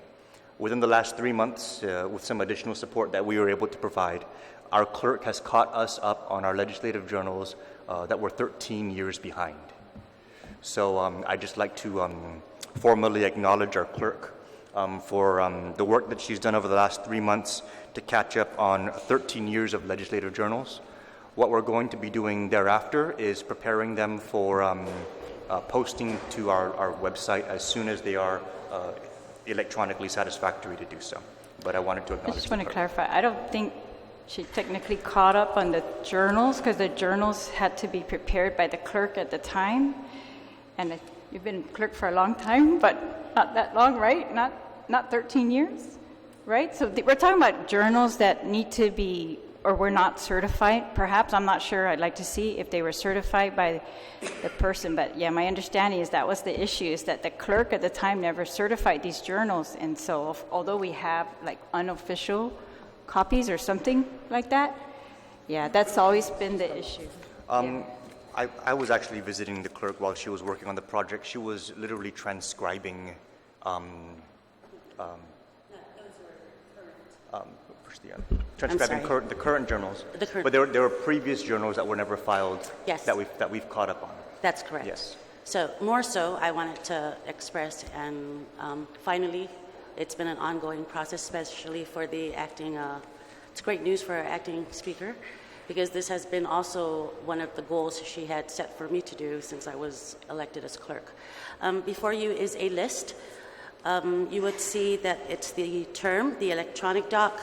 Within the last 3 months, with some additional support that we were able to provide, our clerk has caught us up on our legislative journals that were 13 years behind. So I'd just like to formally acknowledge our clerk for the work that she's done over the last 3 months to catch up on 13 years of legislative journals. What we're going to be doing thereafter is preparing them for posting to our website as soon as they are electronically satisfactory to do so. But I wanted to acknowledge. I just want to clarify. I don't think she technically caught up on the journals because the journals had to be prepared by the clerk at the time. And you've been clerk for a long time, but not that long, right? Not 13 years, right? So we're talking about journals that need to be or were not certified, perhaps. I'm not sure. I'd like to see if they were certified by the person. But yeah, my understanding is that was the issue, is that the clerk at the time never certified these journals. And so although we have like unofficial copies or something like that, yeah, that's always been the issue. I was actually visiting the clerk while she was working on the project. She was literally transcribing the current journals. But there were previous journals that were never filed. Yes. that we've caught up on. That's correct. Yes. So more so, I wanted to express, and finally, it's been an ongoing process, especially for the acting. It's great news for our acting speaker, because this has been also one of the goals she had set for me to do since I was elected as clerk. Before you is a list. You would see that it's the term, the electronic doc,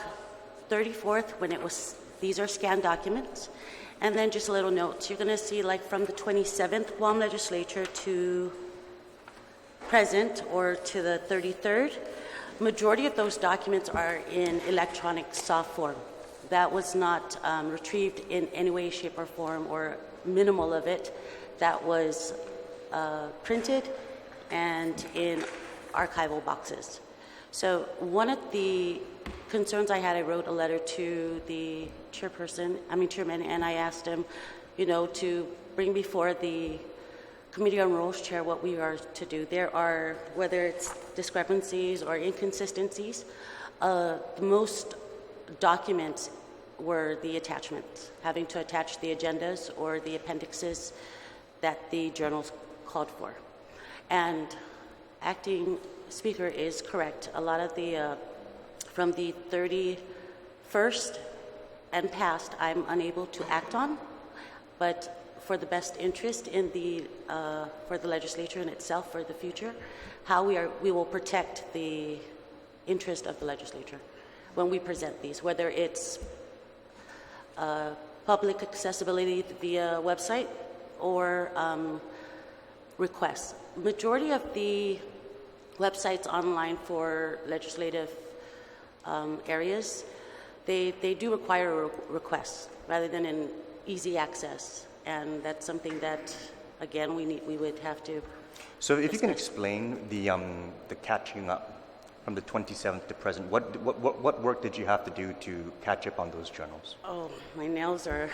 34th, when it was, these are scanned documents. And then just a little note, you're gonna see like from the 27th Guam legislature to present, or to the 33rd, majority of those documents are in electronic soft form. That was not retrieved in any way, shape, or form, or minimal of it. That was printed and in archival boxes. So one of the concerns I had, I wrote a letter to the chairman, and I asked him, to bring before the Committee on Rules Chair what we are to do. There are, whether it's discrepancies or inconsistencies, most documents were the attachments, having to attach the agendas or the appendixes that the journals called for. And acting speaker is correct. A lot of the, from the 31st and past, I'm unable to act on, but for the best interest in the, for the legislature in itself for the future, how we will protect the interest of the legislature when we present these, whether it's public accessibility via website or requests. Majority of the websites online for legislative areas, they do require requests rather than an easy access, and that's something that, again, we would have to. So if you can explain the catching up from the 27th to present, what work did you have to do to catch up on those journals? Oh, my nails are.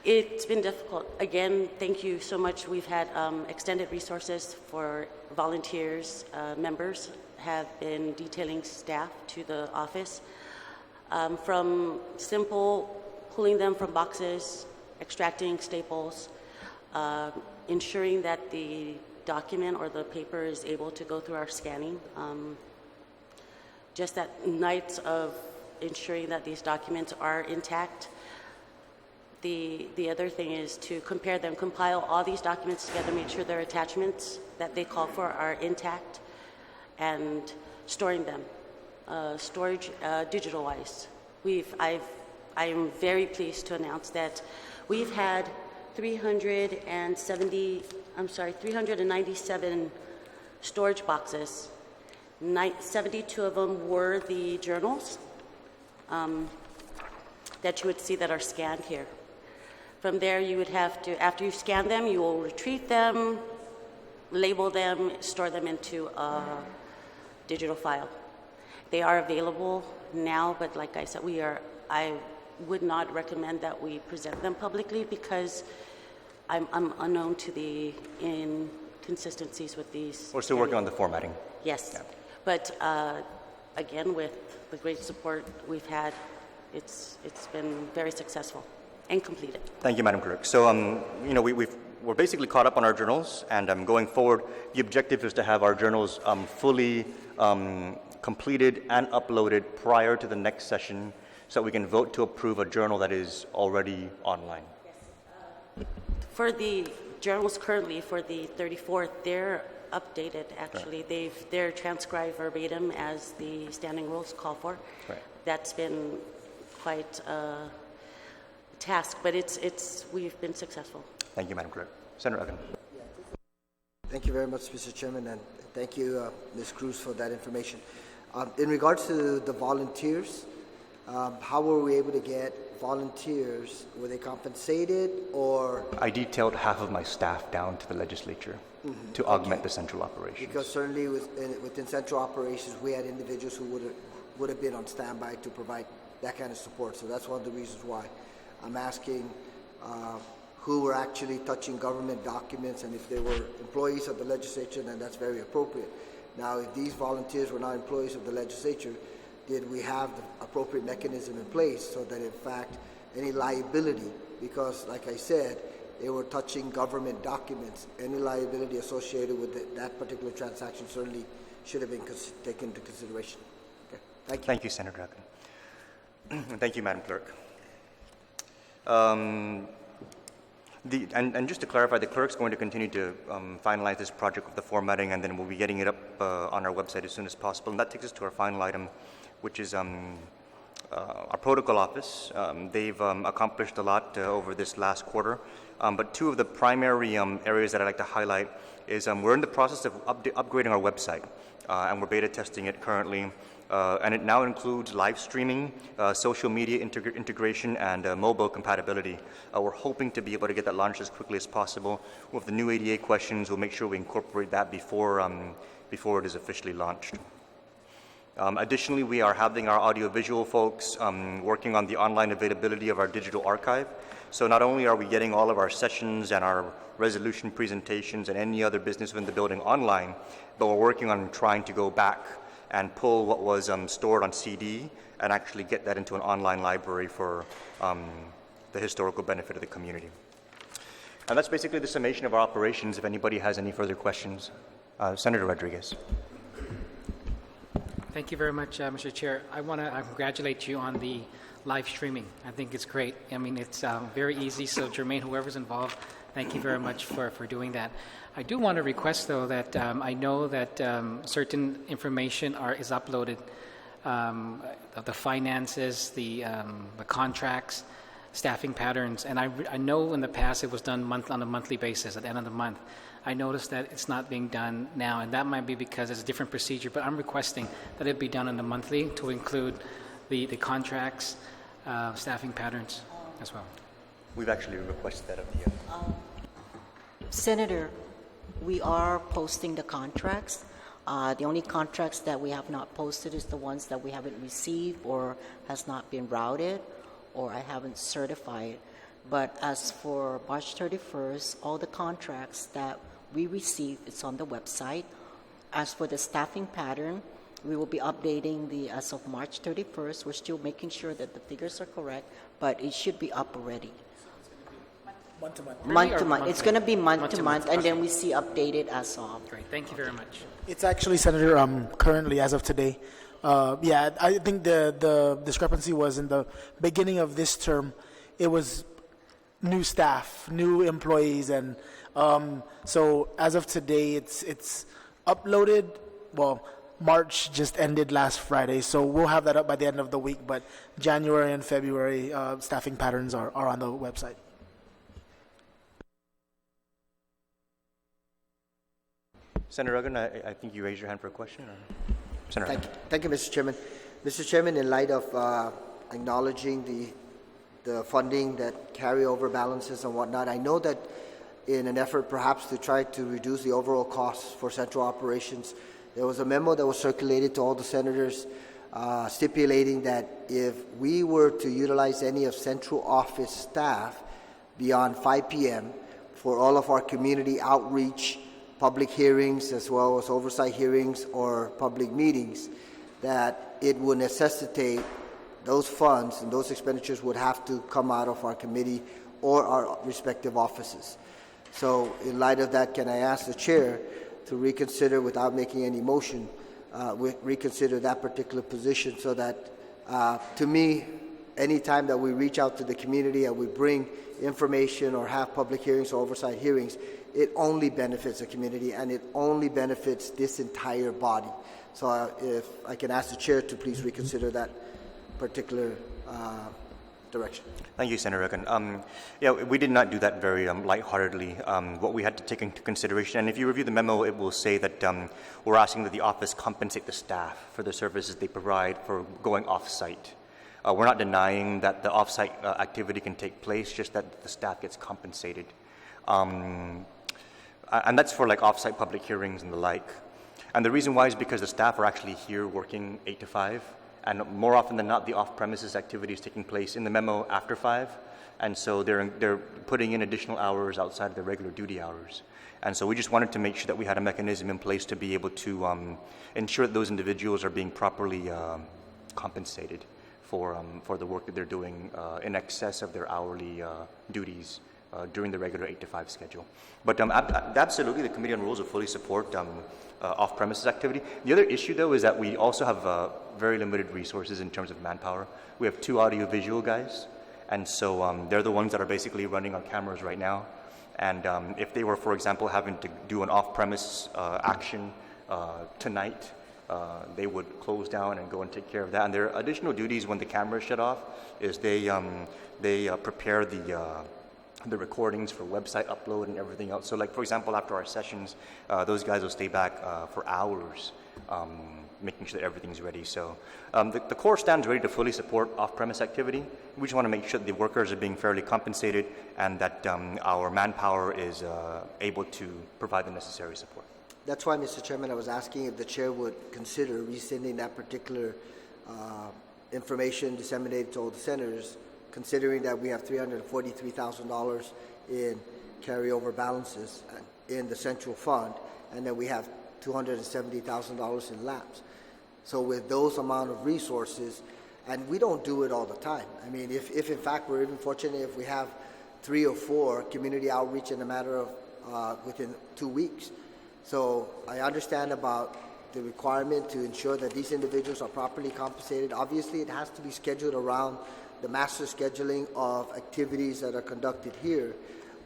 It's been difficult. Again, thank you so much. We've had extended resources for volunteers. Members have been detailing staff to the office. From simple pulling them from boxes, extracting staples, ensuring that the document or the paper is able to go through our scanning. Just that nights of ensuring that these documents are intact. The other thing is to compare them, compile all these documents together, make sure their attachments that they call for are intact, and storing them, storage digital-wise. I am very pleased to announce that we've had 397 storage boxes. 72 of them were the journals that you would see that are scanned here. From there, you would have to, after you scan them, you will retrieve them, label them, store them into a digital file. They are available now, but like I said, I would not recommend that we present them publicly because I'm unknown to the inconsistencies with these. We're still working on the formatting. Yes, yeah. But again, with the great support we've had, it's been very successful and completed. Thank you, Madam Clerk. So, we're basically caught up on our journals, and going forward, the objective is to have our journals fully completed and uploaded prior to the next session, so that we can vote to approve a journal that is already online. Yes. For the journals currently, for the 34th, they're updated, actually. Right. They're transcribed verbatim as the standing rules call for. Right. That's been quite a task, but we've been successful. Thank you, Madam Clerk. Senator Uggan. Thank you very much, Mr. Chairman, and thank you, Ms. Cruz, for that information. In regards to the volunteers, how were we able to get volunteers? Were they compensated, or? I detailed half of my staff down to the legislature to augment the central operations. Because certainly within central operations, we had individuals who would have been on standby to provide that kind of support. So that's one of the reasons why I'm asking who were actually touching government documents, and if they were employees of the legislature, then that's very appropriate. Now, if these volunteers were not employees of the legislature, did we have the appropriate mechanism in place so that, in fact, any liability, because, like I said, they were touching government documents, any liability associated with that particular transaction certainly should have been taken into consideration. Okay. Thank you. Thank you, Senator Uggan. Thank you, Madam Clerk. And just to clarify, the clerk's going to continue to finalize this project with the formatting, and then we'll be getting it up on our website as soon as possible. And that takes us to our final item, which is our protocol office. They've accomplished a lot over this last quarter, but two of the primary areas that I'd like to highlight is we're in the process of upgrading our website, and we're beta testing it currently. And it now includes live streaming, social media integration, and mobile compatibility. We're hoping to be able to get that launched as quickly as possible. With the new ADA questions, we'll make sure we incorporate that before it is officially launched. Additionally, we are having our audiovisual folks working on the online availability of our digital archive. So not only are we getting all of our sessions and our resolution presentations and any other business within the building online, but we're working on trying to go back and pull what was stored on CD and actually get that into an online library for the historical benefit of the community. And that's basically the summation of our operations. If anybody has any further questions, Senator Rodriguez. Thank you very much, Mr. Chair. I want to congratulate you on the live streaming. I think it's great. I mean, it's very easy. So, Jermaine, whoever's involved, thank you very much for doing that. I do want to request, though, that I know that certain information is uploaded of the finances, the contracts, staffing patterns, and I know in the past it was done on a monthly basis at the end of the month. I noticed that it's not being done now, and that might be because it's a different procedure, but I'm requesting that it be done on the monthly to include the contracts, staffing patterns as well. We've actually requested that of the... Senator, we are posting the contracts. The only contracts that we have not posted is the ones that we haven't received or has not been routed or I haven't certified. But as for March 31st, all the contracts that we receive, it's on the website. As for the staffing pattern, we will be updating as of March 31st. We're still making sure that the figures are correct, but it should be up already. Month to month. Month to month. It's going to be month to month, and then we see updated as of. Great. Thank you very much. It's actually, Senator, currently, as of today. I think the discrepancy was in the beginning of this term. It was new staff, new employees, and so as of today, it's uploaded. Well, March just ended last Friday, so we'll have that up by the end of the week. But January and February staffing patterns are on the website. Senator Uggan, I think you raised your hand for a question. Or? Senator. Thank you, Mr. Chairman. Mr. Chairman, in light of acknowledging the funding that carryover balances and whatnot, I know that in an effort perhaps to try to reduce the overall costs for central operations, there was a memo that was circulated to all the senators stipulating that if we were to utilize any of central office staff beyond 5 p.m. for all of our community outreach, public hearings, as well as oversight hearings or public meetings, that it would necessitate those funds and those expenditures would have to come out of our committee or our respective offices. So in light of that, can I ask the chair to reconsider, without making any motion, reconsider that particular position so that, to me, any time that we reach out to the community and we bring information or have public hearings or oversight hearings, it only benefits the community and it only benefits this entire body. So if I can ask the chair to please reconsider that particular direction. Thank you, Senator Uggan. Yeah, we did not do that very lightheartedly. What we had to take into consideration, and if you review the memo, it will say that we're asking that the office compensate the staff for the services they provide for going off-site. We're not denying that the off-site activity can take place, just that the staff gets compensated. And that's for like off-site public hearings and the like. And the reason why is because the staff are actually here working 8 to 5. And more often than not, the off-premises activity is taking place in the memo after 5. And so they're putting in additional hours outside of their regular duty hours. And so we just wanted to make sure that we had a mechanism in place to be able to ensure that those individuals are being properly compensated for the work that they're doing in excess of their hourly duties during the regular 8 to 5 schedule. But absolutely, the Committee on Rules will fully support off-premises activity. The other issue, though, is that we also have very limited resources in terms of manpower. We have 2 audio-visual guys, and so they're the ones that are basically running our cameras right now. And if they were, for example, having to do an off-premise action tonight, they would close down and go and take care of that. And their additional duties when the cameras shut off is they prepare the recordings for website upload and everything else. So like, for example, after our sessions, those guys will stay back for hours making sure that everything's ready. So the Corps stands ready to fully support off-premise activity. We just want to make sure that the workers are being fairly compensated and that our manpower is able to provide the necessary support. That's why, Mr. Chairman, I was asking if the chair would consider rescinding that particular information disseminated to all the senators, considering that we have $343,000 in carryover balances in the central fund, and then we have $270,000 in lapse. So with those amount of resources, and we don't do it all the time. I mean, if in fact we're even fortunate if we have 3 or 4 community outreach in a matter of within 2 weeks. So I understand about the requirement to ensure that these individuals are properly compensated. Obviously, it has to be scheduled around the master scheduling of activities that are conducted here.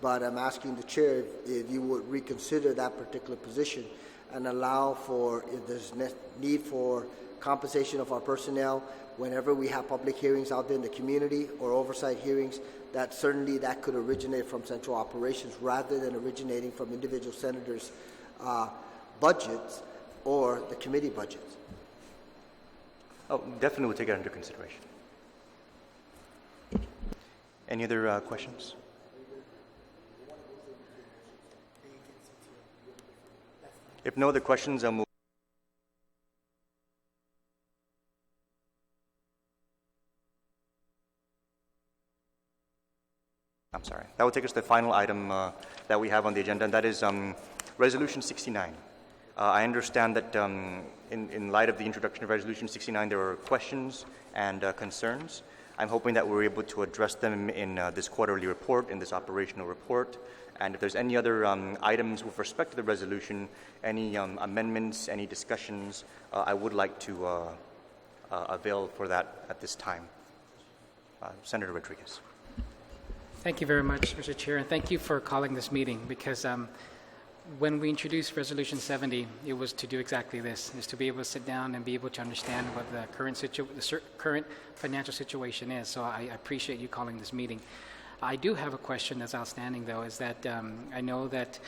But I'm asking the chair if you would reconsider that particular position and allow for, if there's need for compensation of our personnel whenever we have public hearings out there in the community or oversight hearings, that certainly that could originate from central operations rather than originating from individual senators' budgets or the committee budgets. Oh, definitely we'll take it under consideration. Any other questions? If no other questions, we'll I'm sorry. That will take us to the final item that we have on the agenda, and that is Resolution 69. I understand that in light of the introduction of Resolution 69, there are questions and concerns. I'm hoping that we're able to address them in this quarterly report, in this operational report. And if there's any other items with respect to the resolution, any amendments, any discussions, I would like to avail for that at this time. Senator Rodriguez. Thank you very much, Mr. Chair, and thank you for calling this meeting, because when we introduced Resolution 70, it was to do exactly this, is to be able to sit down and be able to understand what the current financial situation is. So I appreciate you calling this meeting. I do have a question that's outstanding, though, is that I know that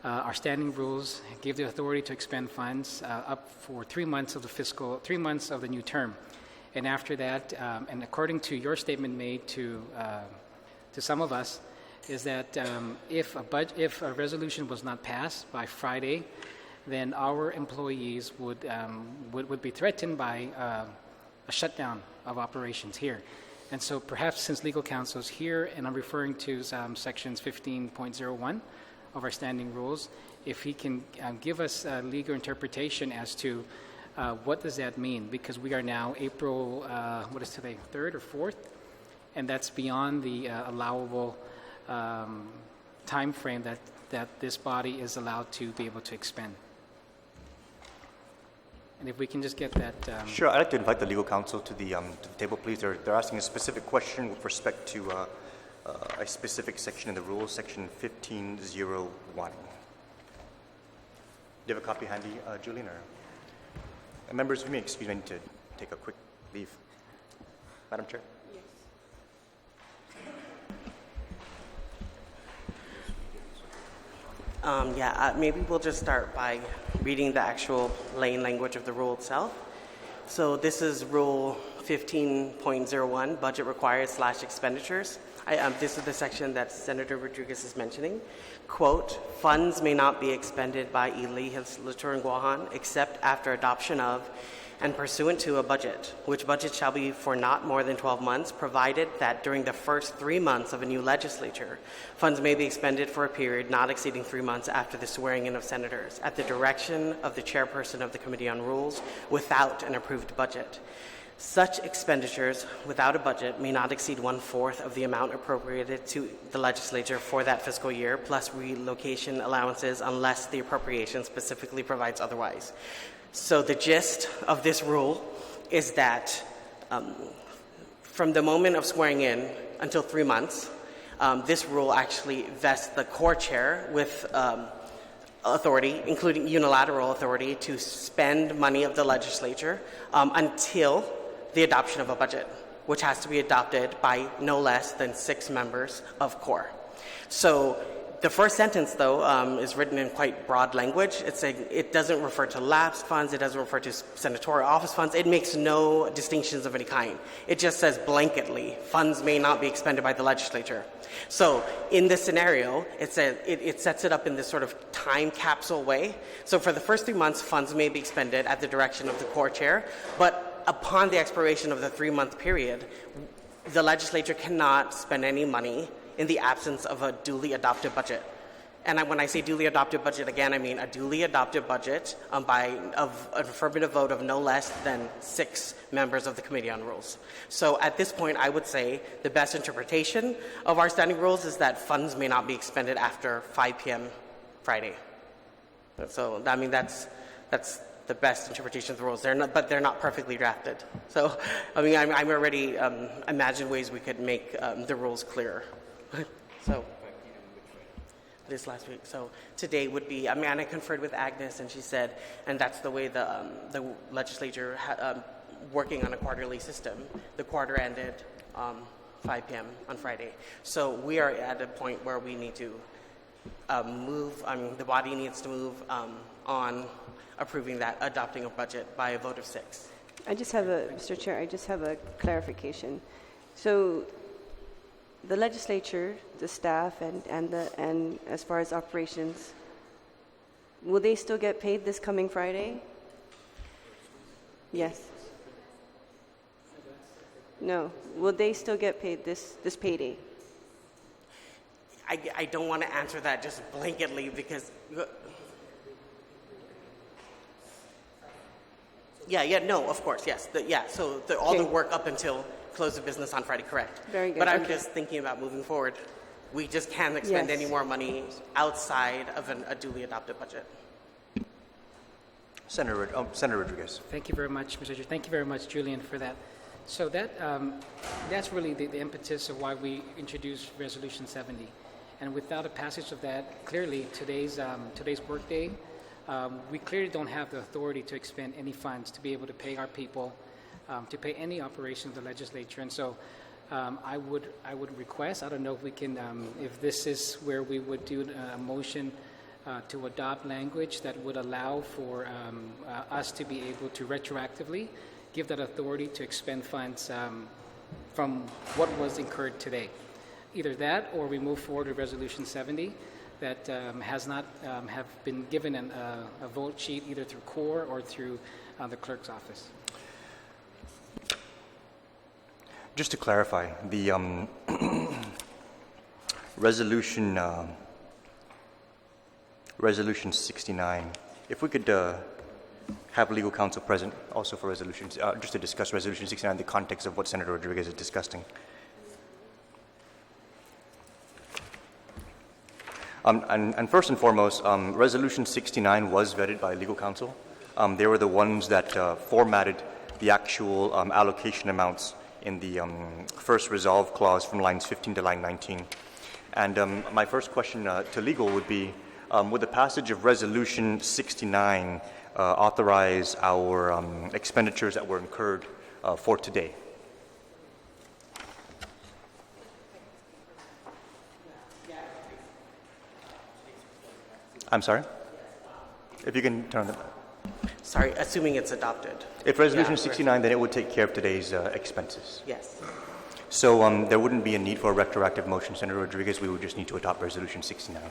our standing rules give the authority to expend funds up for 3 months of the 3 months of the new term. And after that, and according to your statement made to some of us, is that if a resolution was not passed by Friday, then our employees would be threatened by a shutdown of operations here. And so perhaps since legal counsel is here, and I'm referring to sections 15.01 of our standing rules, if he can give us a legal interpretation as to what does that mean, because we are now April, what is today, 3rd or 4th? And that's beyond the allowable time frame that this body is allowed to be able to expend. And if we can just get that... Sure, I'd like to invite the legal counsel to the table, please. They're asking a specific question with respect to a specific section in the rules, section 1501. Do you have a copy handy, Julian? Or... members, if you may excuse me, I need to take a quick leave. Madam Chair? Maybe we'll just start by reading the actual plain language of the rule itself. So this is Rule 15.01, Budget Required / Expenditures. This is the section that Senator Rodriguez is mentioning. Quote, funds may not be expended by I Liheslatura and Guahan except after adoption of and pursuant to a budget, which budget shall be for not more than 12 months, provided that during the first 3 months of a new legislature, funds may be expended for a period not exceeding 3 months after the swearing in of senators, at the direction of the chairperson of the Committee on Rules, without an approved budget. Such expenditures without a budget may not exceed 1/4 of the amount appropriated to the legislature for that fiscal year, plus relocation allowances, unless the appropriation specifically provides otherwise. So the gist of this rule is that from the moment of swearing in until 3 months, this rule actually vests the core chair with authority, including unilateral authority, to spend money of the legislature until the adoption of a budget, which has to be adopted by no less than 6 members of core. So the first sentence, though, is written in quite broad language. It doesn't refer to lapsed funds. It doesn't refer to senatorial office funds. It makes no distinctions of any kind. It just says blanketly, funds may not be expended by the legislature. So in this scenario, it sets it up in this sort of time capsule way. So for the first 3 months, funds may be expended at the direction of the core chair, but upon the expiration of the 3-month period, the legislature cannot spend any money in the absence of a duly adopted budget. And when I say duly adopted budget, again, I mean a duly adopted budget by an affirmative vote of no less than 6 members of the Committee on Rules. So at this point, I would say the best interpretation of our standing rules is that funds may not be expended after 5 p.m. Friday. So, I mean, that's the best interpretation of the rules. But they're not perfectly drafted. So, I mean, I'm already imagine ways we could make the rules clearer. So. This last week. So today would be, I mean, I conferred with Agnes and she said, and that's the way the legislature working on a quarterly system. The quarter ended 5 p.m. on Friday. So we are at a point where we need to move, I mean, the body needs to move on approving that, adopting a budget by a vote of 6. Mr. Chair, I just have a clarification. So the legislature, the staff, and as far as operations, will they still get paid this coming Friday? Yes. No. Will they still get paid this payday? I don't want to answer that just blanketly because. No, of course, yes. So all the work up until close of business on Friday, correct. Very good. But I'm just thinking about moving forward. We just can't expend any more money outside of a duly adopted budget. Senator Rodriguez. Thank you very much, Mr. Chair. Thank you very much, Julian, for that. So that's really the impetus of why we introduced Resolution 70. And without a passage of that, clearly today's workday, we clearly don't have the authority to expend any funds to be able to pay our people, to pay any operations of the legislature. And so I would request, I don't know if we can, if this is where we would do a motion to adopt language that would allow for us to be able to retroactively give that authority to expend funds from what was incurred today. Either that or we move forward with Resolution 70 that has not have been given a vote sheet either through CORE or through the clerk's office. Just to clarify, the Resolution 69, if we could have legal counsel present also for resolutions, just to discuss Resolution 69 in the context of what Senator Rodriguez is discussing. And first and foremost, Resolution 69 was vetted by legal counsel. They were the ones that formatted the actual allocation amounts in the first resolve clause from lines 15 to line 19. And my first question to legal would be, would the passage of Resolution 69 authorize our expenditures that were incurred for today? I'm sorry? If you can turn on the... Sorry, assuming it's adopted. If Resolution 69, then it would take care of today's expenses. Yes. So there wouldn't be a need for a retroactive motion, Senator Rodriguez. We would just need to adopt Resolution 69.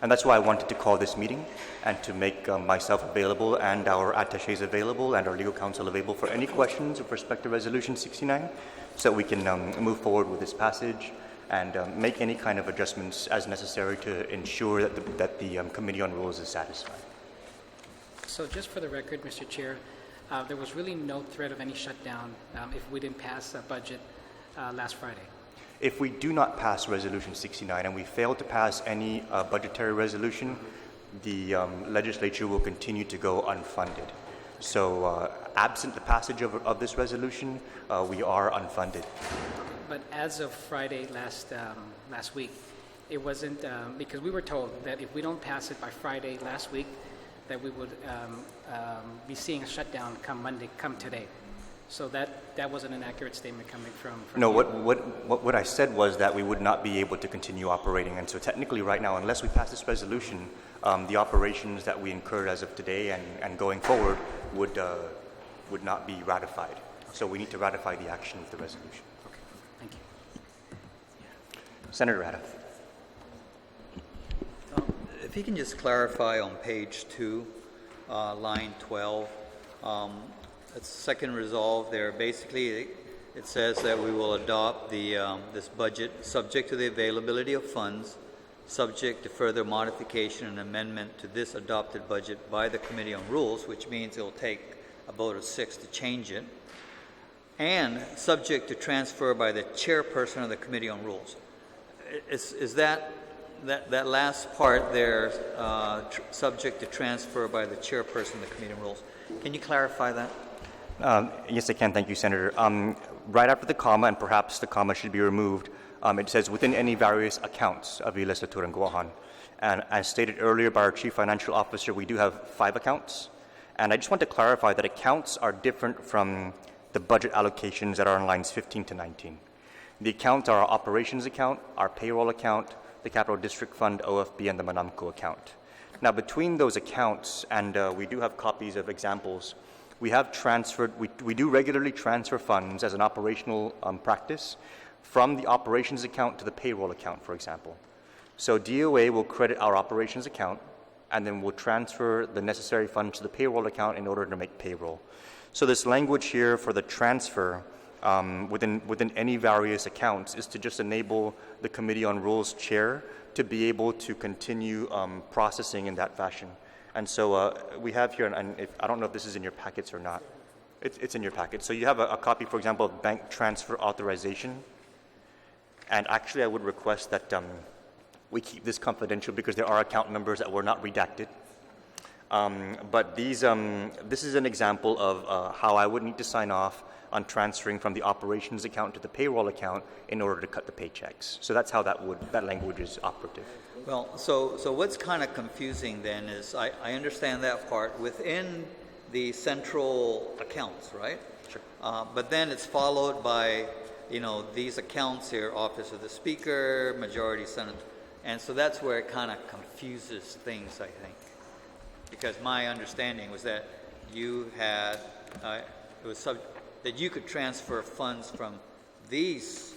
And that's why I wanted to call this meeting and to make myself available and our attachés available and our legal counsel available for any questions with respect to Resolution 69 so that we can move forward with this passage and make any kind of adjustments as necessary to ensure that the Committee on Rules is satisfied. So just for the record, Mr. Chair, there was really no threat of any shutdown if we didn't pass a budget last Friday. If we do not pass Resolution 69 and we fail to pass any budgetary resolution, the legislature will continue to go unfunded. So absent the passage of this resolution, we are unfunded. But as of Friday last week, it wasn't, because we were told that if we don't pass it by Friday last week, that we would be seeing a shutdown come today. So that wasn't an accurate statement coming from No, you. what I said was that we would not be able to continue operating. And so technically right now, unless we pass this resolution, the operations that we incurred as of today and going forward would not be ratified. So we need to ratify the action of the resolution. Okay, thank you. Senator Rada. you can just clarify on page 2, line 12, it's second resolve there. Basically, it says that we will adopt this budget subject to the availability of funds, subject to further modification and amendment to this adopted budget by the Committee on Rules, which means it will take a vote of 6 to change it, and subject to transfer by the chairperson of the Committee on Rules. Is that last part there, subject to transfer by the chairperson of the Committee on Rules? Can you clarify that? Yes, I can. Thank you, Senator. Right after the comma, and perhaps the comma should be removed, it says within any various accounts of I Liheslatura and Guahan. And as stated earlier by our Chief Financial Officer, we do have 5 accounts. And I just want to clarify that accounts are different from the budget allocations that are on lines 15 to 19. The accounts are our operations account, our payroll account, the Capital District Fund, OFB, and the Manamco account. Now, between those accounts, and we do have copies of examples, we have transferred, we do regularly transfer funds as an operational practice from the operations account to the payroll account, for example. So DOA will credit our operations account, and then we'll transfer the necessary funds to the payroll account in order to make payroll. So this language here for the transfer within any various accounts is to just enable the Committee on Rules chair to be able to continue processing in that fashion. And so we have here, and I don't know if this is in your packets or not. It's in your packet. So you have a copy, for example, of bank transfer authorization. And actually, I would request that we keep this confidential because there are account numbers that were not redacted. But this is an example of how I would need to sign off on transferring from the operations account to the payroll account in order to cut the paychecks. So that's how that language is operative. Well, so what's kind of confusing then is I understand that part within the central accounts, right? Sure. But then it's followed by, these accounts here, Office of the Speaker, Majority Senate, and so that's where it kind of confuses things, I think. Because my understanding was that you had, that you could transfer funds from these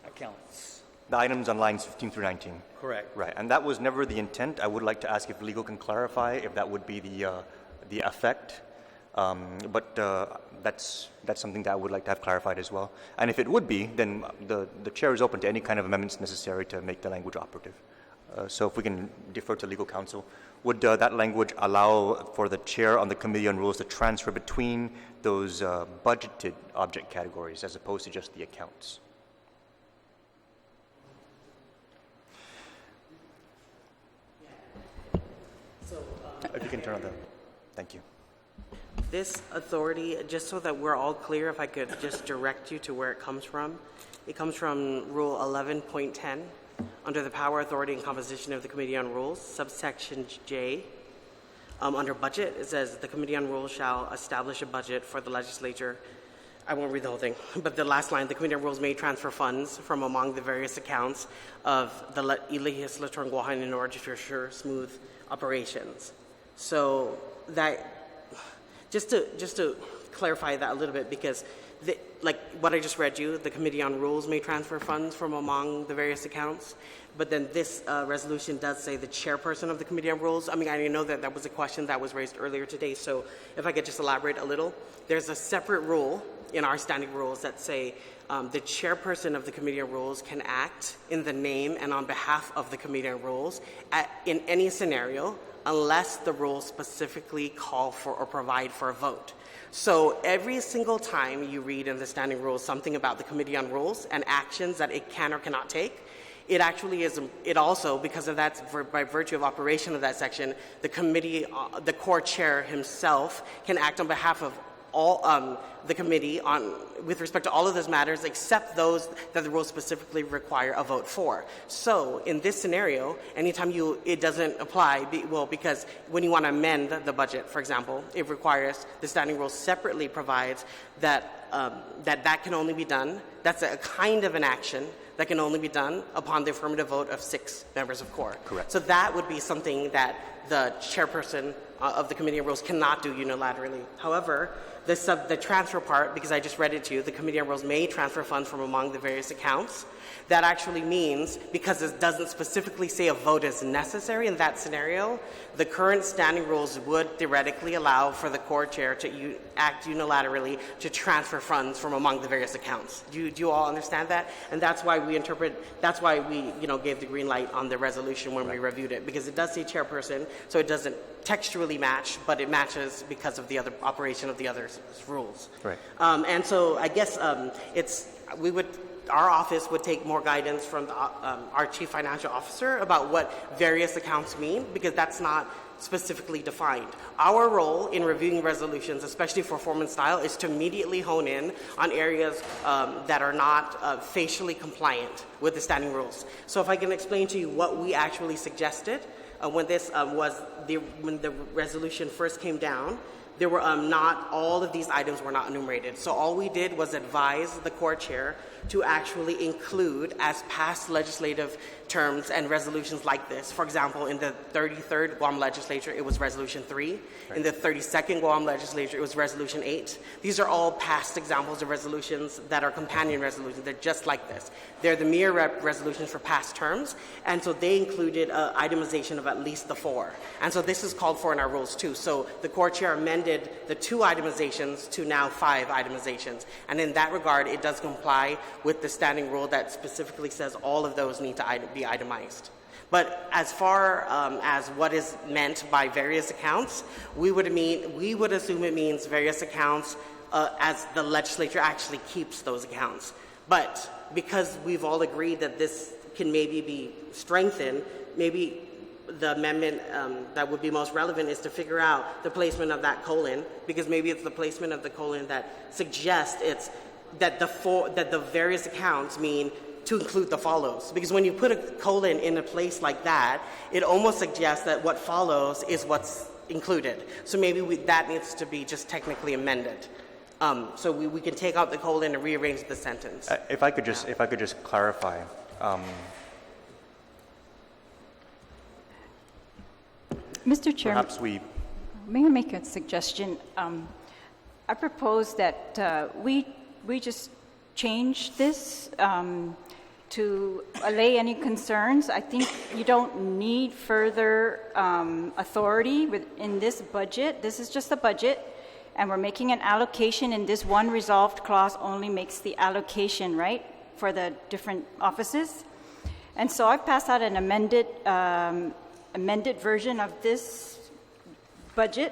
accounts. The items on lines 15 through 19. Correct. Right, and that was never the intent. I would like to ask if legal can clarify if that would be the effect. But that's something that I would like to have clarified as well. And if it would be, then the chair is open to any kind of amendments necessary to make the language operative. So if we can defer to legal counsel, would that language allow for the chair on the Committee on Rules to transfer between those budgeted object categories as opposed to just the accounts? If you can turn on the, thank you. This authority, just so that we're all clear, if I could just direct you to where it comes from Rule 11.10, under the power, authority, and composition of the Committee on Rules, subsection J. Under budget, it says the Committee on Rules shall establish a budget for the legislature. I won't read the whole thing, but the last line, the Committee on Rules may transfer funds from among the various accounts of the I Liheslatura and Guahan in order to ensure smooth operations. So that, just to clarify that a little bit, because like what I just read you, the Committee on Rules may transfer funds from among the various accounts, but then this resolution does say the chairperson of the Committee on Rules. I mean, I know that that was a question that was raised earlier today, so if I could just elaborate a little. There's a separate rule in our standing rules that say the chairperson of the Committee on Rules can act in the name and on behalf of the Committee on Rules in any scenario unless the rules specifically call for or provide for a vote. So every single time you read in the standing rules something about the Committee on Rules and actions that it can or cannot take, it actually is, it also, because of that, by virtue of operation of that section, the committee, the core chair himself can act on behalf of all the committee with respect to all of those matters except those that the rules specifically require a vote for. So in this scenario, anytime it doesn't apply, because when you want to amend the budget, for example, it requires the standing rule separately provides that that can only be done. That's a kind of an action that can only be done upon the affirmative vote of 6 members of core. Correct. So that would be something that the chairperson of the Committee on Rules cannot do unilaterally. However, the transfer part, because I just read it to you, the Committee on Rules may transfer funds from among the various accounts. That actually means, because it doesn't specifically say a vote is necessary in that scenario, the current standing rules would theoretically allow for the court chair to act unilaterally to transfer funds from among the various accounts. Do you all understand that? And that's why we that's why we gave the green light on the resolution when we reviewed it, because it does say chairperson, so it doesn't textually match, but it matches because of the other operation of the other rules. Right. And so I guess our office would take more guidance from our chief financial officer about what various accounts mean, because that's not specifically defined. Our role in reviewing resolutions, especially for form and style, is to immediately hone in on areas that are not facially compliant with the standing rules. So if I can explain to you what we actually suggested when the resolution first came down, there were not all of these items were not enumerated. So all we did was advise the court chair to actually include as past legislative terms and resolutions like this. For example, in the 33rd Guam legislature, it was Resolution 3. Right. In the 32nd Guam legislature, it was Resolution 8. These are all past examples of resolutions that are companion resolutions. They're just like this. They're the mere resolutions for past terms, and so they included itemization of at least the 4. And so this is called for in our rules too. So the court chair amended the 2 itemizations to now 5 itemizations. And in that regard, it does comply with the standing rule that specifically says all of those need to be itemized. But as far as what is meant by various accounts, we would assume it means various accounts as the legislature actually keeps those accounts. But because we've all agreed that this can maybe be strengthened, maybe the amendment that would be most relevant is to figure out the placement of that colon, because maybe it's the placement of the colon that suggests that the various accounts mean to include the follows. Because when you put a colon in a place like that, it almost suggests that what follows is what's included. So maybe that needs to be just technically amended. So we can take out the colon and rearrange the sentence. If I could just clarify. Mr. Chairman, Perhaps we... may I make a suggestion? I propose that we just change this to allay any concerns. I think you don't need further authority in this budget. This is just a budget, and we're making an allocation, and this one resolved clause only makes the allocation, right, for the different offices. And so I've passed out an amended version of this budget,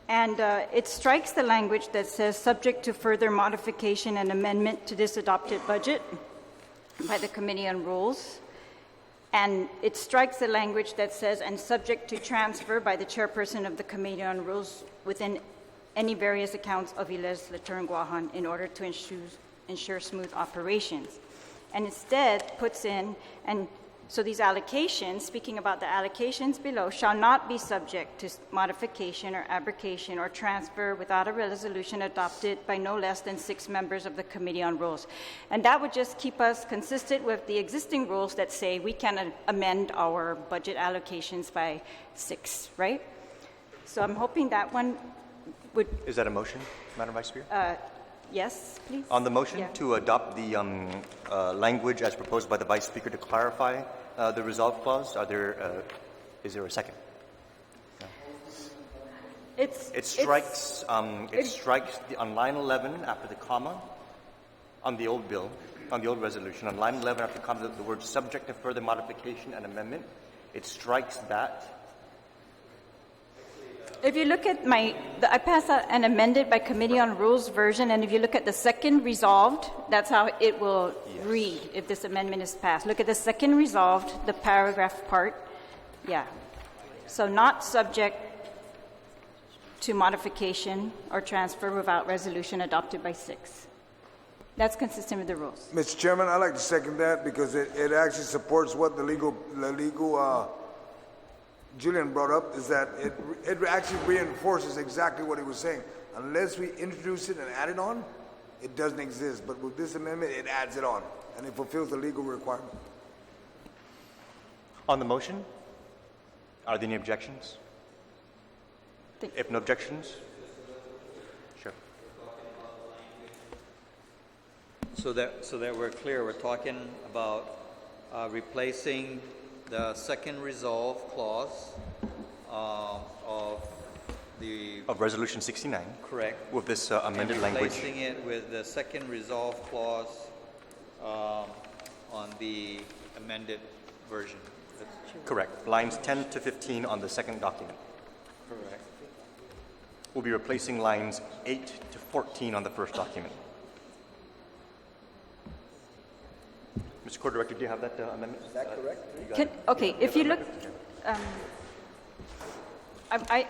and it strikes the language that says subject to further modification and amendment to this adopted budget by the Committee on Rules, and it strikes the language that says and subject to transfer by the chairperson of the Committee on Rules within any various accounts of I Liheslatura and Guahan in order to ensure smooth operations, and instead puts in and so these allocations, speaking about the allocations below, shall not be subject to modification or abrogation or transfer without a resolution adopted by no less than 6 members of the Committee on Rules. And that would just keep us consistent with the existing rules that say we can amend our budget allocations by 6, right? So I'm hoping that one would... Is that a motion, Madam Vice Speaker? Yes, please. On the motion Yeah. to adopt the language as proposed by the Vice Speaker to clarify the resolve clause, is there a second? No. It strikes on line 11 after the comma on the old bill, on the old resolution, on line 11 after the comma, the word subject to further modification and amendment. It strikes that. If you look at I passed out an amended by Committee on Rules version, and if you look at the second resolved, that's how it will read if this amendment is passed. Look at the second resolved, the paragraph part. Yeah. So not subject to modification or transfer without resolution adopted by 6. That's consistent with the rules. Mr. Chairman, I'd like to second that because it actually supports what the legal Julian brought up, is that it actually reinforces exactly what he was saying. Unless we introduce it and add it on, it doesn't exist. But with this amendment, it adds it on, and it fulfills the legal requirement. On the motion, are there any objections? If no objections? Sure. So that we're clear, we're talking about replacing the second resolve clause Of Resolution 69? correct, With this amended language? replacing it with the second resolve clause on the amended version. Correct. Lines 10 to 15 on the second document. Correct. We'll be replacing lines 8 to 14 on the first document. Mr. Court Director, do you have that amendment? Is that correct? Okay, if you look,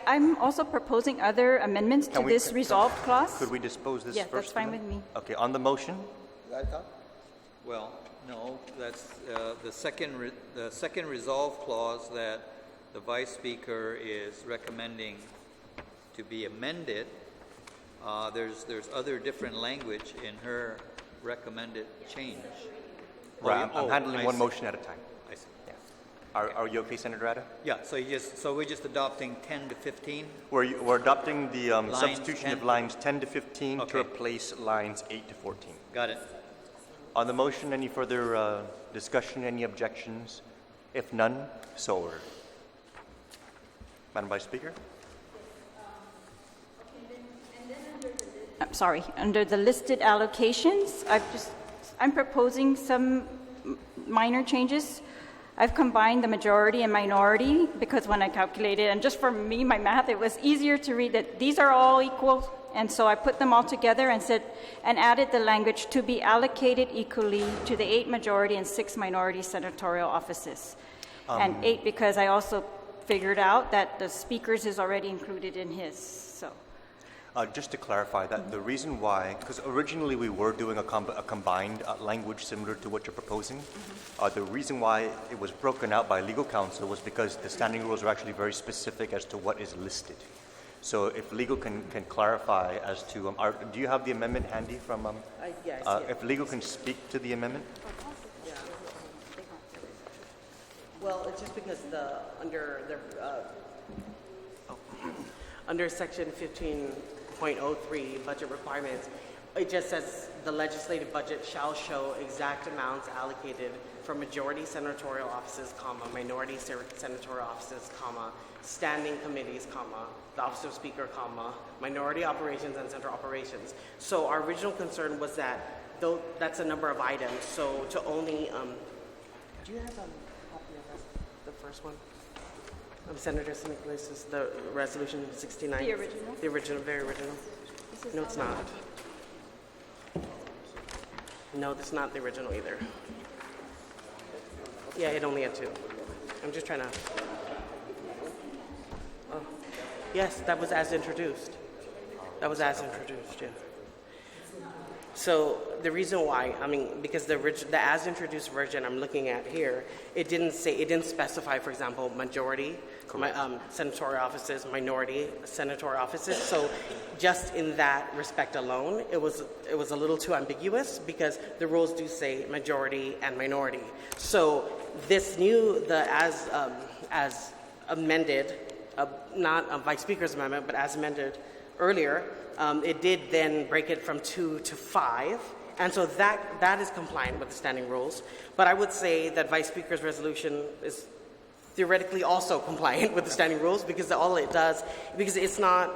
I'm also proposing other amendments to this resolved clause. Could we dispose this Yeah, first? that's fine and then- with me. Okay, on the motion? Well, no, that's the second resolve clause that the Vice Speaker is recommending to be amended. There's other different language in her recommended change. Right, I'm handling I one see. motion at a time. I see. Yeah. Are you okay, Senator Atta? Yeah, so we're just adopting 10 to 15? We're adopting the Lines substitution 10 of lines 10 to 15 to Okay. replace lines 8 to 14. Got it. On the motion, any further discussion, any objections? If none, so ordered. Madam Vice Speaker? I'm sorry, under the listed allocations, I'm proposing some minor changes. I've combined the majority and minority because when I calculated, and just for me, my math, it was easier to read that these are all equal. And so I put them all together and added the language to be allocated equally to the 8 majority and 6 minority senatorial offices. And 8 because I also figured out that the speaker's is already included in his, so. Just to clarify that, the reason why, because originally we were doing a combined language similar to what you're proposing. The reason why it was broken out by legal counsel was because the standing rules are actually very specific as to what is listed. So if legal can clarify as to, do you have the amendment handy from, Yeah, I see it. if legal can speak to the amendment? Yeah. Well, it's just because under section 15.03 budget requirements, it just says the legislative budget shall show exact amounts allocated for majority senatorial offices, comma, minority senatorial offices, comma, standing committees, comma, the office of speaker, comma, minority operations and central operations. So our original concern was that though that's a number of items, so to only, do you have a copy of the first one? Senator Nicolas is the resolution 69. The original? The original, very original. No, it's not. No, that's not the original either. Yeah, it only had 2. I'm just trying to. Oh. Yes, that was as introduced. That was as introduced, yeah. So the reason why, because the as introduced version I'm looking at here, it didn't specify, for example, majority senatorial offices, minority senatorial offices. So just in that respect alone, it was a little too ambiguous because the rules do say majority and minority. So this new as amended, not a Vice Speaker's amendment, but as amended earlier. It did then break it from 2 to 5, and so that is compliant with the standing rules. But I would say that Vice Speaker's resolution is theoretically also compliant with the standing rules because all it does, because it's not,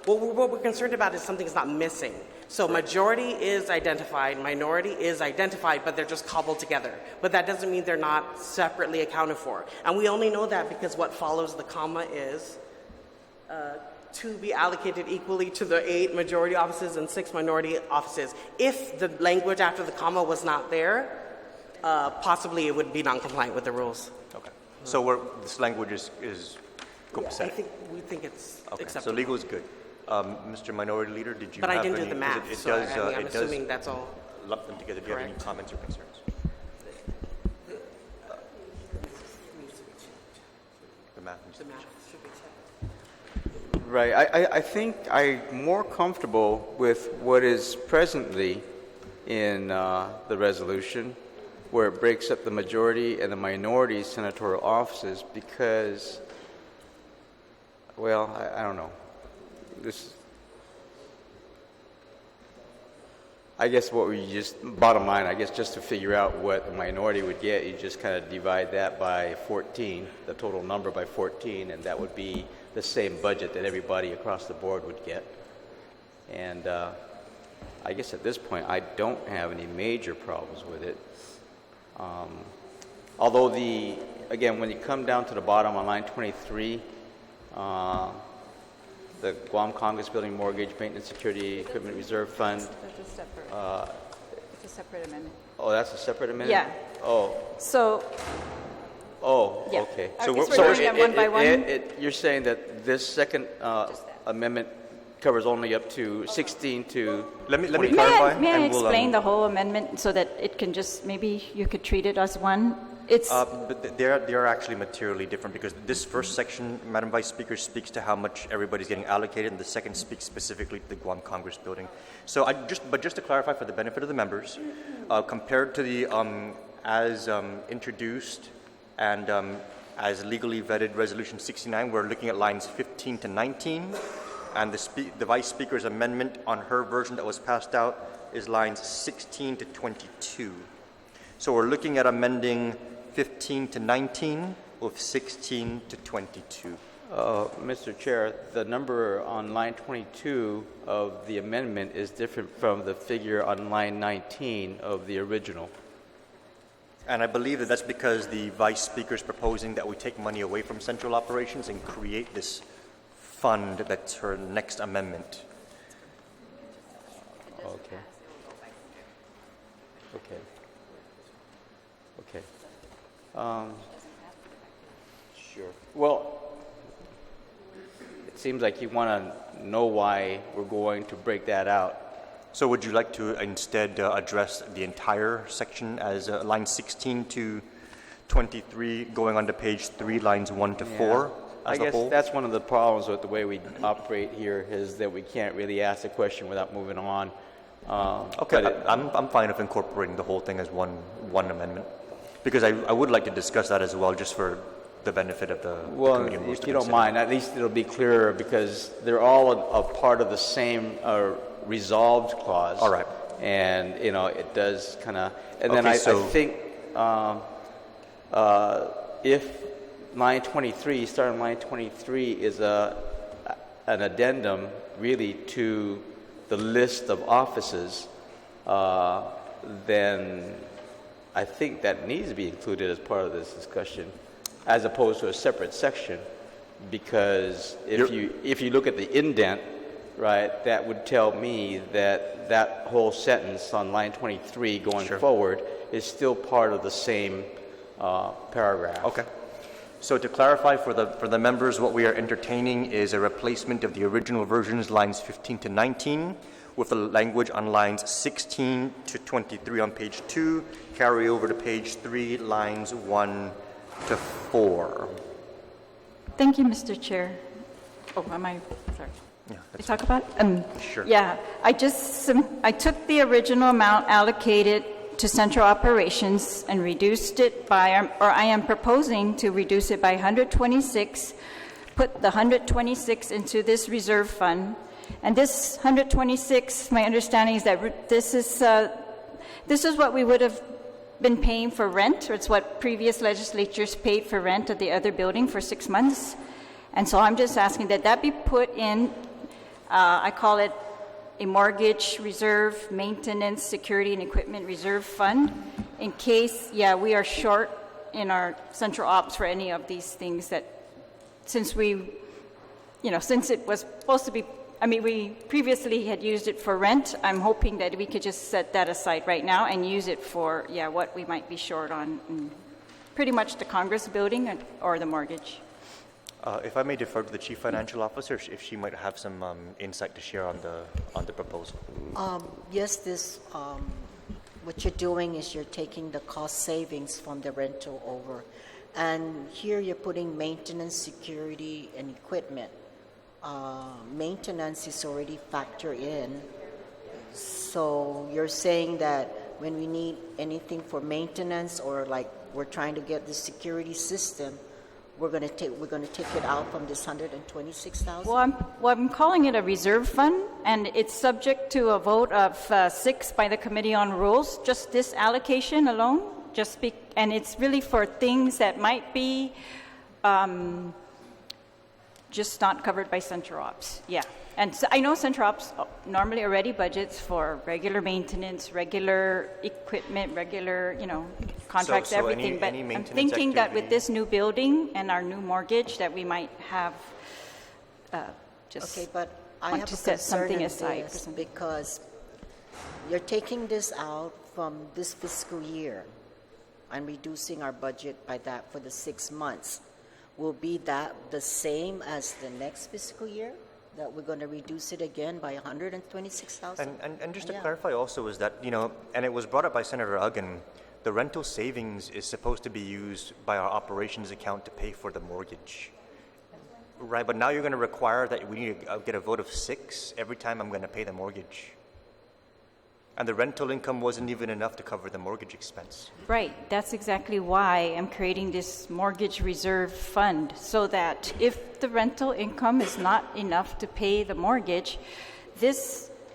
what we're concerned about is something's not missing. So majority is identified, minority is identified, but they're just cobbled together. But that doesn't mean they're not separately accounted for. And we only know that because what follows the comma is to be allocated equally to the 8 majority offices and 6 minority offices. If the language after the comma was not there, possibly it would be non-compliant with the rules. Okay. So this language is Yeah, we think it's okay. acceptable. So legal is good. Mr. Minority Leader, did you But have I didn't any? do the math, It so does, I'm it does assuming that's all. lump them together. Do you have any Correct. comments or concerns? The math needs to be checked. Should be checked. Right. I think I'm more comfortable with what is presently in the resolution, where it breaks up the majority and the minority senatorial offices because, well, I don't know. this, I guess what we just, bottom line, I guess just to figure out what the minority would get, you just kind of divide that by 14, the total number by 14, and that would be the same budget that everybody across the board would get. And I guess at this point, I don't have any major problems with it. Although again, when you come down to the bottom on line 23, the Guam Congress Building Mortgage Maintenance Security Equipment Reserve Fund. That's a separate, it's a separate amendment. Oh, that's a separate amendment? Yeah. Oh. So, Oh, yeah. okay. I guess we're doing that one by one. You're saying that this second amendment covers only up to 16 to... Let me May clarify. I and we'll, explain the whole amendment so that it can just, maybe you could treat it as one? It's, But they are actually materially different because this first section, Madam Vice Speaker, speaks to how much everybody's getting allocated, and the second speaks specifically to the Guam Congress Building. So just to clarify for the benefit of the members, compared to the as introduced and as legally vetted Resolution 69, we're looking at lines 15 to 19, and the Vice Speaker's amendment on her version that was passed out is lines 16 to 22. So we're looking at amending 15 to 19 with 16 to 22. Mr. Chair, the number on line 22 of the amendment is different from the figure on line 19 of the original. And I believe that that's because the Vice Speaker is proposing that we take money away from central operations and create this fund that's her next amendment. Okay. Okay. Okay. Sure. Well, it seems like you want to know why we're going to break that out. So would you like to instead address the entire section as line 16 to 23 going on to page 3, lines 1 to 4 I as a guess whole? that's one of the problems with the way we operate here is that we can't really ask a question without moving on. Okay, I'm fine with incorporating the whole thing as one amendment, because I would like to discuss that as well, just for the benefit of the committee members. If you don't mind, at least it'll be clearer because they're all a part of the same resolved clause. All right. And, it does kind of... And then Okay, I think if line 23, starting line 23, is an addendum really to the list of offices, then I think that needs to be included as part of this discussion, as opposed to a separate section, because if you look at the indent, right, that would tell me that whole sentence on line 23 going forward is still part of the same paragraph. Okay. So to clarify for the members, what we are entertaining is a replacement of the original version's lines 15 to 19 with the language on lines 16 to 23 on page 2, carry over to page 3, lines 1 to 4. thank you, Mr. Chair. Oh, am I, sorry. Yeah, You talk about it? Sure. Yeah, I took the original amount allocated to central operations and reduced it by, or I am proposing to reduce it by 126, put the 126 into this reserve fund. And this 126, my understanding is that this is what we would have been paying for rent, or it's what previous legislatures paid for rent of the other building for 6 months. And so I'm just asking that be put in, I call it a mortgage reserve, maintenance, security, and equipment reserve fund, in case, we are short in our central ops for any of these things that, since it was supposed to be, we previously had used it for rent. I'm hoping that we could just set that aside right now and use it for, what we might be short on, pretty much the Congress building or the mortgage. If I may defer to the Chief Financial Officer, if she might have some insight to share on the proposal. Yes, what you're doing is you're taking the cost savings from the rental over. And here you're putting maintenance, security, and equipment. Maintenance is already factored in. So you're saying that when we need anything for maintenance or like we're trying to get the security system, we're going to take it out from this 126,000? Well, I'm calling it a reserve fund, and it's subject to a vote of 6 by the Committee on Rules, just this allocation alone, and it's really for things that might be just not covered by Central Ops. Yeah. And so I know Central Ops normally already budgets for regular maintenance, regular equipment, regular, contracts, So everything. any I'm maintenance thinking that with activity- this new building and our new mortgage, that we might have just Okay, but I want have to a set concern something in aside for this some- because you're taking this out from this fiscal year and reducing our budget by that for the 6 months. Will be that the same as the next fiscal year? That we're going to reduce it again by 126,000? And just to Yeah. clarify also is that, and it was brought up by Senator Uggan, the rental savings is supposed to be used by our operations account to pay for the mortgage. Right, but now you're going to require that we need to get a vote of 6 every time I'm going to pay the mortgage. And the rental income wasn't even enough to cover the mortgage expense. Right. That's exactly why I'm creating this mortgage reserve fund, so that if the rental income is not enough to pay the mortgage,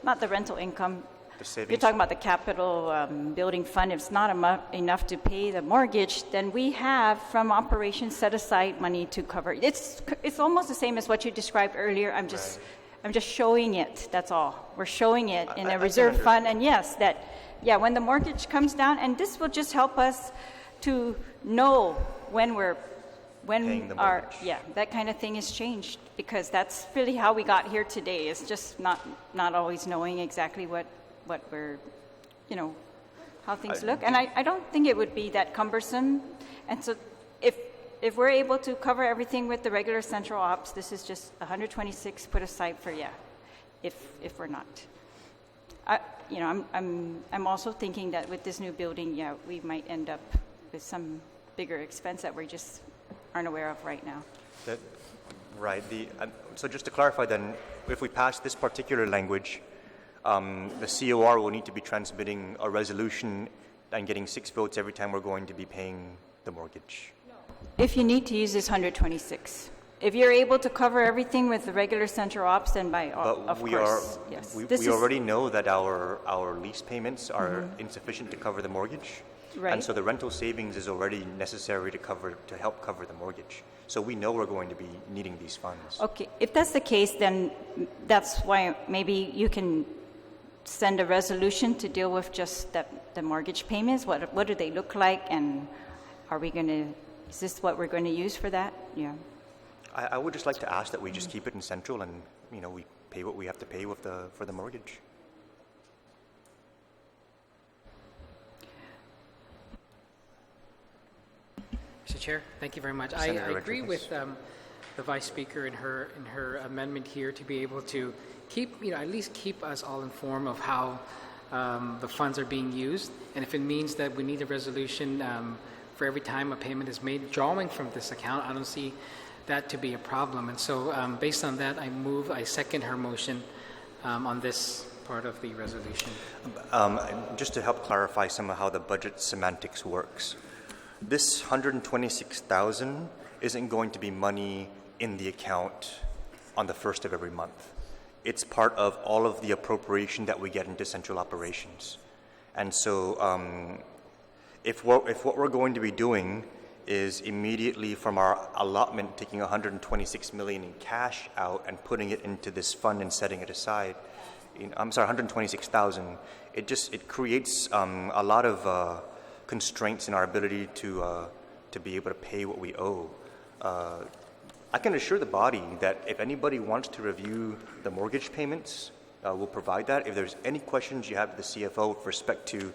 not the rental income, The savings. you're talking about the capital building fund, if it's not enough to pay the mortgage, then we have from operations set aside money to cover. It's almost the same as what you described earlier. I'm just showing it, that's all. We're showing it in a reserve fund, and yes, when the mortgage comes down, and this will just help us to know when Paying the mortgage. that kind of thing has changed, because that's really how we got here today. It's just not always knowing exactly what we're, how things look. And I don't think it would be that cumbersome. And so if we're able to cover everything with the regular Central Ops, this is just 126 put aside for, if we're not. I'm also thinking that with this new building, we might end up with some bigger expense that we just aren't aware of right now. Right. So just to clarify then, if we pass this particular language, the COR will need to be transmitting a resolution and getting 6 votes every time we're going to be paying the mortgage. If you need to use this 126. If you're able to cover everything with the regular Central Ops, then of course, yes. We already know that our lease payments are insufficient to cover the mortgage. Right. And so the rental savings is already necessary to help cover the mortgage. So we know we're going to be needing these funds. Okay, if that's the case, then that's why maybe you can send a resolution to deal with just the mortgage payments. What do they look like, and is this what we're going to use for that? Yeah. I would just like to ask that we just keep it in central, and we pay what we have to pay for the mortgage. Mr. Chair, thank you very much. I agree with the Vice Speaker in her amendment here to be able to keep, at least keep us all informed of how the funds are being used, and if it means that we need a resolution for every time a payment is made drawing from this account, I don't see that to be a problem. And so based on that, I second her motion on this part of the resolution. Just to help clarify some of how the budget semantics works, this 126,000 isn't going to be money in the account on the first of every month. It's part of all of the appropriation that we get into central operations. And so if what we're going to be doing is immediately from our allotment taking 126 million in cash out and putting it into this fund and setting it aside, 126,000, it creates a lot of constraints in our ability to be able to pay what we owe. I can assure the body that if anybody wants to review the mortgage payments, we'll provide that. If there's any questions you have to the CFO with respect to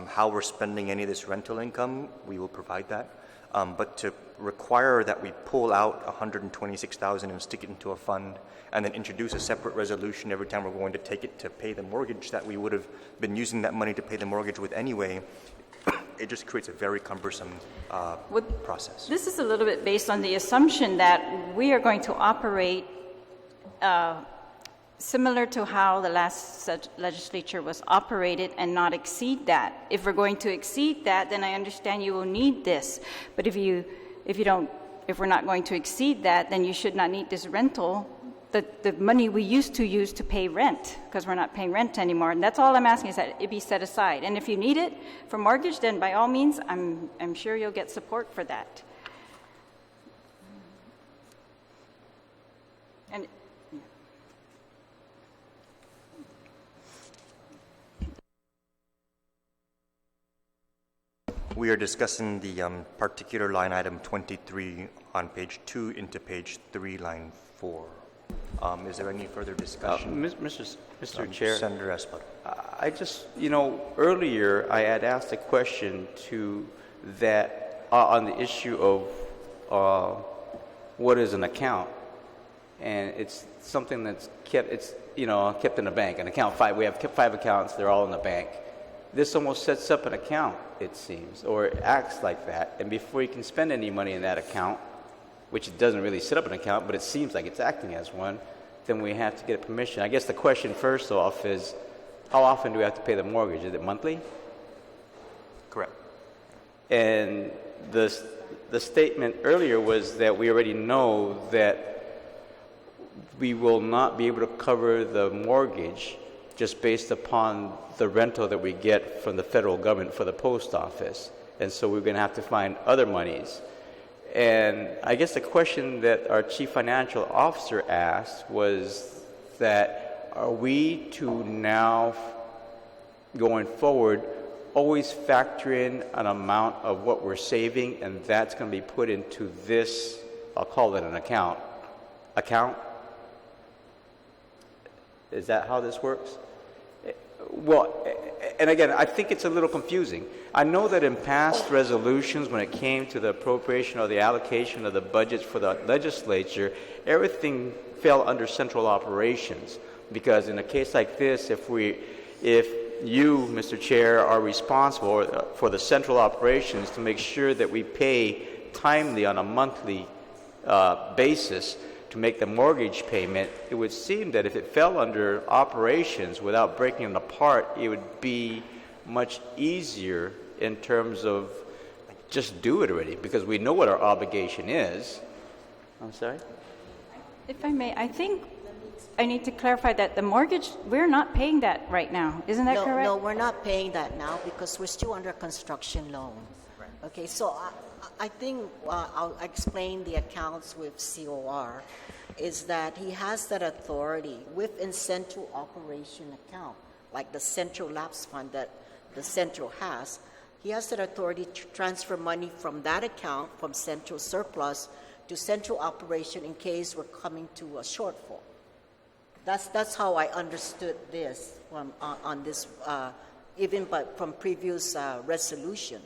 how we're spending any of this rental income, we will provide that. But to require that we pull out 126,000 and stick it into a fund and then introduce a separate resolution every time we're going to take it to pay the mortgage that we would have been using that money to pay the mortgage with anyway, it just creates a very cumbersome process. This is a little bit based on the assumption that we are going to operate similar to how the last legislature was operated and not exceed that. If we're going to exceed that, then I understand you will need this. But if you don't if we're not going to exceed that, then you should not need this rental, the money we used to use to pay rent, because we're not paying rent anymore. And that's all I'm asking, is that it be set aside. And if you need it for mortgage, then by all means, I'm sure you'll get support for that. And We are discussing the particular line item 23 on page 2 into page 3, line 4. Is there any further discussion? Mr. Chair, Senator Espada. I just, earlier I had asked a question to that on the issue of what is an account, and it's something that's kept in a bank. An account 5. We have kept 5 accounts. They're all in the bank. This almost sets up an account, it seems, or it acts like that. And before you can spend any money in that account, which it doesn't really set up an account, but it seems like it's acting as one, then we have to get permission. I guess the question first off is, how often do we have to pay the mortgage? Is it monthly? Correct. And the statement earlier was that we already know that we will not be able to cover the mortgage just based upon the rental that we get from the federal government for the post office. And so we're going to have to find other monies. And I guess the question that our chief financial officer asked was that, are we to now, going forward, always factor in an amount of what we're saving, and that's going to be put into this, I'll call it an account. Is that how this works? Well, and again, I think it's a little confusing. I know that in past resolutions, when it came to the appropriation or the allocation of the budgets for the legislature, everything fell under central operations. Because in a case like this, if you, Mr. Chair, are responsible for the central operations to make sure that we pay timely on a monthly basis to make the mortgage payment, it would seem that if it fell under operations without breaking it apart, it would be much easier in terms of just do it already, because we know what our obligation is. I'm sorry? if I may, I think I need to clarify that the mortgage, we're not paying that right now. Isn't that correct? No, we're not paying that now because we're still under a construction loan. Right. Okay, so I think I'll explain the accounts with COR is that he has that authority within central operation account, like the central lapse fund that the central has. He has that authority to transfer money from that account, from central surplus to central operation in case we're coming to a shortfall. That's how I understood this from on this, even but from previous resolution.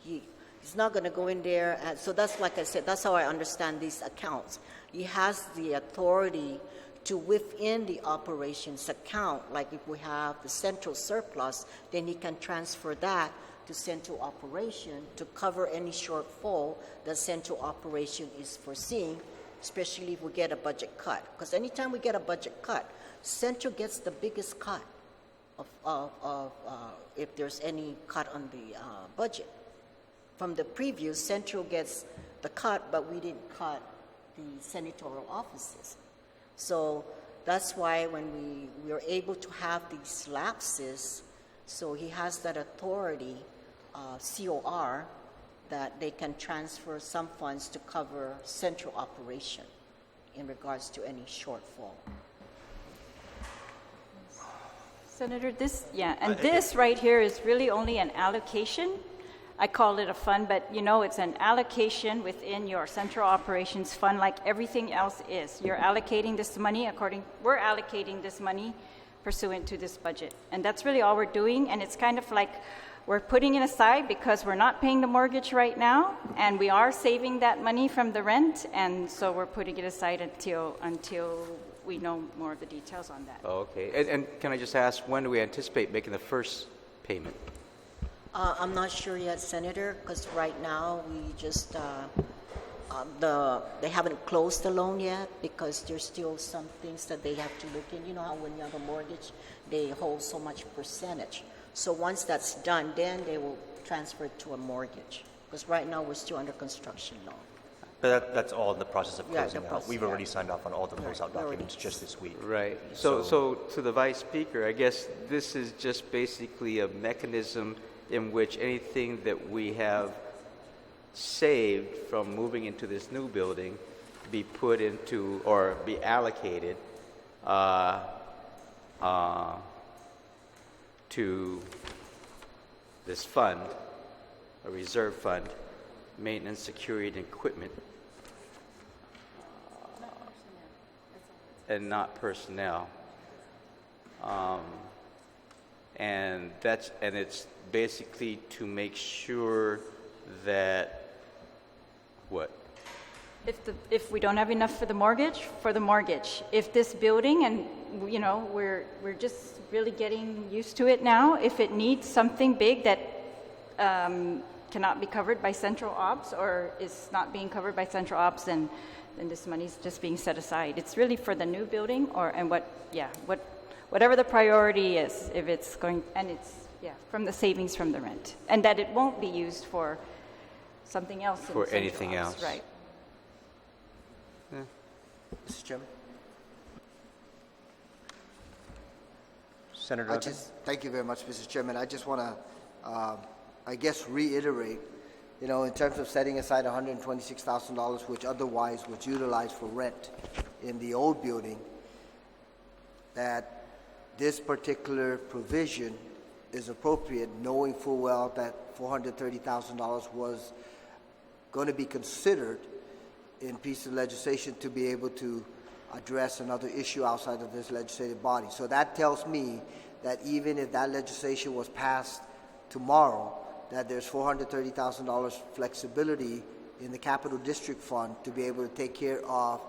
He's not going to go in there. So that's, like I said, that's how I understand these accounts. He has the authority to, within the operations account, like if we have the central surplus, then he can transfer that to central operation to cover any shortfall that central operation is foreseeing, especially if we get a budget cut. Because anytime we get a budget cut, central gets the biggest cut of if there's any cut on the budget. From the previous, central gets the cut, but we didn't cut the senatorial offices. So that's why when we are able to have these lapses, so he has that authority, COR, that they can transfer some funds to cover central operation in regards to any shortfall. Senator, this right here is really only an allocation. I call it a fund, but you know, it's an allocation within your central operations fund like everything else is. You're allocating this money we're allocating this money pursuant to this budget. And that's really all we're doing. And it's kind of like we're putting it aside because we're not paying the mortgage right now, and we are saving that money from the rent, and so we're putting it aside until we know more of the details on that. Oh, okay. And can I just ask, when do we anticipate making the first payment? I'm not sure yet, Senator, because right now we just, they haven't closed the loan yet because there's still some things that they have to look in. You know how when you have a mortgage, they hold so much percentage. So once that's done, then they will transfer it to a mortgage. Because right now we're still under construction loan. But that's all in the process of Yeah, closing the out. process, We've yeah. already signed off on all the closeout we already- documents just this week. Right. So to the Vice Speaker, I guess this is just basically a mechanism in which anything that we have saved from moving into this new building be put into or be allocated to this fund, a reserve fund, maintenance, security, and equipment, and not personnel. And it's basically to make sure that what? If we don't have enough for the mortgage. If this building, and you know, we're just really getting used to it now, if it needs something big that cannot be covered by central ops or is not being covered by central ops, then this money's just being set aside. It's really for the new building whatever the priority is, if it's going, and it's from the savings from the rent, and that it won't be used for something else. For in central anything ops, else. right? Mr. Chairman? Senator Duggan? Thank you very much, Mr. Chairman. I just want to, I guess, reiterate, you know, in terms of setting aside $126,000, which otherwise was utilized for rent in the old building, that this particular provision is appropriate, knowing full well that $430,000 was going to be considered in piece of legislation to be able to address another issue outside of this legislative body. So that tells me that even if that legislation was passed tomorrow, that there's $430,000 flexibility in the Capital District Fund to be able to take care of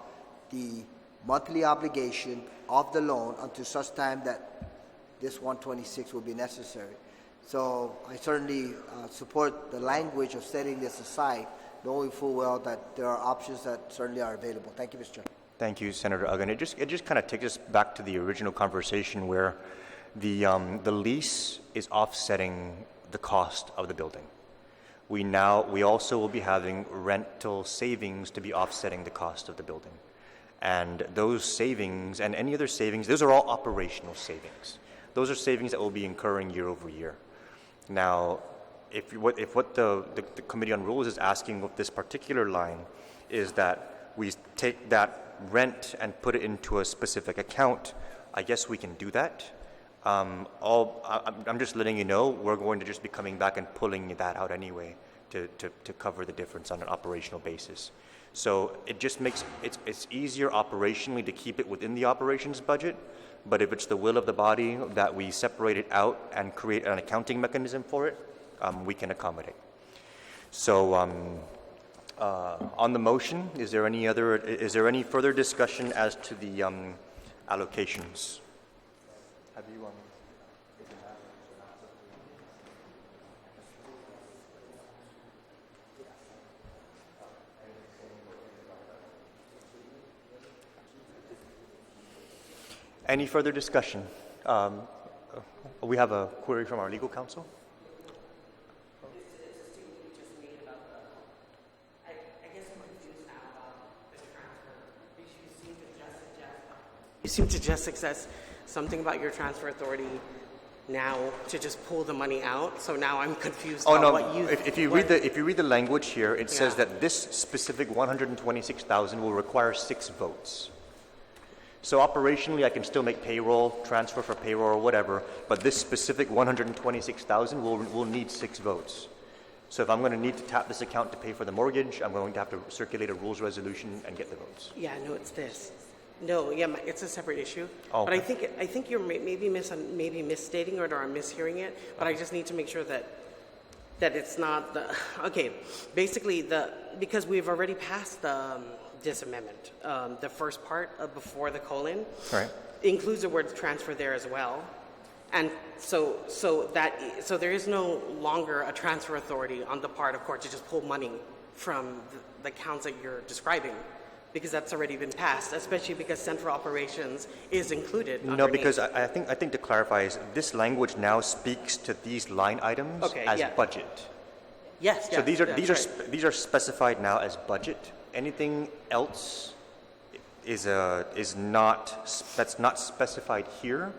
the monthly obligation of the loan until such time that this 126 will be necessary. So I certainly support the language of setting this aside, knowing full well that there are options that certainly are available. Thank you, Mr. Chairman. Thank you, Senator Uggan. It just kind of takes us back to the original conversation where the lease is offsetting the cost of the building. We also will be having rental savings to be offsetting the cost of the building. And those savings and any other savings, those are all operational savings. Those are savings that will be incurring year over year. Now, if what the Committee on Rules is asking with this particular line is that we take that rent and put it into a specific account, I guess we can do that. I'm just letting you know we're going to just be coming back and pulling that out anyway to cover the difference on an operational basis. So it just makes it's easier operationally to keep it within the operations budget, but if it's the will of the body that we separate it out and create an accounting mechanism for it, we can accommodate. So on the motion, is there any further discussion as to the allocations? Have you Any further discussion? We have a query from our legal counsel. You seem to just suggest something about your transfer authority now to just pull the money out. So now I'm confused about what you. If you read the language here, it says that this specific 126,000 will require 6 votes. So operationally, I can still make payroll, transfer for payroll or whatever, but this specific 126,000 will need 6 votes. So if I'm going to need to tap this account to pay for the mortgage, I'm going to have to circulate a rules resolution and get the votes. Yeah, no, it's this. No, yeah, it's a separate issue. Oh, okay. But I think you're maybe misstating it or I'm mishearing it. But I just need to make sure that it's not the. Okay, basically because we've already passed this amendment. The first part before the colon includes the word transfer there as well, and so there is no longer a transfer authority on the part of court to just pull money from the accounts that you're describing, because that's already been passed, especially because central operations is included. No, because I think to clarify is this language now speaks to these line items as budget. Yes. So these are specified now as budget. anything else is not that's not specified here,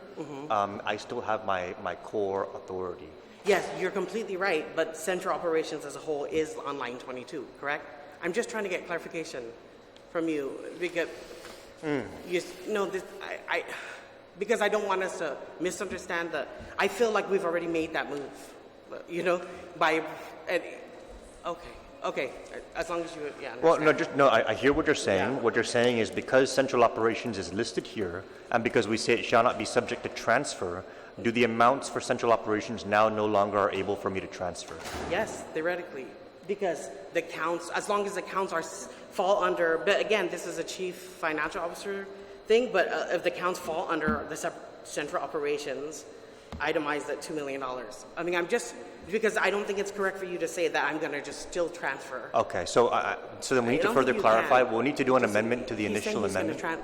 I still have my core authority. Yes, you're completely right, but central operations as a whole is on line 22, correct? I'm just trying to get clarification from you because because I don't want us to misunderstand I feel like we've already made that move, okay, as long as you, understand. Well, I hear what you're saying. Yeah. What you're saying is because central operations is listed here, and because we say it shall not be subject to transfer, do the amounts for central operations now no longer are able for me to transfer? Yes, theoretically, because the counts, as long as the counts fall under, but again, this is a chief financial officer thing, but if the counts fall under the central operations, itemized at $2 million. I mean, because I don't think it's correct for you to say that I'm going to just still transfer. Okay, so then we need to further clarify. We'll need to do an amendment to the He's saying initial he's gonna amendment.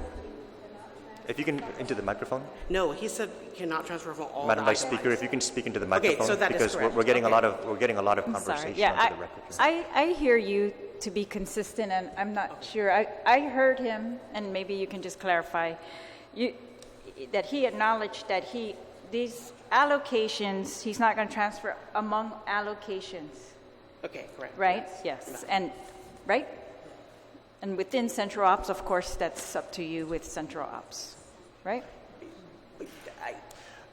If you can, into the microphone. No, he said cannot transfer from all Madam the Vice Speaker, itemized. if you can speak into the microphone, so that is because correct. we're getting a Okay. lot of I'm sorry. conversation Yeah, onto the record. I hear you to be consistent, and I'm not sure. I heard him, and maybe you can just clarify, that he acknowledged that these allocations, he's not going to transfer among allocations, Okay, correct. right? Yes, and, right? And within Central Ops, of course, that's up to you with Central Ops, right?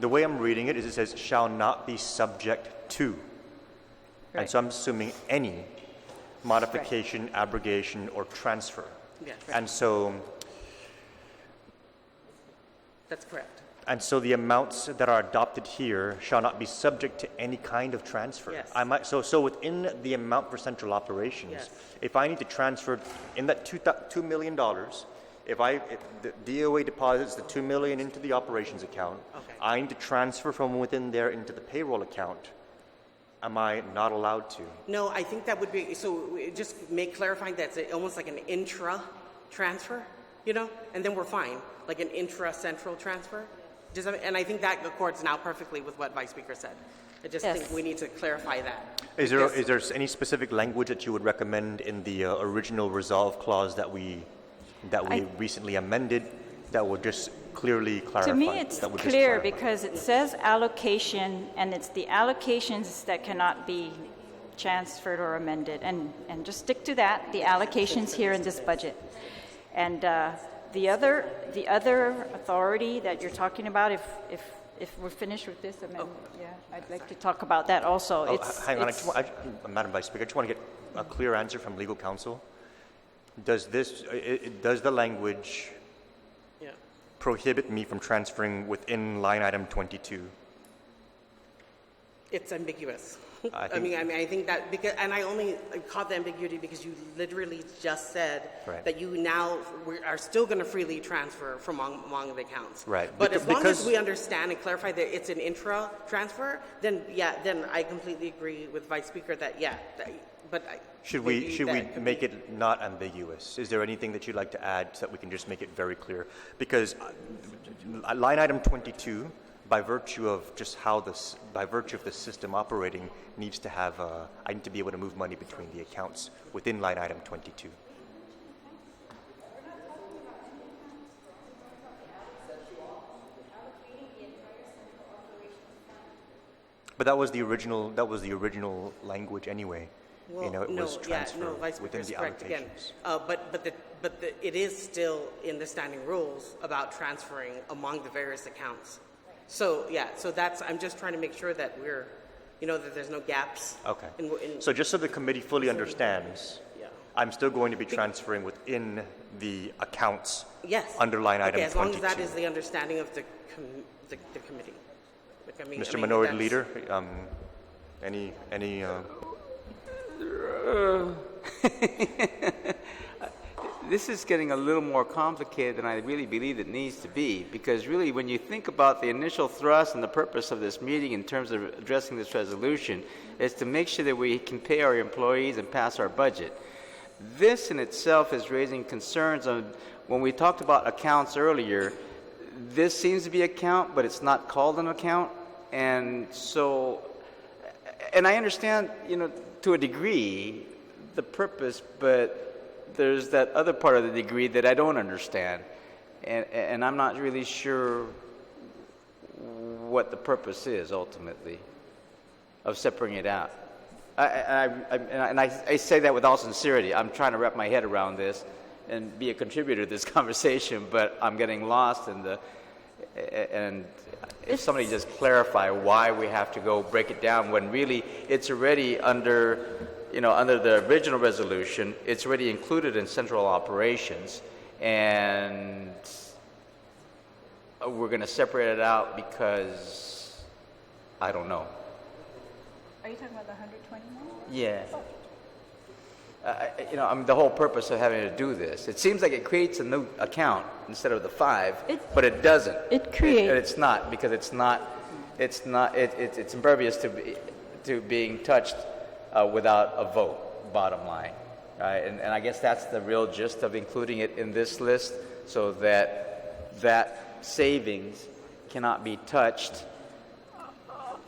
The way I'm reading it is it says shall not be subject to. Right. And so I'm assuming any modification, abrogation, or transfer. Yes. And so That's correct. And so the amounts that are adopted here shall not be subject to any kind of transfer. Yes. So within the amount for central operations, Yes. if I need to transfer in that $2 million, if the DOA deposits the $2 million into the operations account, Okay. I need to transfer from within there into the payroll account. Am I not allowed to? No, I think that would be, so just clarifying that it's almost like an intra transfer, and then we're fine, like an intra-central transfer. And I think that accords now perfectly with what Vice Speaker said. I just think we need to clarify that. Is there any specific language that you would recommend in the original resolve clause that we recently amended that would just clearly clarify? To me, it's clear because it says allocation, and it's the allocations that cannot be transferred or amended. And just stick to that, the allocations here in this budget. And the other authority that you're talking about, if we're finished with this amendment, I'd like to talk about that also. Hang on, Madam Vice Speaker, I just want to get a clear answer from legal counsel. Does the language prohibit me from transferring within line item 22? It's ambiguous. I think that and I only caught the ambiguity because you literally just said that you now are still going to freely transfer from among the accounts. Right. But as long as we understand and clarify that it's an intra transfer, then I completely agree with Vice Speaker that Should we make it not ambiguous? Is there anything that you'd like to add so that we can just make it very clear? Because line item 22, by virtue of the system operating, needs to have, I need to be able to move money between the accounts within line item 22. But that was the original language anyway. Well, it was transferred Vice within Speaker is the correct again. allocations. It is still in the standing rules about transferring among the various accounts. So that's, I'm just trying to make sure that we're, that there's no gaps. Okay. So just so the committee fully understands, I'm still going to be transferring within the accounts. Yes. Under line item 22. As long as that is the understanding of the committee. Mr. Minority Leader, any This is getting a little more complicated than I really believe it needs to be, because really when you think about the initial thrust and the purpose of this meeting in terms of addressing this resolution is to make sure that we can pay our employees and pass our budget. This in itself is raising concerns on, when we talked about accounts earlier, this seems to be account, but it's not called an account. And so, and I understand, to a degree, the purpose, but there's that other part of the degree that I don't understand, and I'm not really sure what the purpose is ultimately of separating it out. I say that with all sincerity. I'm trying to wrap my head around this and be a contributor to this conversation, but I'm getting lost in the. And if somebody just clarify why we have to go break it down when really it's already under the original resolution, it's already included in central operations, and we're going to separate it out because I don't know. Are you talking about the 120 million? Yeah. The whole purpose of having to do this. It seems like it creates a new account instead of the 5, but it doesn't. It creates. It's not, because it's impervious to being touched without a vote, bottom line. And I guess that's the real gist of including it in this list, so that savings cannot be touched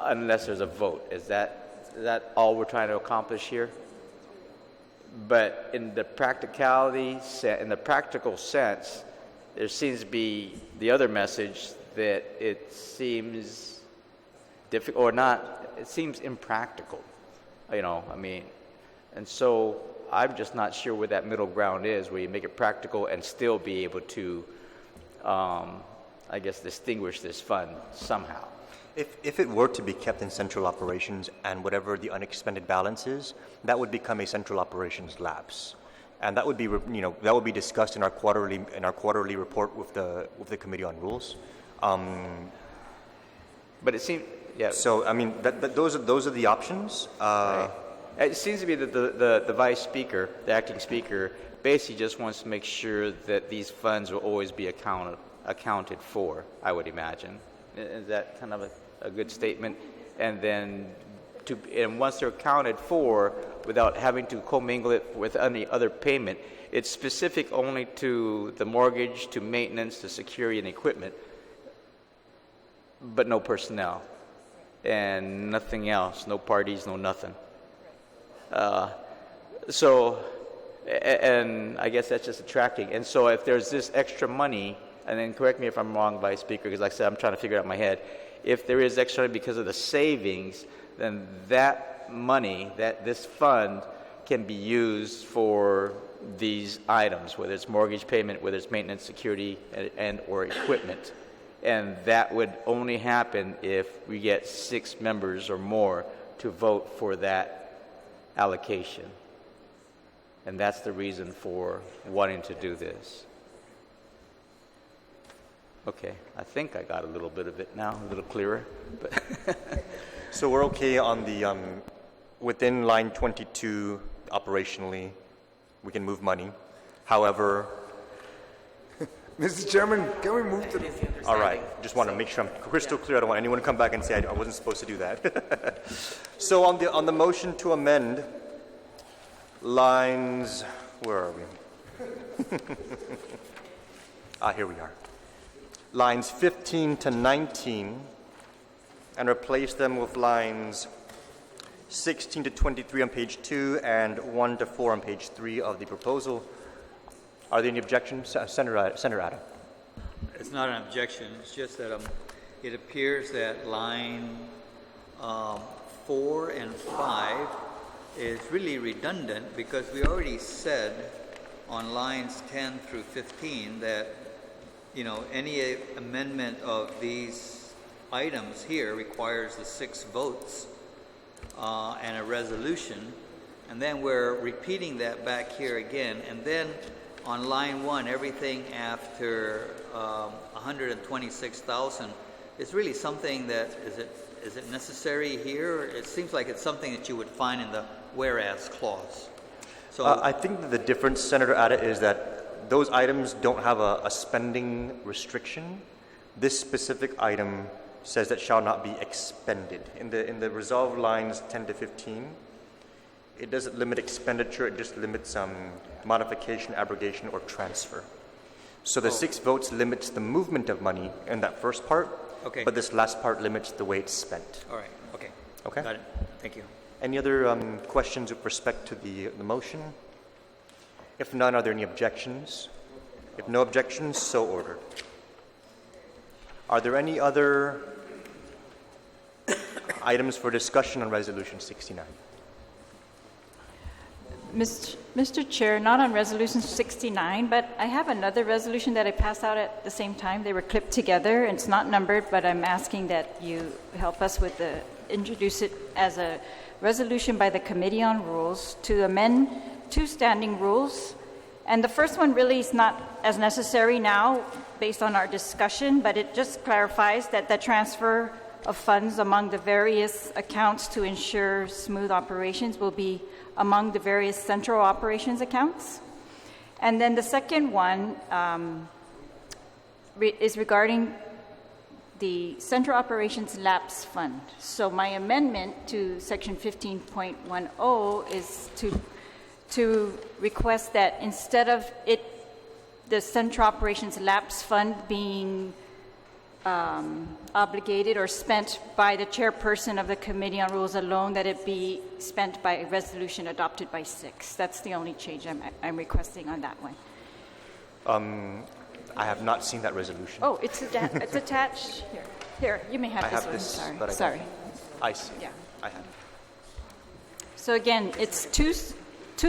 unless there's a vote. Is that all we're trying to accomplish here? But in the practical sense, there seems to be the other message that it seems difficult, or not, it seems impractical, and so I'm just not sure where that middle ground is, where you make it practical and still be able to, distinguish this fund somehow. If it were to be kept in central operations and whatever the unexpended balance is, that would become a central operations lapse, and that would be discussed in our quarterly report with the Committee on Rules. But it seems, yeah. So those are the options. Right. It seems to be that the vice speaker, the acting speaker, basically just wants to make sure that these funds will always be accounted for, I would imagine. Is that kind of a good statement? And then, once they're accounted for, without having to commingle it with any other payment, it's specific only to the mortgage, to maintenance, to security and equipment, but no personnel, and nothing else, no parties, no nothing. And I guess that's just attracting. And so if there's this extra money, and then correct me if I'm wrong, Vice Speaker, because like I said, I'm trying to figure it out in my head. If there is extra because of the savings, then that money, this fund, can be used for these items, whether it's mortgage payment, whether it's maintenance, security, and or equipment. And that would only happen if we get 6 members or more to vote for that allocation. And that's the reason for wanting to do this. Okay, I think I got a little bit of it now, a little clearer. But So we're okay on the within line 22 operationally, we can move money. However, Mr. Chairman, can we move to the... all right, just want to make sure I'm crystal clear. I don't want anyone to come back and say I wasn't supposed to do that. So on the motion to amend lines, where are we? Here we are. Lines 15 to 19, and replace them with lines 16 to 23 on page 2 and 1 to 4 on page 3 of the proposal. Are there any objections? Senator Adam. It's not an objection. It's just that it appears that line 4 and 5 is really redundant, because we already said on lines 10 through 15 that any amendment of these items here requires the 6 votes and a resolution, and then we're repeating that back here again, and then on line 1, everything after 126,000 is really something that is it necessary here? It seems like it's something that you would find in the whereas clause. So I think that the difference, Senator Ada, is that those items don't have a spending restriction. This specific item says that shall not be expended. In the resolved lines 10 to 15, it doesn't limit expenditure, it just limits modification, abrogation, or transfer. So the 6 votes limits the movement of money in that first part, okay. But this last part limits the way it's spent. All right, okay. Okay? Got it. Thank you. Any other questions with respect to the motion? If none, are there any objections? If no objections, so ordered. Are there any other items for discussion on Resolution 69? Mr. Chair, not on Resolution 69, but I have another resolution that I passed out at the same time. They were clipped together, and it's not numbered, but I'm asking that you help us with introduce it as a resolution by the Committee on Rules to amend 2 standing rules. And the first one really is not as necessary now based on our discussion, but it just clarifies that the transfer of funds among the various accounts to ensure smooth operations will be among the various central operations accounts. And then the second one is regarding the Central Operations Lapse Fund. So my amendment to Section 15.10 is to request that instead of the Central Operations Lapse Fund being obligated or spent by the chairperson of the Committee on Rules alone, that it be spent by a resolution adopted by 6. That's the only change I'm requesting on that one. I have not seen that resolution. Oh, it's attached here. Here, you may have I this have one. this, Sorry. but Sorry. I see. Yeah. I have. So again, it's two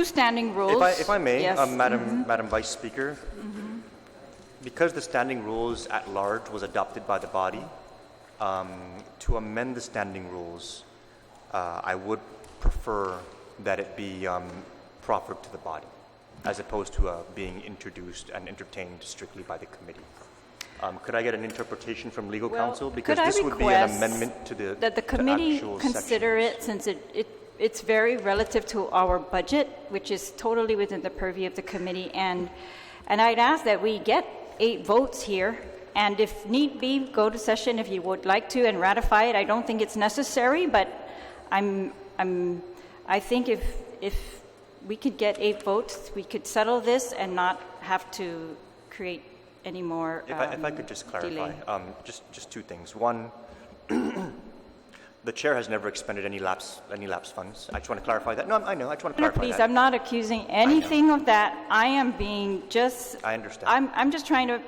standing rules. If I may, Yes. Madam Vice Speaker, because the standing rules at large was adopted by the body, to amend the standing rules, I would prefer that it be proffered to the body, as opposed to being introduced and entertained strictly by the committee. Could I get an interpretation from legal counsel? Because this would be an amendment to the that the committee actual consider sections. it, since it's very relative to our budget, which is totally within the purview of the committee, and I'd ask that we get 8 votes here, and if need be, go to session if you would like to and ratify it. I don't think it's necessary, but I think if we could get 8 votes, we could settle this and not have to create any more If I could just clarify, delay. just 2 things. One, the chair has never expended any lapse funds. I just want to clarify that. No, I know. I just want to No, clarify please, that. I'm not accusing anything of that. I am being just... I understand. I'm just trying to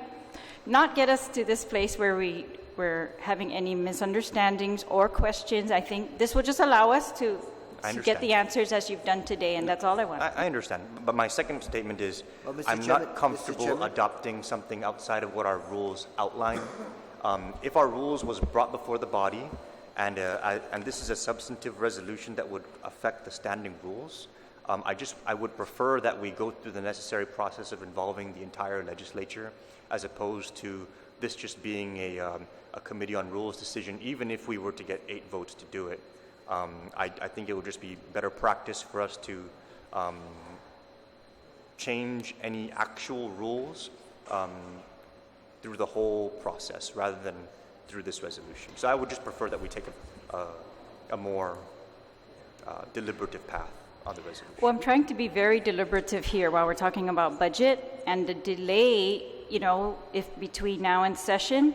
not get us to this place where we're having any misunderstandings or questions. I think this will just allow us to get the answers as you've done today, and that's all I want. I understand. But my second statement is Mr. I'm Chairman- not comfortable Mr. Chairman? adopting something outside of what our rules outline. If our rules was brought before the body, and this is a substantive resolution that would affect the standing rules, I would prefer that we go through the necessary process of involving the entire legislature, as opposed to this just being a committee on rules decision. Even if we were to get 8 votes to do it, I think it would just be better practice for us to change any actual rules through the whole process rather than through this resolution. So I would just prefer that we take a more deliberative path on the resolution. Well, I'm trying to be very deliberative here while we're talking about budget, and the delay, if between now and session,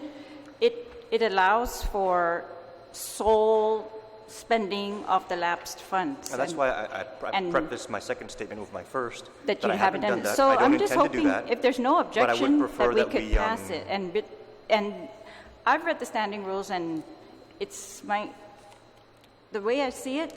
it allows for sole spending of the lapsed funds. And that's why I prefaced my second statement with my first. That you I haven't done that. So I don't I'm just intend to do hoping, that, if there's no but I would objection, prefer that we could pass it. And I've read the standing rules, and the way I see it,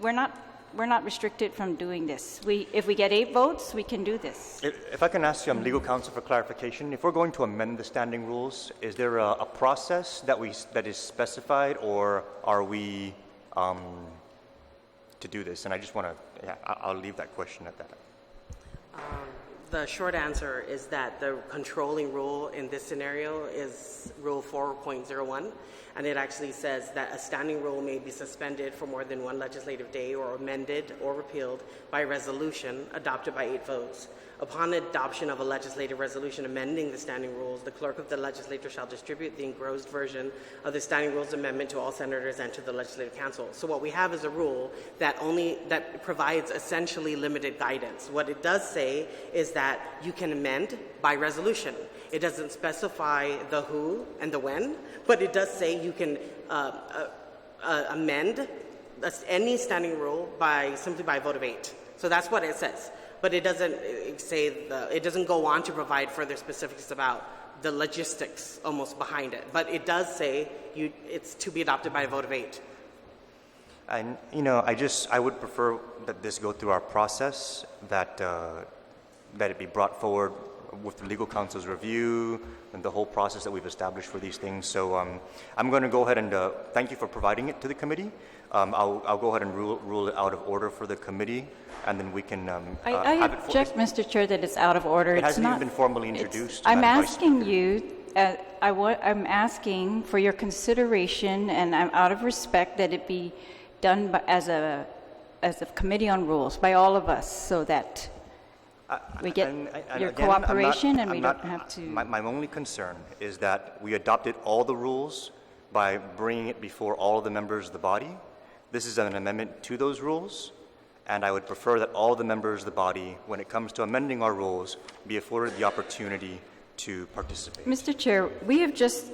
we're not restricted from doing this. If we get 8 votes, we can do this. If I can ask legal counsel for clarification, if we're going to amend the standing rules, is there a process that is specified, or are we to do this? And I just want to, I'll leave that question at that. The short answer is that the controlling rule in this scenario is Rule 4.01, and it actually says that a standing rule may be suspended for more than 1 legislative day or amended or repealed by resolution adopted by 8 votes. Upon adoption of a legislative resolution amending the standing rules, the clerk of the legislature shall distribute the engrossed version of the standing rules amendment to all senators and to the legislative council. So what we have is a rule that provides essentially limited guidance. What it does say is that you can amend by resolution. It doesn't specify the who and the when, but it does say you can amend any standing rule simply by a vote of 8. So that's what it says. but it doesn't it doesn't go on to provide further specifics about the logistics almost behind it. But it does say it's to be adopted by a vote of 8. And, I would prefer that this go through our process, that it be brought forward with the legal counsel's review and the whole process that we've established for these things. So I'm going to go ahead and thank you for providing it to the committee. I'll go ahead and rule it out of order for the committee, and then we can I have object, Mr. Chair, that it's out of order. It It's hasn't not, even been formally introduced. I'm Madam Vice asking you, I'm asking for your consideration, and I'm out of respect that it be done as a committee on rules by all of us, so that we get your again, cooperation and I'm we not- don't have to. My only concern is that we adopted all the rules by bringing it before all of the members of the body. This is an amendment to those rules, and I would prefer that all the members of the body, when it comes to amending our rules, be afforded the opportunity to participate. Mr. Chair, we have just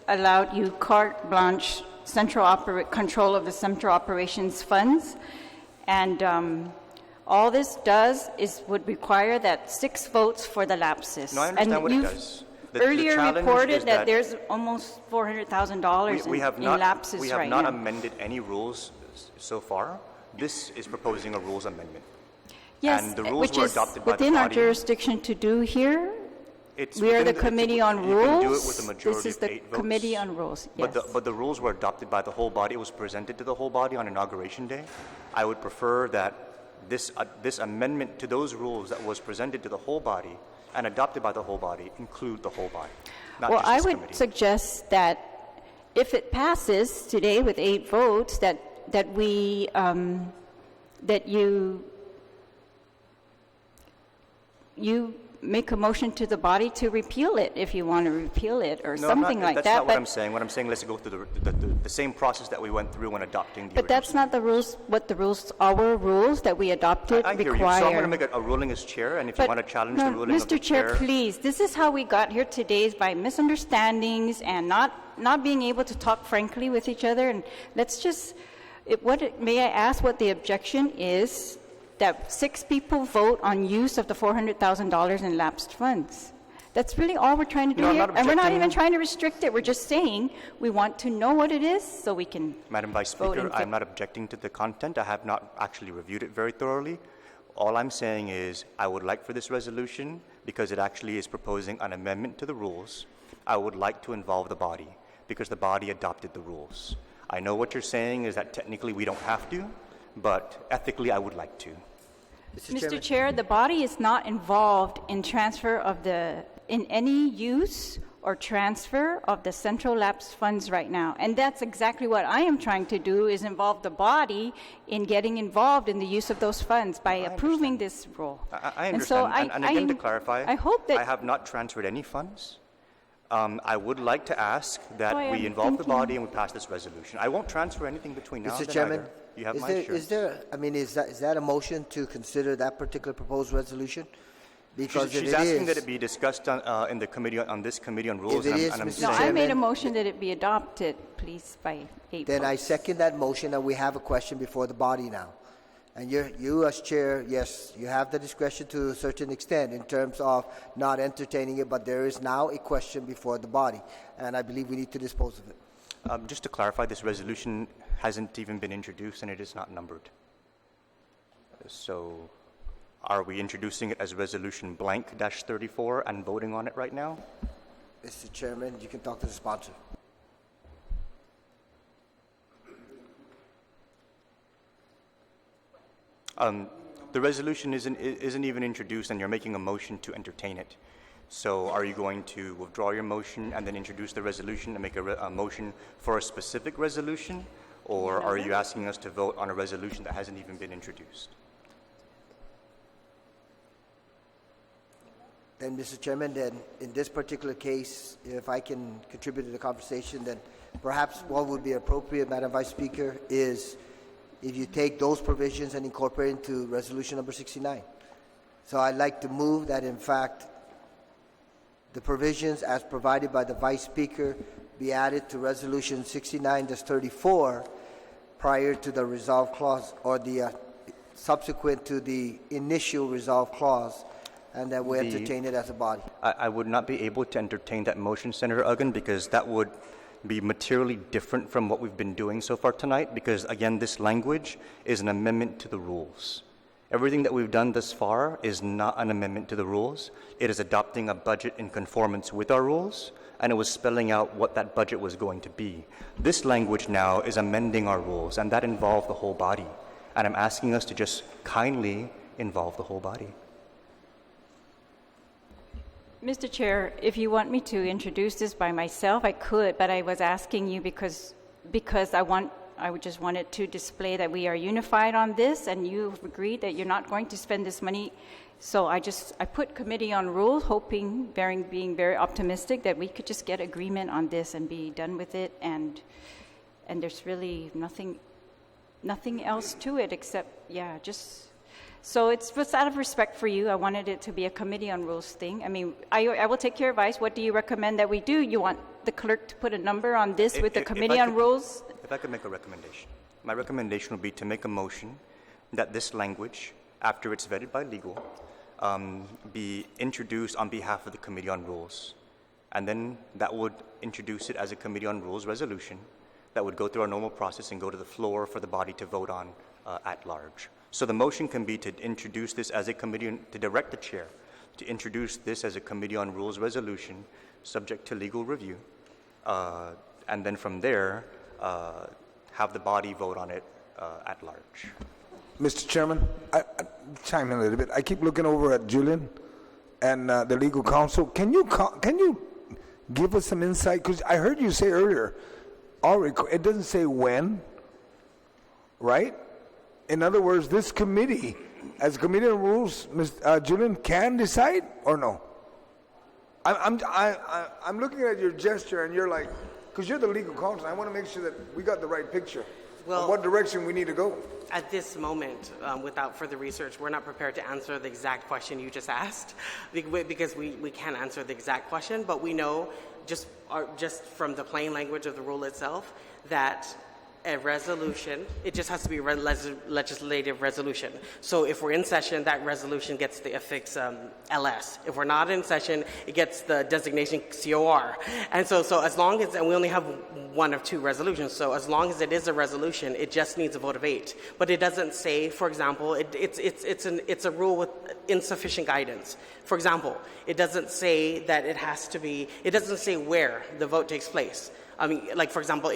allowed you carte blanche control of the central operations funds, and all this does would require that 6 votes for the lapses. No, I understand and what it you've does. The earlier challenge reported is that there's almost $400,000 we have in not, lapses we have right not now. amended any rules so far. This is proposing a rules amendment. Yes, and the rules which were is adopted by within the our body. jurisdiction to do here. It's We are within the Committee on you can do it Rules. with a majority This is of the 8 votes. Committee on Rules, yes. But the rules were adopted by the whole body. It was presented to the whole body on Inauguration Day. I would prefer that this amendment to those rules that was presented to the whole body and adopted by the whole body include the whole body, not Well, just I this would committee. suggest that if it passes today with 8 votes, that you make a motion to the body to repeal it, if you want to repeal it, or No, something like that. That's not what but- I'm saying. What I'm saying, let's go through the same process that we went through when adopting the But that's not the rules, our rules that we adopted I hear require. you. So I'm going to make a ruling as chair, and if you want to challenge the ruling of the Mr. Chair, chair... please, this is how we got here today, is by misunderstandings and not being able to talk frankly with each other. And let's just, may I ask what the objection is that 6 people vote on use of the $400,000 in lapsed funds? That's really all we're trying to do No, I'm here. not And we're not objecting. even trying to restrict it. We're just saying we want to know what it is so we can Madam Vice vote Speaker, in I'm not objecting to the content. I have not actually reviewed it very thoroughly. All I'm saying is I would like for this resolution, because it actually is proposing an amendment to the rules, I would like to involve the body, because the body adopted the rules. I know what you're saying is that technically we don't have to, but ethically I would like to. Mr. Chair, the body is not involved in in any use or transfer of the central lapse funds right now. And that's exactly what I am trying to do, is involve the body in getting involved in the use of those funds by approving this rule. I And so understand. And again, to clarify, I hope that I have not transferred any funds. I would like to ask that Oh, I we am involve the thinking- body and we pass this resolution. I won't transfer anything between now and Mr. then Chairman, either. You have is my there, assurance. is there, I mean, is that a motion to consider that particular proposed resolution? Because She's if it asking is, that it be discussed in the committee on this committee on rules. it and is, I'm Mr. saying- No, I made a Chairman. motion that it be adopted, please, by 8 then I votes. second that motion, and we have a question before the body now. And you as chair, yes, you have the discretion to a certain extent in terms of not entertaining it, but there is now a question before the body, and I believe we need to dispose of it. Just to clarify, this resolution hasn't even been introduced and it is not numbered. So are we introducing it as resolution blank -34 and voting on it right now? Mr. Chairman, you can talk to the sponsor. The resolution isn't even introduced and you're making a motion to entertain it. So are you going to withdraw your motion and then introduce the resolution and make a motion for a specific resolution? Or are you asking us to vote on a resolution that hasn't even been introduced? Then, Mr. Chairman, then in this particular case, if I can contribute to the conversation, then perhaps what would be appropriate, Madam Vice Speaker, is if you take those provisions and incorporate into resolution number 69. So I'd like to move that, in fact, the provisions as provided by the Vice Speaker be added to resolution 69-34 prior to the resolve clause or the subsequent to the initial resolve clause, and that we The- entertain it as a body. I would not be able to entertain that motion, Senator Uggan, because that would be materially different from what we've been doing so far tonight, because again, this language is an amendment to the rules. Everything that we've done thus far is not an amendment to the rules. It is adopting a budget in conformance with our rules, and it was spelling out what that budget was going to be. This language now is amending our rules, and that involved the whole body. And I'm asking us to just kindly involve the whole body. Mr. Chair, if you want me to introduce this by myself, I could, but I was asking you because I would just wanted to display that we are unified on this, and you've agreed that you're not going to spend this money. So I put committee on rules, hoping, being very optimistic that we could just get agreement on this and be done with it, and there's really nothing else to it except, so it's just out of respect for you. I wanted it to be a committee on rules thing. I mean, I will take your advice. What do you recommend that we do? You want the clerk to put a number on this with the committee on rules? If I could make a recommendation, my recommendation would be to make a motion that this language, after it's vetted by legal, be introduced on behalf of the Committee on Rules. And then that would introduce it as a Committee on Rules resolution that would go through our normal process and go to the floor for the body to vote on at large. So the motion can be to introduce this as a committee, to direct the chair to introduce this as a Committee on Rules resolution subject to legal review. And then from there, have the body vote on it at large. Mr. Chairman, I chime in a little bit. I keep looking over at Julian and the legal counsel. Can you give us some insight? Because I heard you say earlier, it doesn't say when, right? In other words, this committee, as a committee on rules, Julian, can decide or no? I'm looking at your gesture, and you're like, because you're the legal counsel, I want to make sure that we got the right picture of what direction we need to go. At this moment, without further research, we're not prepared to answer the exact question you just asked, because we can't answer the exact question, but we know just from the plain language of the rule itself that a resolution, it just has to be a legislative resolution. So if we're in session, that resolution gets the affix LS. If we're not in session, it gets the designation COR. And so as long as, and we only have one of two resolutions, so as long as it is a resolution, it just needs a vote of 8. But it doesn't say, for example, it's a rule with insufficient guidance. For example, it doesn't say that it has to be, it doesn't say where the vote takes place. I mean, like, for example,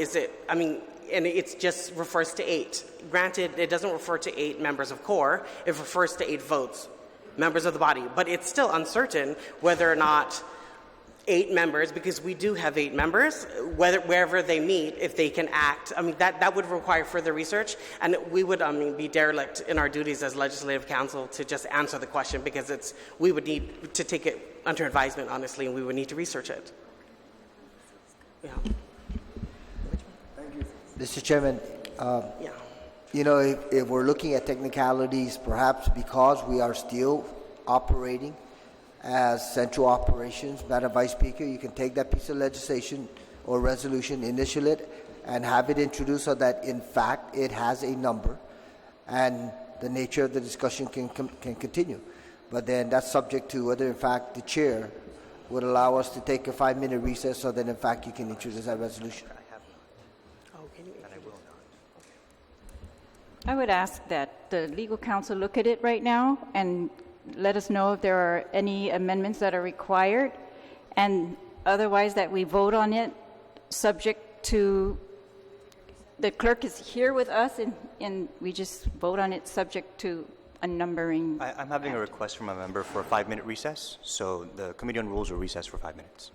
and it just refers to 8. Granted, it doesn't refer to 8 members of core, it refers to 8 votes, members of the body. But it's still uncertain whether or not 8 members, because we do have 8 members, wherever they meet, if they can act. I mean, that would require further research, and we would be derelict in our duties as legislative counsel to just answer the question, because we would need to take it under advisement, honestly, and we would need to research it. Yeah. Mr. Chairman, if we're looking at technicalities, perhaps because we are still operating as central operations, Madam Vice Speaker, you can take that piece of legislation or resolution, initial it, and have it introduced so that, in fact, it has a number, and the nature of the discussion can continue. But then that's subject to whether, in fact, the chair would allow us to take a 5-minute recess so that, in fact, you can introduce that resolution. I would ask that the legal counsel look at it right now and let us know if there are any amendments that are required, and otherwise that we vote on it subject to, the clerk is here with us, and we just vote on it subject to a numbering. I'm having a request from a member for a 5-minute recess, so the Committee on Rules will recess for 5 minutes.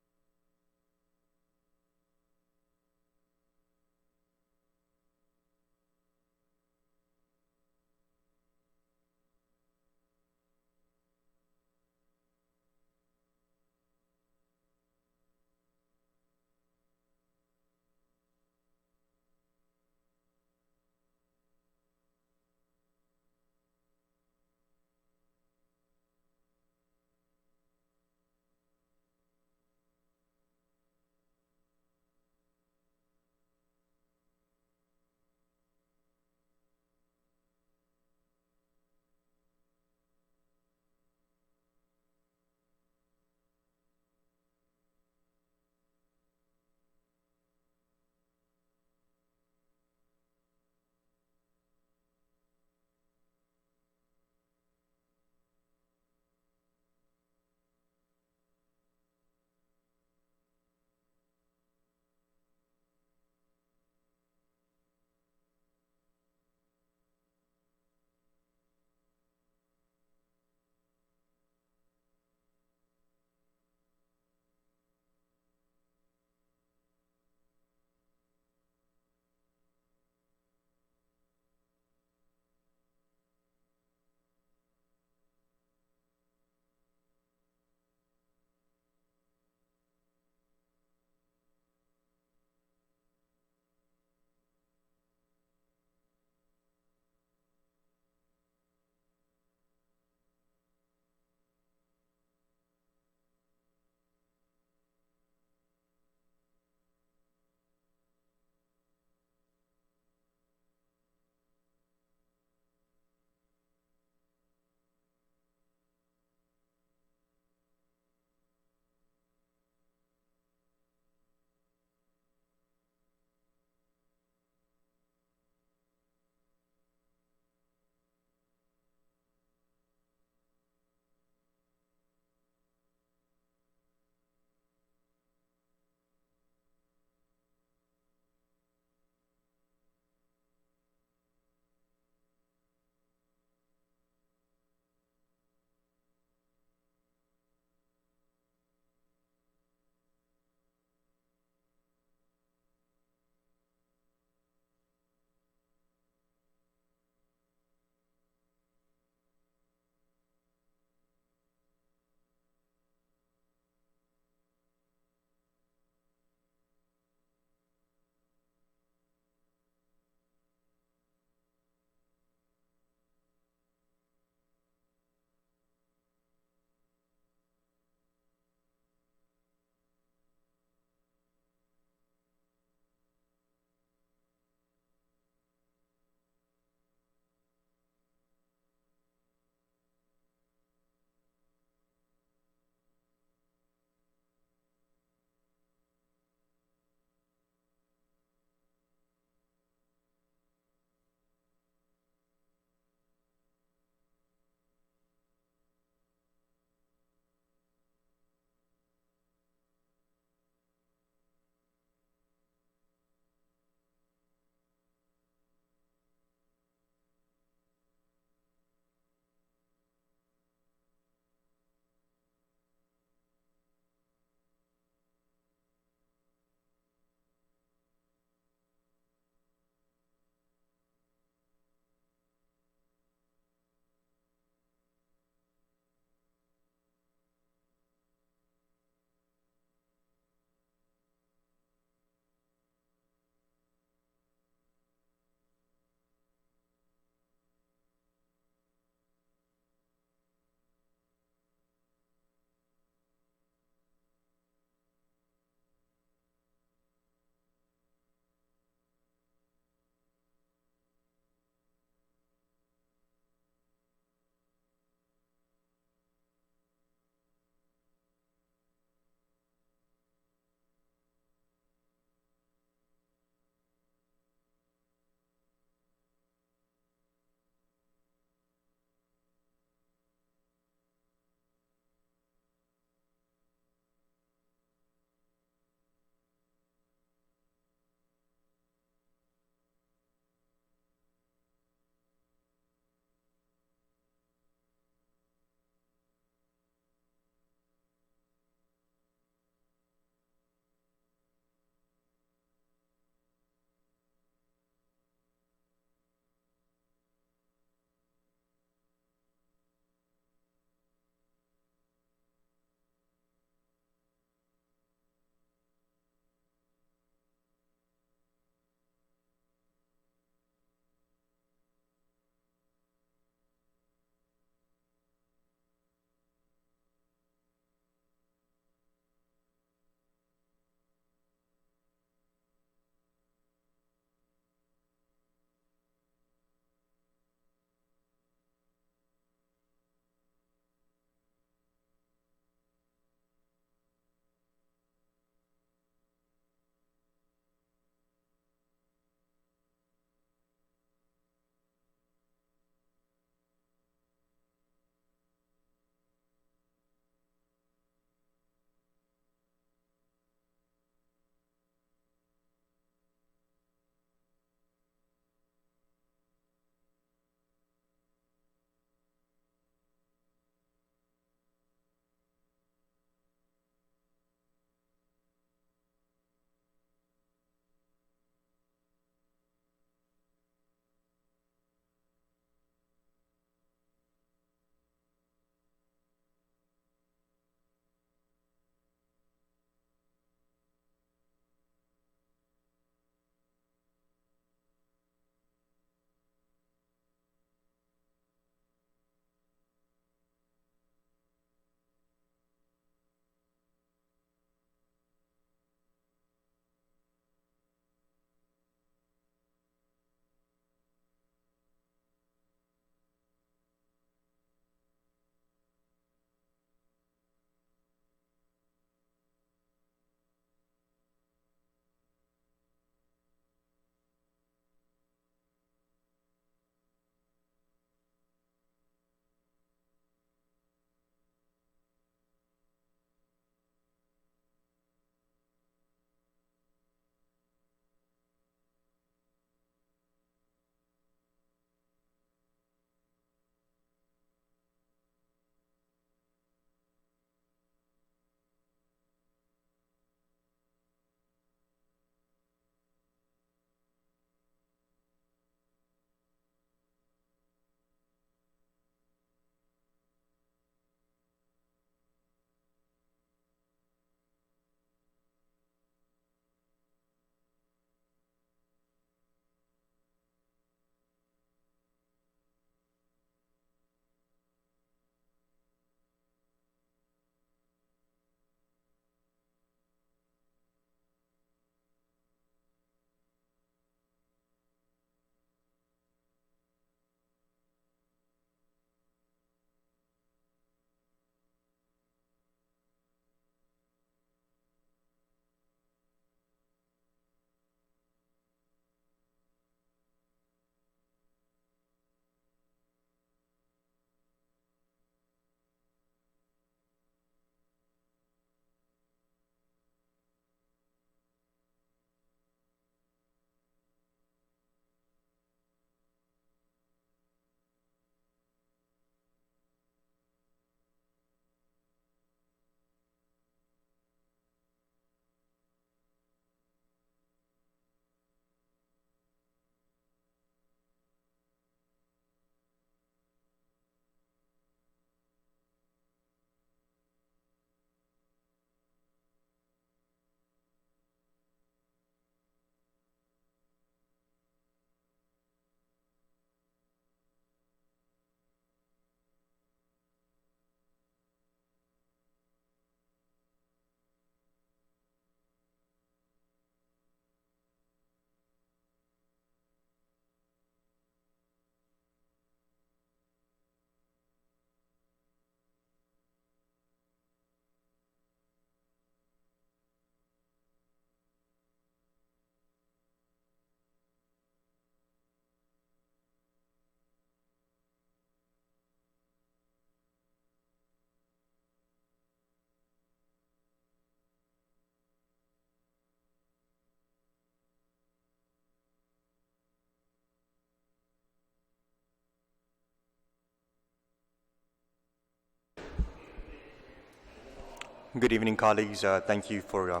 Good evening, colleagues. Thank you for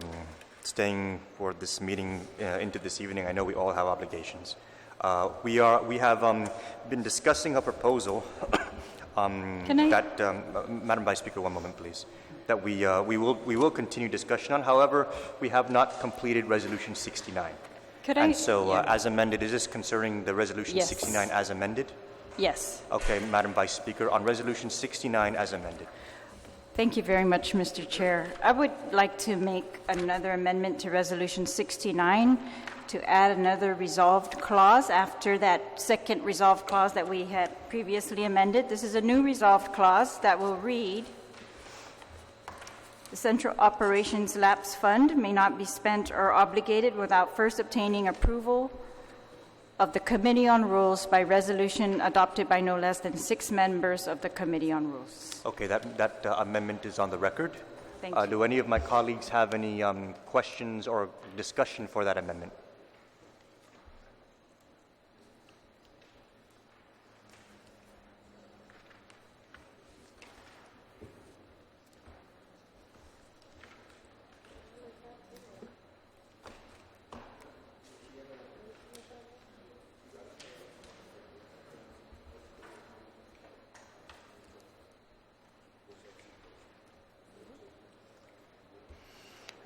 staying for this meeting into this evening. I know we all have obligations. We have been discussing a proposal that, Madam Vice Speaker, one moment, please. That we will continue discussion on. However, we have not completed Resolution 69. As amended, is this concerning the Resolution 69 as amended? Yes. Okay, Madam Vice Speaker, on Resolution 69 as amended. Thank you very much, Mr. Chair. I would like to make another amendment to Resolution 69 to add another resolved clause after that second resolved clause that we had previously amended. This is a new resolved clause that will read, the Central Operations Lapse Fund may not be spent or obligated without first obtaining approval of the Committee on Rules by resolution adopted by no less than 6 members of the Committee on Rules. Okay, that amendment is on the record. Thank you. Do any of my colleagues have any questions or discussion for that amendment?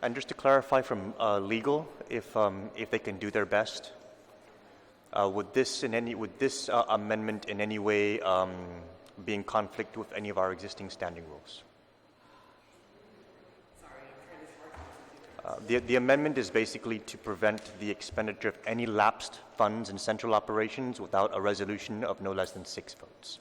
And just to clarify from legal, if they can do their best, would this amendment in any way be in conflict with any of our existing standing rules? The amendment is basically to prevent the expenditure of any lapsed funds in central operations without a resolution of no less than 6 votes.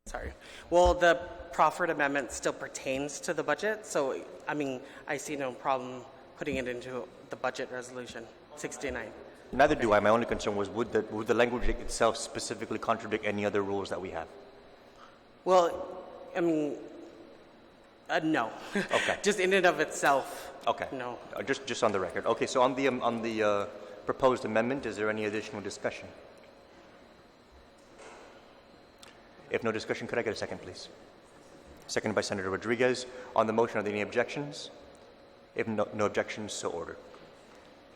Sorry. Well, the proffered amendment still pertains to the budget, so, I mean, I see no problem putting it into the budget resolution, 69. Neither do I. My only concern was would the language itself specifically contradict any other rules that we have? Well, I mean, no. Okay. Just in and of itself. Okay. No. Just on the record. Okay. So on the proposed amendment, is there any additional discussion? If no discussion, could I get a second, please? Seconded by Senator Rodriguez. On the motion, are there any objections? If no objections, so ordered.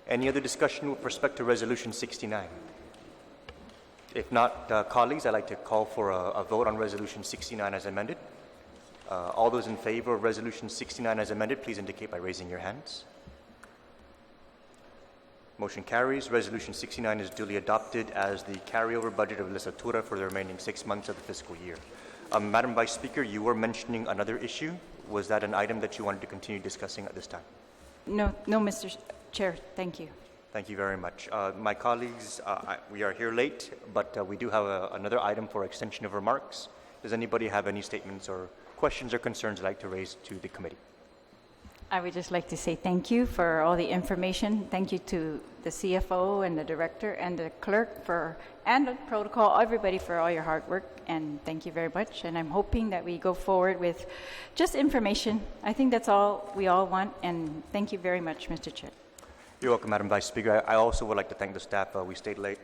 Any other discussion with respect to Resolution 69? If not, colleagues, I'd like to call for a vote on Resolution 69 as amended. All those in favor of Resolution 69 as amended, please indicate by raising your hands. Motion carries. Resolution 69 is duly adopted as the carryover budget of Legislatura for the remaining 6 months of the fiscal year. Madam Vice Speaker, you were mentioning another issue. Was that an item that you wanted to continue discussing at this time? No, Mr. Chair. Thank you. Thank you very much. My colleagues, we are here late, but we do have another item for extension of remarks. Does anybody have any statements or questions or concerns they'd like to raise to the committee? I would just like to say thank you for all the information. Thank you to the CFO and the director and the clerk and the protocol, everybody for all your hard work, and thank you very much. And I'm hoping that we go forward with just information. I think that's all we all want, and thank you very much, Mr. Chair. You're welcome, Madam Vice Speaker. I also would like to thank the staff. We stayed late.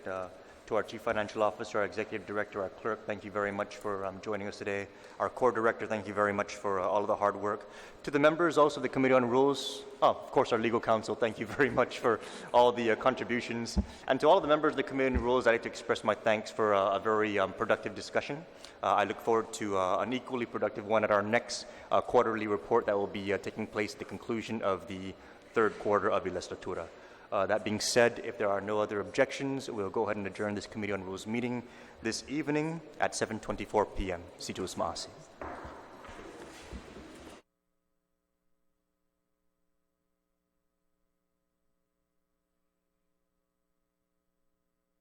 To our Chief Financial Officer, our Executive Director, our Clerk, thank you very much for joining us today. Our Core Director, thank you very much for all of the hard work. To the members, also the Committee on Rules, of course our Legal Counsel, thank you very much for all the contributions. And to all of the members of the Committee on Rules, I'd like to express my thanks for a very productive discussion. I look forward to an equally productive one at our next quarterly report that will be taking place at the conclusion of the 3rd quarter of I Liheslatura. That being said, if there are no other objections, we'll go ahead and adjourn this Committee on Rules meeting this evening at 7:24 p.m. Situus Maasi.